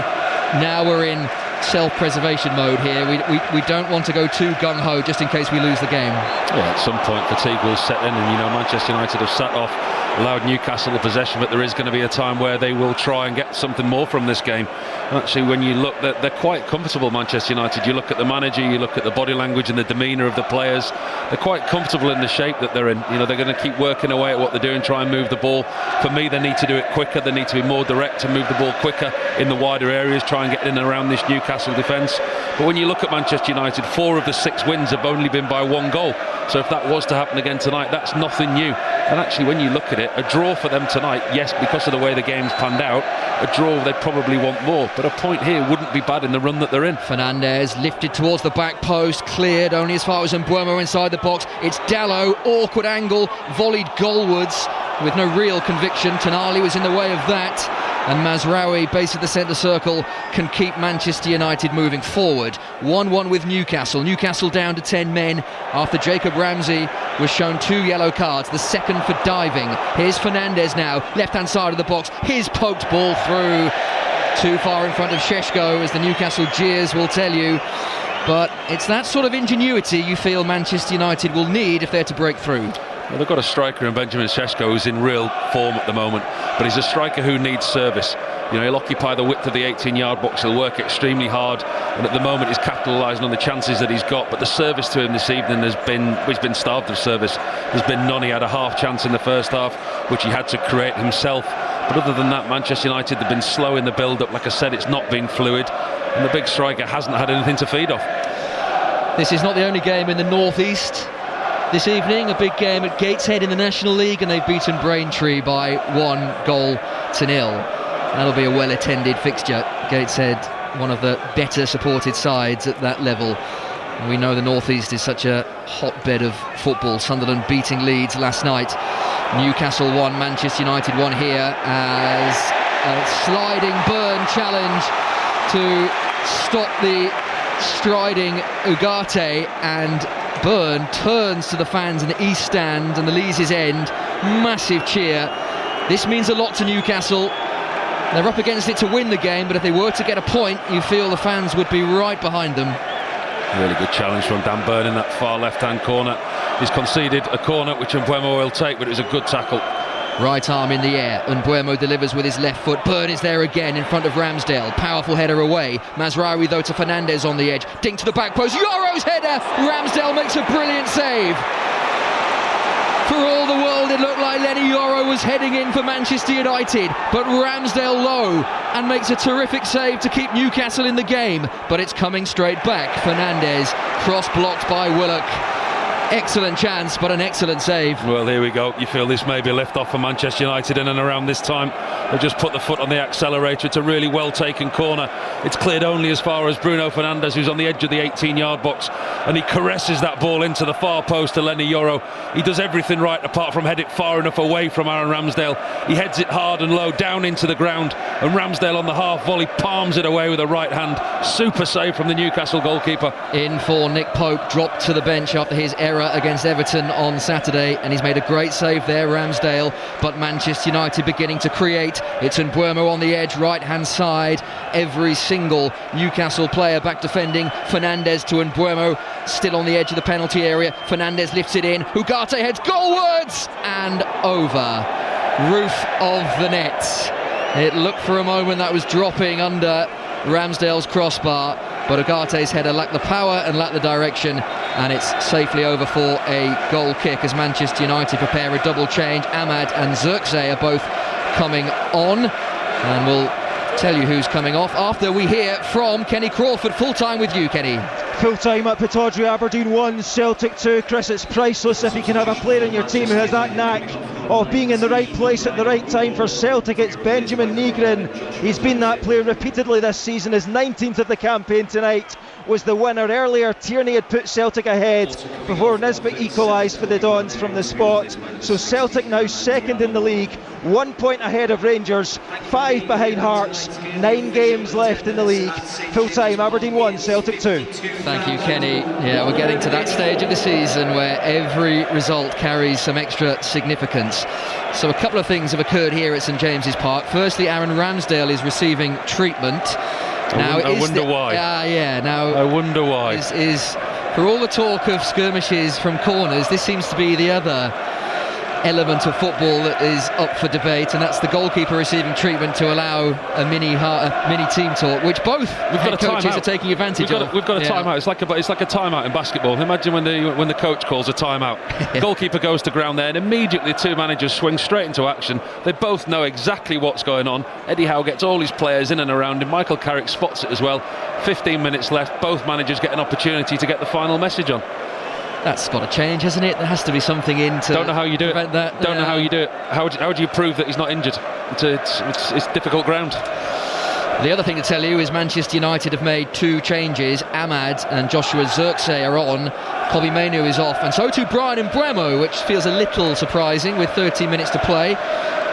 Speaker 1: now we're in self-preservation mode here. We don't want to go too gung-ho just in case we lose the game.
Speaker 2: Yeah, at some point fatigue will set in, and Manchester United have sat off, allowed Newcastle the possession, but there is going to be a time where they will try and get something more from this game. And actually, when you look, they're quite comfortable, Manchester United. You look at the manager, you look at the body language and the demeanour of the players, they're quite comfortable in the shape that they're in. They're going to keep working away at what they're doing, try and move the ball. For me, they need to do it quicker, they need to be more direct and move the ball quicker in the wider areas, try and get in and around this Newcastle defence. But when you look at Manchester United, 4 of the 6 wins have only been by 1 goal. So if that was to happen again tonight, that's nothing new. And actually, when you look at it, a draw for them tonight, yes, because of the way the game's panned out, a draw they probably want more, but a point here wouldn't be bad in the run that they're in.
Speaker 1: Fernandes lifted towards the back post, cleared only as far as Mbeumo inside the box. It's Dalot, awkward angle, volleyed goalwards with no real conviction. Tonali was in the way of that, and Mazraoui, base of the centre circle, can keep Manchester United moving forward. 1-1 with Newcastle. Newcastle down to 10 men after Jacob Ramsey was shown 2 yellow cards, the second for diving. Here's Fernandes now, left-hand side of the box. His poked ball through, too far in front of Šeško, as the Newcastle jeers will tell you. But it's that sort of ingenuity you feel Manchester United will need if they're to break through.
Speaker 2: Well, they've got a striker in Benjamin Šeško who's in real form at the moment, but he's a striker who needs service. He'll occupy the width of the 18-yard box, he'll work extremely hard, and at the moment he's capitalising on the chances that he's got. But the service to him this evening he's been starved of service. There's been none. He had a half chance in the first half, which he had to create himself. But other than that, Manchester United have been slow in the build-up. Like I said, it's not been fluid, and the big striker hasn't had anything to feed off.
Speaker 1: This is not the only game in the North-East. This evening, a big game at Gateshead in the National League, and they've beaten Braintree by 1-0. That'll be a well-attended fixture. Gateshead, one of the better supported sides at that level. And we know the North East is such a hotbed of football. Sunderland beating Leeds last night. Newcastle 1, Manchester United 1 here, as a sliding Burn challenge to stop the striding Ugarte, and Burn turns to the fans in the East Stand and the Lees' end. Massive cheer. This means a lot to Newcastle. They're up against it to win the game, but if they were to get a point, you feel the fans would be right behind them.
Speaker 2: Really good challenge from Dan Burn in that far left-hand corner. He's conceded a corner, which Mbeumo will take, but it was a good tackle.
Speaker 1: Right arm in the air, and Buemo delivers with his left foot. Byrne is there again in front of Ramsdale. Powerful header away. Mazraoui though to Fernandez on the edge. Dink to the back post. Yoro's header. Ramsdale makes a brilliant save. For all the world, it looked like Lenny Yoro was heading in for Manchester United, but Ramsdale low and makes a terrific save to keep Newcastle in the game. But it's coming straight back. Fernandez, cross blocked by Willock. Excellent chance, but an excellent save.
Speaker 2: Well, here we go. You feel this may be left off for Manchester United in and around this time. They've just put the foot on the accelerator. It's a really well taken corner. It's cleared only as far as Bruno Fernandes, who's on the edge of the 18-yard box, and he caresses that ball into the far post to Lenny Yoro. He does everything right apart from head it far enough away from Aaron Ramsdale. He heads it hard and low down into the ground, and Ramsdale on the half volley palms it away with a right hand. Super save from the Newcastle goalkeeper.
Speaker 1: In for Nick Pope, dropped to the bench after his error against Everton on Saturday, and he's made a great save there, Ramsdale. But Manchester United beginning to create. It's Mbuemo on the edge, right hand side. Every single Newcastle player back defending. Fernandez to Mbuemo, still on the edge of the penalty area. Fernandez lifts it in, Ugarte heads goalwards and over. Roof of the net. It looked for a moment that was dropping under Ramsdale's crossbar, but Ugarte's header lacked the power and lacked the direction, and it's safely over for a goal kick as Manchester United prepare a double change. Ahmad and Zirkzee are both coming on, and we'll tell you who's coming off after we hear from Kenny Crawford. Full time with you, Kenny.
Speaker 6: Full time at Pittodrie. Aberdeen 1, Celtic 2. Chris, it's priceless if you can have a player in your team who has that knack of being in the right place at the right time. For Celtic, it's Benjamin Nygren. He's been that player repeatedly this season. His 19th of the campaign tonight was the winner. Earlier, Tierney had put Celtic ahead before Nisbet equalised for the Dons from the spot. So Celtic now second in the league, 1 point ahead of Rangers, 5 behind Hearts, 9 games left in the league. Full time, Aberdeen 1, Celtic 2.
Speaker 1: Thank you, Kenny. Yeah, we're getting to that stage of the season where every result carries some extra significance. So a couple of things have occurred here at St James's Park. Firstly, Aaron Ramsdale is receiving treatment. Now,
Speaker 2: I wonder why.
Speaker 1: Now
Speaker 2: I wonder why.
Speaker 1: Is for all the talk of skirmishes from corners, this seems to be the other element of football that is up for debate, and that's the goalkeeper receiving treatment to allow a mini team talk, which both head coaches are taking advantage of.
Speaker 2: We've got a timeout. It's like a timeout in basketball. Imagine when the coach calls a timeout. Goalkeeper goes to ground there, and immediately the two managers swing straight into action. They both know exactly what's going on. Eddie Howe gets all his players in and around him. Michael Carrick spots it as well. 15 minutes left. Both managers get an opportunity to get the final message on.
Speaker 1: That's got to change, hasn't it? There has to be something in to
Speaker 2: Don't know how you do it.
Speaker 1: That.
Speaker 2: Don't know how you do it. How do you prove that he's not injured? It's difficult ground.
Speaker 1: The other thing to tell you is Manchester United have made 2 changes. Ahmad and Joshua Zirkzee are on. Kobbie Mainoo is off, and so too Brian Mbuemo, which feels a little surprising with 30 minutes to play.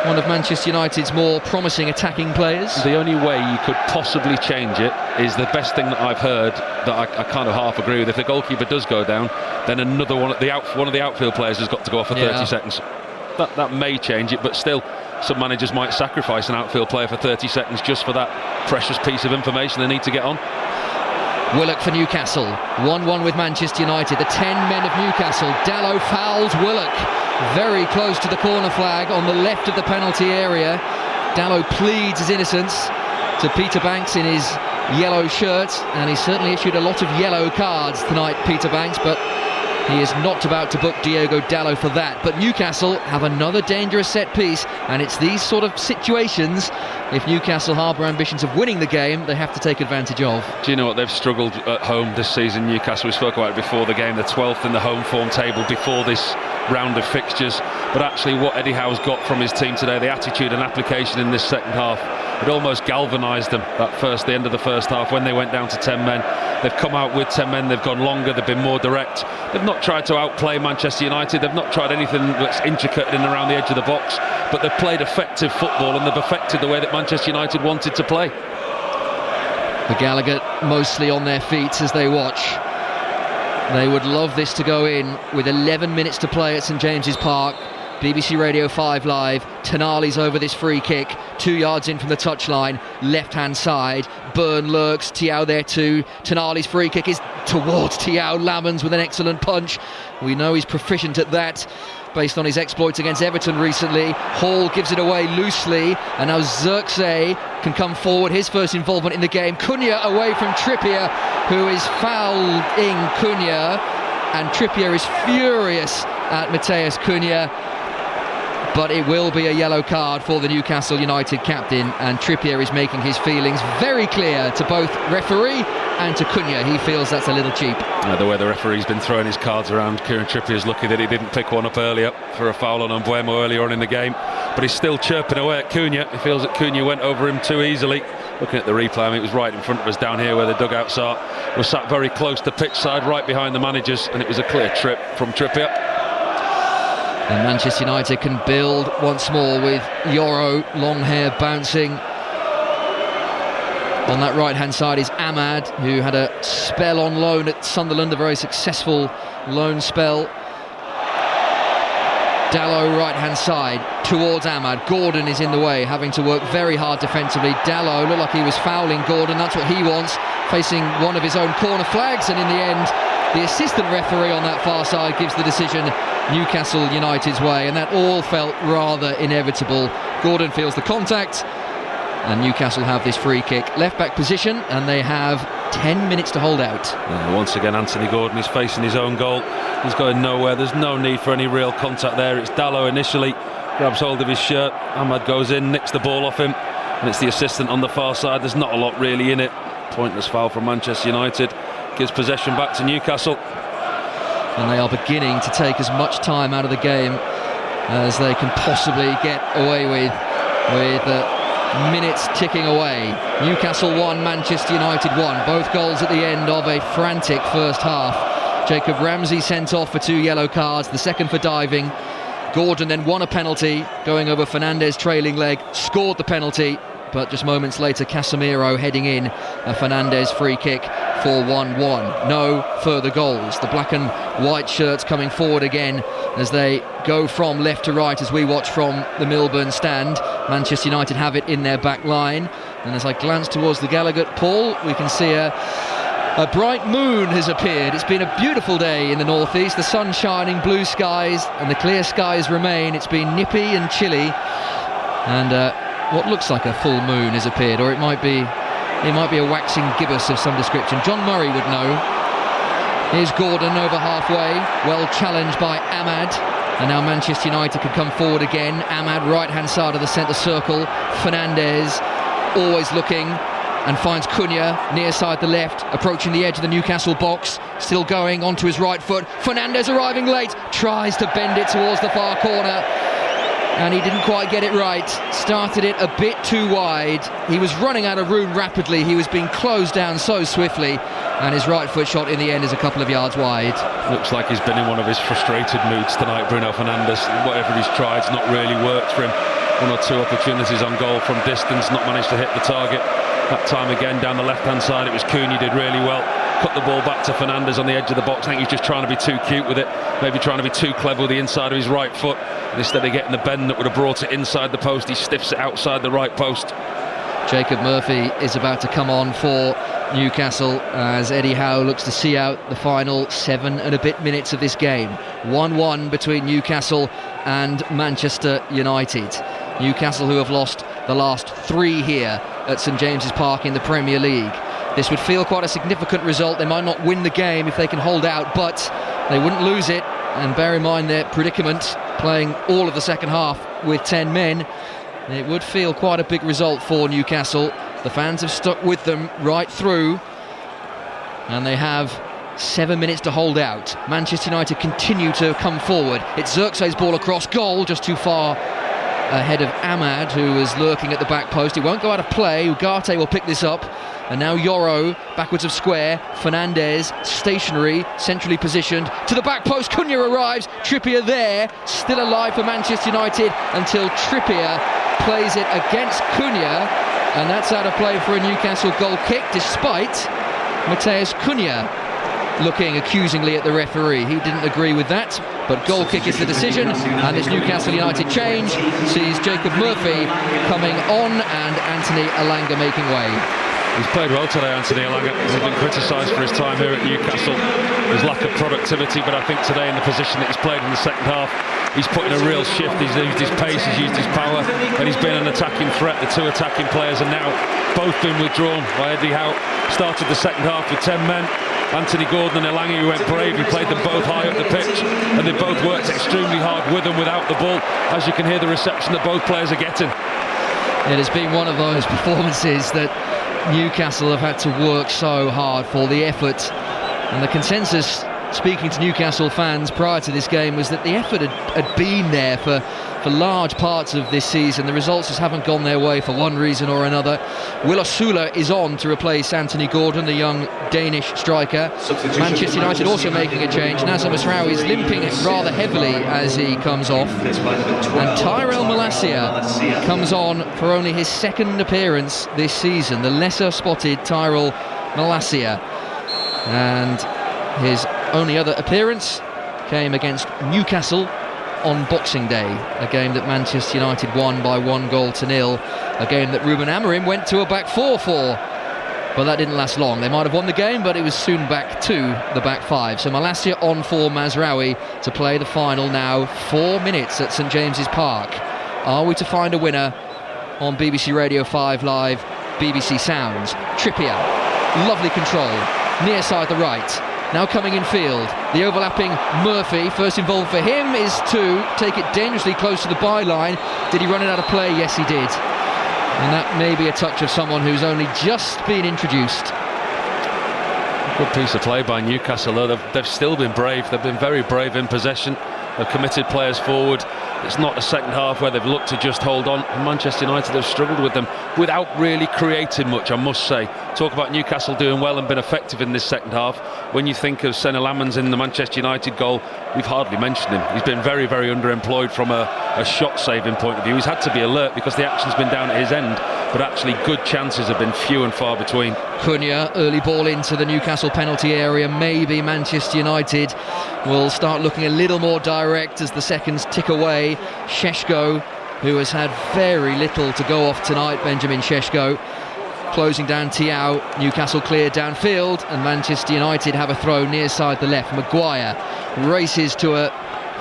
Speaker 1: One of Manchester United's more promising attacking players.
Speaker 2: The only way you could possibly change it is the best thing that I've heard, that I kind of half agree with. If the goalkeeper does go down, then another one of the outfield players has got to go off for 30 seconds. That may change it, but still, some managers might sacrifice an outfield player for 30 seconds just for that precious piece of information they need to get on.
Speaker 1: Willock for Newcastle, 1-1 with Manchester United. The 10 men of Newcastle. Dallow fouls Willock very close to the corner flag on the left of the penalty area. Dallow pleads his innocence to Peter Banks in his yellow shirt, and he's certainly issued a lot of yellow cards tonight, Peter Banks, but he is not about to book Diogo Dallow for that. But Newcastle have another dangerous set piece, and it's these sort of situations, if Newcastle harbour ambitions of winning the game, they have to take advantage of.
Speaker 2: Do you know what? They've struggled at home this season, Newcastle. We spoke about it before the game. They're 12th in the home form table before this round of fixtures. But actually what Eddie Howe's got from his team today, the attitude and application in this second half, it almost galvanised them, the end of the first half when they went down to 10 men. They've come out with 10 men, they've gone longer, they've been more direct. They've not tried to outplay Manchester United, they've not tried anything that's intricate in and around the edge of the box, but they've played effective football and they've affected the way that Manchester United wanted to play.
Speaker 1: The Gallagher mostly on their feet as they watch. They would love this to go in with 11 minutes to play at St James's Park. BBC Radio 5 Live. Tonali's over this free kick, 2 yards in from the touchline, left-hand side. Byrne lurks, Thiaw there too. Tonali's free kick is towards Thiaw. Lamans with an excellent punch. We know he's proficient at that. based on his exploits against Everton recently. Hall gives it away loosely, and now Zirkzee can come forward, his first involvement in the game. Cunha away from Trippier, who is fouling Cunha, and Trippier is furious at Mateus Cunha. But it will be a yellow card for the Newcastle United captain, and Trippier is making his feelings very clear to both referee and to Cunha. He feels that's a little cheap.
Speaker 2: The way the referee's been throwing his cards around, Kieran Trippier's lucky that he didn't pick one up earlier for a foul on Mbeumo earlier on in the game. But he's still chirping away at Cunha. He feels that Cunha went over him too easily. Looking at the replay, I mean, it was right in front of us down here where the dugouts are. We're sat very close to pitch side, right behind the managers, and it was a clear trip from Trippier.
Speaker 1: And Manchester United can build once more with Yoro, long hair bouncing. On that right-hand side is Ahmad, who had a spell on loan at Sunderland, a very successful loan spell. Dalot right-hand side towards Ahmad. Gordon is in the way, having to work very hard defensively. Dalot looked like he was fouling Gordon. That's what he wants, facing one of his own corner flags. And in the end, the assistant referee on that far side gives the decision Newcastle United's way, and that all felt rather inevitable. Gordon feels the contact, and Newcastle have this free kick. Left-back position, and they have 10 minutes to hold out.
Speaker 2: Once again, Anthony Gordon is facing his own goal. He's going nowhere. There's no need for any real contact there. It's Dalot initially, grabs hold of his shirt. Ahmad goes in, nicks the ball off him, and it's the assistant on the far side. There's not a lot really in it. Pointless foul from Manchester United. Gives possession back to Newcastle.
Speaker 1: And they are beginning to take as much time out of the game as they can possibly get away with minutes ticking away. Newcastle 1, Manchester United 1. Both goals at the end of a frantic first half. Jacob Ramsey sent off for 2 yellow cards, the second for diving. Gordon then won a penalty, going over Fernandes' trailing leg, scored the penalty, but just moments later Casemiro heading in a Fernandes free kick for 1-1. No further goals. The black and white shirts coming forward again as they go from left to right as we watch from the Milburn stand. Manchester United have it in their back line, and as I glance towards the Gallagher Paul, we can see a bright moon has appeared. It's been a beautiful day in the northeast, the sun shining, blue skies, and the clear skies remain. It's been nippy and chilly, and what looks like a full moon has appeared, or it might be a waxing gibbous of some description. John Murray would know. Here's Gordon over halfway, well challenged by Ahmad, and now Manchester United can come forward again. Ahmad right hand side of the centre circle. Fernandes always looking, and finds Cunha near side the left, approaching the edge of the Newcastle box, still going onto his right foot. Fernandes arriving late, tries to bend it towards the far corner, and he didn't quite get it right. Started it a bit too wide. He was running out of room rapidly. He was being closed down so swiftly, and his right foot shot in the end is a couple of yards wide.
Speaker 2: Looks like he's been in one of his frustrated moods tonight, Bruno Fernandes. Whatever he's tried, it's not really worked for him. 1 or 2 opportunities on goal from distance, not managed to hit the target. That time again down the left-hand side, it was Cunha did really well. Cut the ball back to Fernandes on the edge of the box. I think he's just trying to be too cute with it, maybe trying to be too clever with the inside of his right foot. And instead of getting the bend that would have brought it inside the post, he stiffs it outside the right post.
Speaker 1: Jacob Murphy is about to come on for Newcastle as Eddie Howe looks to see out the final 7 and a bit minutes of this game. 1-1 between Newcastle and Manchester United. Newcastle, who have lost the last 3 here at St James's Park in the Premier League. This would feel quite a significant result. They might not win the game if they can hold out, but they wouldn't lose it. And bear in mind their predicament, playing all of the second half with 10 men. It would feel quite a big result for Newcastle. The fans have stuck with them right through, and they have 7 minutes to hold out. Manchester United continue to come forward. It's Zirkzee's ball across goal, just too far ahead of Ahmad, who is lurking at the back post. It won't go out of play. Ugarte will pick this up. And now Yoro, backwards of square. Fernandes, stationary, centrally positioned. To the back post, Cunha arrives. Trippier there, still alive for Manchester United until Trippier plays it against Cunha. And that's out of play for a Newcastle goal kick, despite Mateus Cunha looking accusingly at the referee. He didn't agree with that, but goal kick is the decision, and this Newcastle United change sees Jacob Murphy coming on and Anthony Elanga making way.
Speaker 2: He's played well today, Anthony Elanga. He's been criticised for his time here at Newcastle, his lack of productivity, but I think today in the position that he's played in the second half, he's put in a real shift. He's used his pace, he's used his power, and he's been an attacking threat. The two attacking players are now both been withdrawn by Eddie Howe. Started the second half with 10 men. Anthony Gordon and Elanga, who went brave, he played them both high up the pitch, and they both worked extremely hard with and without the ball, as you can hear the reception that both players are getting.
Speaker 1: It has been one of those performances that Newcastle have had to work so hard for. The effort and the consensus, speaking to Newcastle fans prior to this game, was that the effort had been there for large parts of this season. The results just haven't gone their way for one reason or another. Will Osula is on to replace Anthony Gordon, the young Danish striker. Manchester United also making a change. Nazem Masraoui is limping rather heavily as he comes off. And Tyrell Malacia comes on for only his second appearance this season. The lesser spotted Tyrell Malacia. And his only other appearance came against Newcastle on Boxing Day, a game that Manchester United won by 1-0, a game that Ruben Amorim went to a back four for, but that didn't last long. They might have won the game, but it was soon back to the back five. So Malacia on for Mazraoui to play the final now. 4 minutes at St James's Park. Are we to find a winner on BBC Radio 5 Live, BBC Sounds? Trippier, lovely control, near side the right. Now coming in field, the overlapping Murphy, first involved for him is to take it dangerously close to the byline. Did he run it out of play? Yes, he did. And that may be a touch of someone who's only just been introduced.
Speaker 2: Good piece of play by Newcastle, though. They've still been brave. They've been very brave in possession. They've committed players forward. It's not a second half where they've looked to just hold on. And Manchester United have struggled with them without really creating much, I must say. Talk about Newcastle doing well and been effective in this second half. When you think of Senna Lammens in the Manchester United goal, we've hardly mentioned him. He's been very, very underemployed from a shot-saving point of view. He's had to be alert because the action's been down at his end, but actually good chances have been few and far between.
Speaker 1: Cunha, early ball into the Newcastle penalty area. Maybe Manchester United will start looking a little more direct as the seconds tick away. Šeško, who has had very little to go off tonight, Benjamin Šeško, closing down Thiaw. Newcastle cleared downfield, and Manchester United have a throw near side the left. Maguire races to a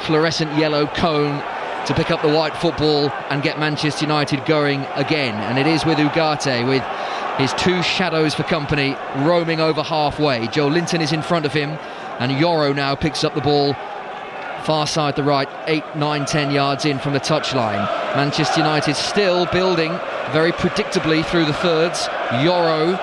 Speaker 1: fluorescent yellow cone to pick up the white football and get Manchester United going again. And it is with Ugarte, with his two shadows for company, roaming over halfway. Joe Linton is in front of him, and Yoro now picks up the ball far side the right, 8, 9, 10 yards in from the touchline. Manchester United still building very predictably through the thirds. Yoro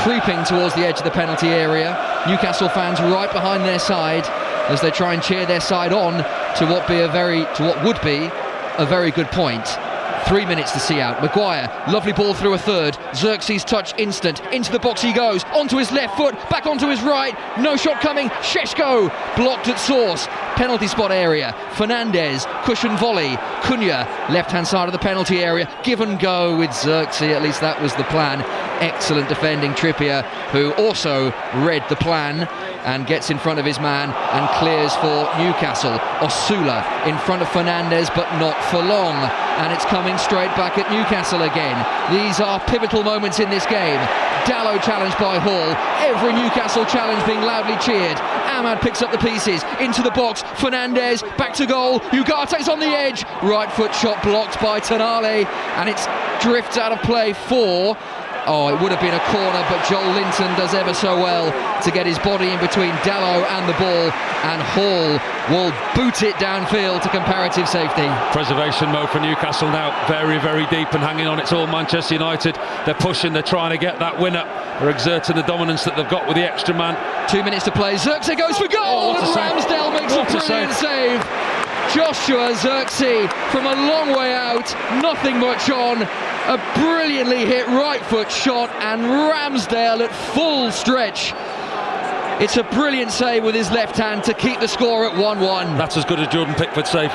Speaker 1: creeping towards the edge of the penalty area. Newcastle fans right behind their side as they try and cheer their side on to what would be a very good point. 3 minutes to see out. Maguire, lovely ball through a third. Xerxes touch instant. Into the box he goes. Onto his left foot. Back onto his right. No shot coming. Šeško blocked at source. Penalty spot area. Fernandez, cushion volley. Cunha, left-hand side of the penalty area. Give and go with Xerxes. At least that was the plan. Excellent defending Trippier, who also read the plan and gets in front of his man and clears for Newcastle. Osula in front of Fernandez, but not for long. And it's coming straight back at Newcastle again. These are pivotal moments in this game. Dalot challenged by Hall. Every Newcastle challenge being loudly cheered. Ahmad picks up the pieces. Into the box. Fernandez back to goal. Ugarte's on the edge. Right foot shot blocked by Tonali. And it's drifts out of play for... Oh, it would have been a corner, but Joel Linton does ever so well to get his body in between Dalot and the ball, and Hall will boot it downfield to comparative safety.
Speaker 2: Preservation mode for Newcastle now, very, very deep and hanging on. It's all Manchester United. They're pushing, they're trying to get that winner. They're exerting the dominance that they've got with the extra man.
Speaker 1: 2 minutes to play. Xerxes goes for goal, and Ramsdale makes a brilliant save. Joshua Xerxes from a long way out, nothing much on, a brilliantly hit right foot shot, and Ramsdale at full stretch. It's a brilliant save with his left hand to keep the score at 1-1.
Speaker 2: That's as good as Jordan Pickford's save.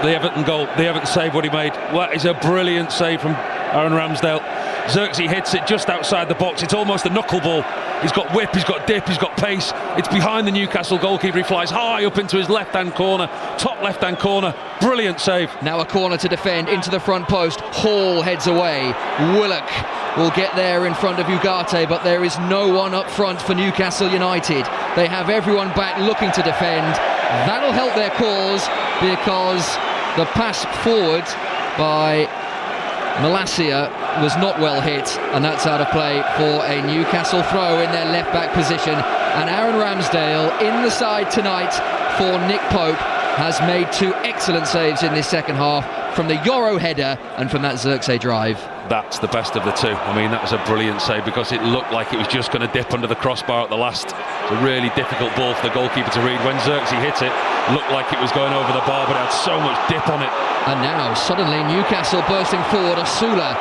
Speaker 2: The Everton goal, the Everton save what he made. Well, it's a brilliant save from Aaron Ramsdale. Xerxes hits it just outside the box. It's almost a knuckleball. He's got whip, he's got dip, he's got pace. It's behind the Newcastle goalkeeper. He flies high up into his left-hand corner, top left-hand corner. Brilliant save.
Speaker 1: Now a corner to defend into the front post. Hall heads away. Willock will get there in front of Ugarte, but there is no one up front for Newcastle United. They have everyone back looking to defend. That'll help their cause, because the pass forward by Malacia was not well hit, and that's out of play for a Newcastle throw in their left back position. And Aaron Ramsdale in the side tonight for Nick Pope has made 2 excellent saves in this second half, from the Euro header and from that Xerxes drive.
Speaker 2: That's the best of the 2. I mean, that was a brilliant save, because it looked like it was just going to dip under the crossbar at the last. It's a really difficult ball for the goalkeeper to read. When Xerxes hit it, looked like it was going over the bar, but it had so much dip on it.
Speaker 1: And now suddenly Newcastle bursting forward. Osula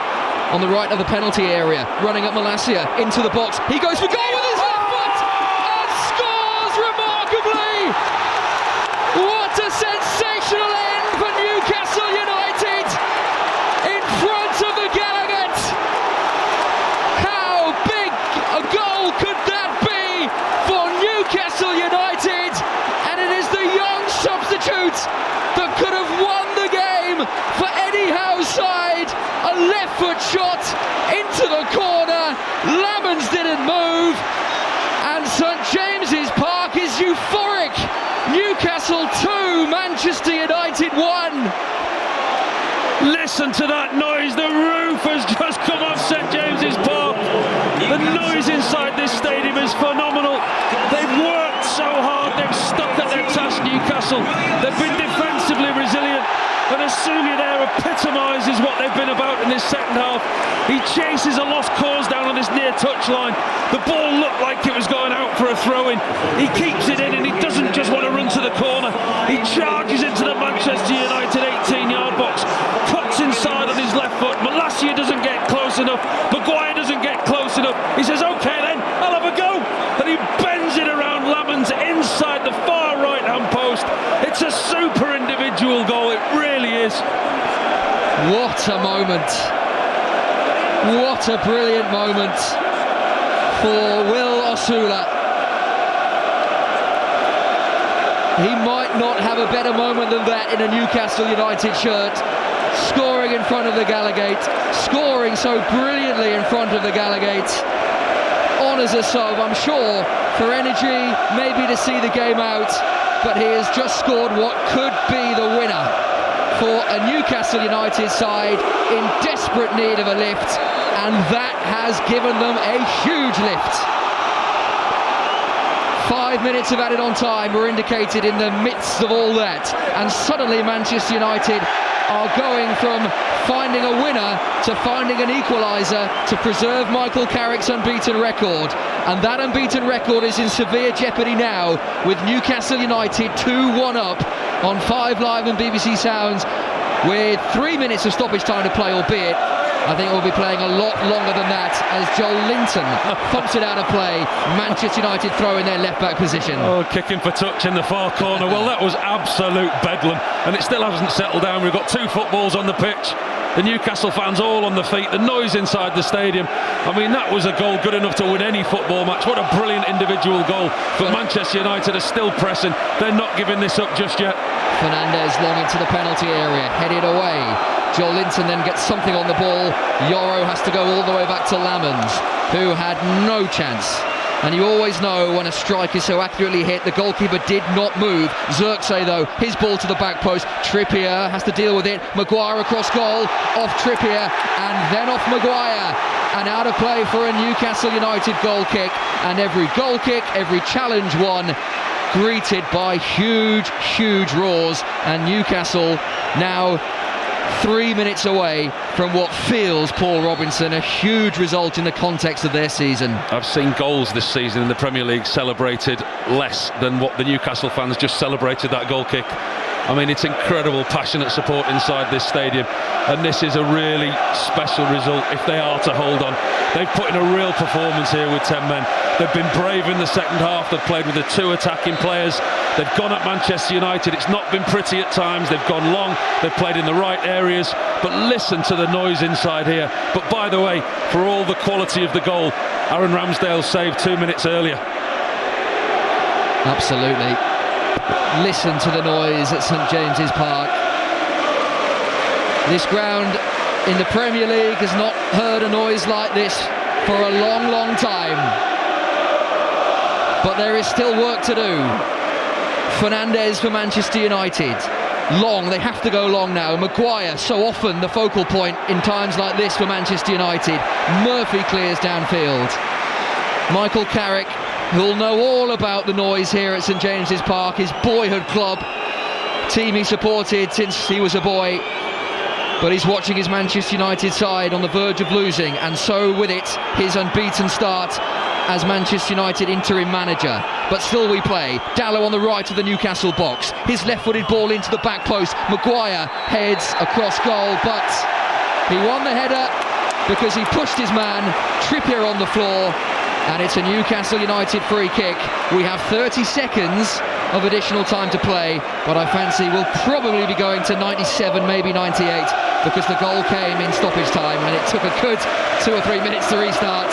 Speaker 1: on the right of the penalty area, running at Malacia into the box. He goes for goal with his left foot and scores remarkably. What a sensational end for Newcastle United in front of the Gallagher. How big a goal could that be for Newcastle United? And it is the young substitute that could have won the game for Eddie Howe's side. A left foot shot into the corner. Lamons didn't move, and St James's Park is euphoric. Newcastle 2, Manchester United 1.
Speaker 2: Listen to that noise. The roof has just come off St James's Park. The noise inside this stadium is phenomenal. They've worked so hard. They've stuck at their task, Newcastle. They've been defensively resilient. And Asuli there epitomises what they've been about in this second half. He chases a lost cause down on this near touchline. The ball looked like it was going out for a throw-in. He keeps it in, and he doesn't just want to run to the corner. He charges into the Manchester United 18-yard box, cuts inside on his left foot. Malacia doesn't get close enough. Maguire doesn't get close enough. He says, OK then, I'll have a go. And he bends it around Lamons inside the far right-hand post. It's a super individual goal. It really is.
Speaker 1: What a moment. What a brilliant moment for Will Osula. He might not have a better moment than that in a Newcastle United shirt. Scoring in front of the Gallagher, scoring so brilliantly in front of the Gallagher. Honours a sub, I'm sure, for energy, maybe to see the game out, but he has just scored what could be the winner for a Newcastle United side in desperate need of a lift, and that has given them a huge lift. 5 minutes of added on time were indicated in the midst of all that, and suddenly Manchester United are going from finding a winner to finding an equaliser to preserve Michael Carrick's unbeaten record. And that unbeaten record is in severe jeopardy now, with Newcastle United 2-1 up on 5 Live and BBC Sounds, with 3 minutes of stoppage time to play, albeit I think we'll be playing a lot longer than that, as Joel Linton thumps it out of play. Manchester United throw in their left back position.
Speaker 2: Oh, kicking for touch in the far corner. Well, that was absolute bedlam, and it still hasn't settled down. We've got 2 footballs on the pitch. The Newcastle fans all on the feet, the noise inside the stadium. I mean, that was a goal good enough to win any football match. What a brilliant individual goal. But Manchester United are still pressing. They're not giving this up just yet.
Speaker 1: Fernandez long into the penalty area, headed away. Joel Linton then gets something on the ball. Yoro has to go all the way back to Lamons, who had no chance. And you always know when a strike is so accurately hit. The goalkeeper did not move. Xerxes, though, his ball to the back post. Trippier has to deal with it. Maguire across goal, off Trippier, and then off Maguire. And out of play for a Newcastle United goal kick. And every goal kick, every challenge won, greeted by huge, huge roars. And Newcastle now 3 minutes away from what feels, Paul Robinson, a huge result in the context of their season.
Speaker 2: I've seen goals this season in the Premier League celebrated less than what the Newcastle fans just celebrated that goal kick. I mean, it's incredible, passionate support inside this stadium, and this is a really special result if they are to hold on. They've put in a real performance here with 10 men. They've been brave in the second half. They've played with the 2 attacking players. They've gone at Manchester United. It's not been pretty at times. They've gone long. They've played in the right areas. But listen to the noise inside here. But by the way, for all the quality of the goal, Aaron Ramsdale saved 2 minutes earlier.
Speaker 1: Absolutely. Listen to the noise at St James's Park. This ground in the Premier League has not heard a noise like this for a long, long time. But there is still work to do. Fernandes for Manchester United. Long, they have to go long now. Maguire, so often the focal point in times like this for Manchester United. Murphy clears downfield. Michael Carrick, who'll know all about the noise here at St James's Park, his boyhood club, team he supported since he was a boy. But he's watching his Manchester United side on the verge of losing, and so with it, his unbeaten start as Manchester United interim manager. But still we play. Dallow on the right of the Newcastle box. His left-footed ball into the back post. Maguire heads across goal, but he won the header because he pushed his man. Trippier on the floor, and it's a Newcastle United free kick. We have 30 seconds of additional time to play, but I fancy we'll probably be going to 97, maybe 98, because the goal came in stoppage time and it took a good 2 or 3 minutes to restart.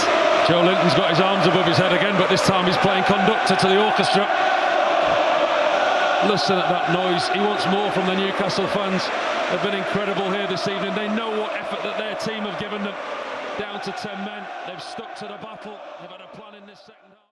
Speaker 2: Joe Linton's got his arms above his head again, but this time he's playing conductor to the orchestra. Listen at that noise. He wants more from the Newcastle fans. They've been incredible here this evening. They know what effort that their team have given them. Down to 10 men. They've stuck to the battle. They've had a plan in this second.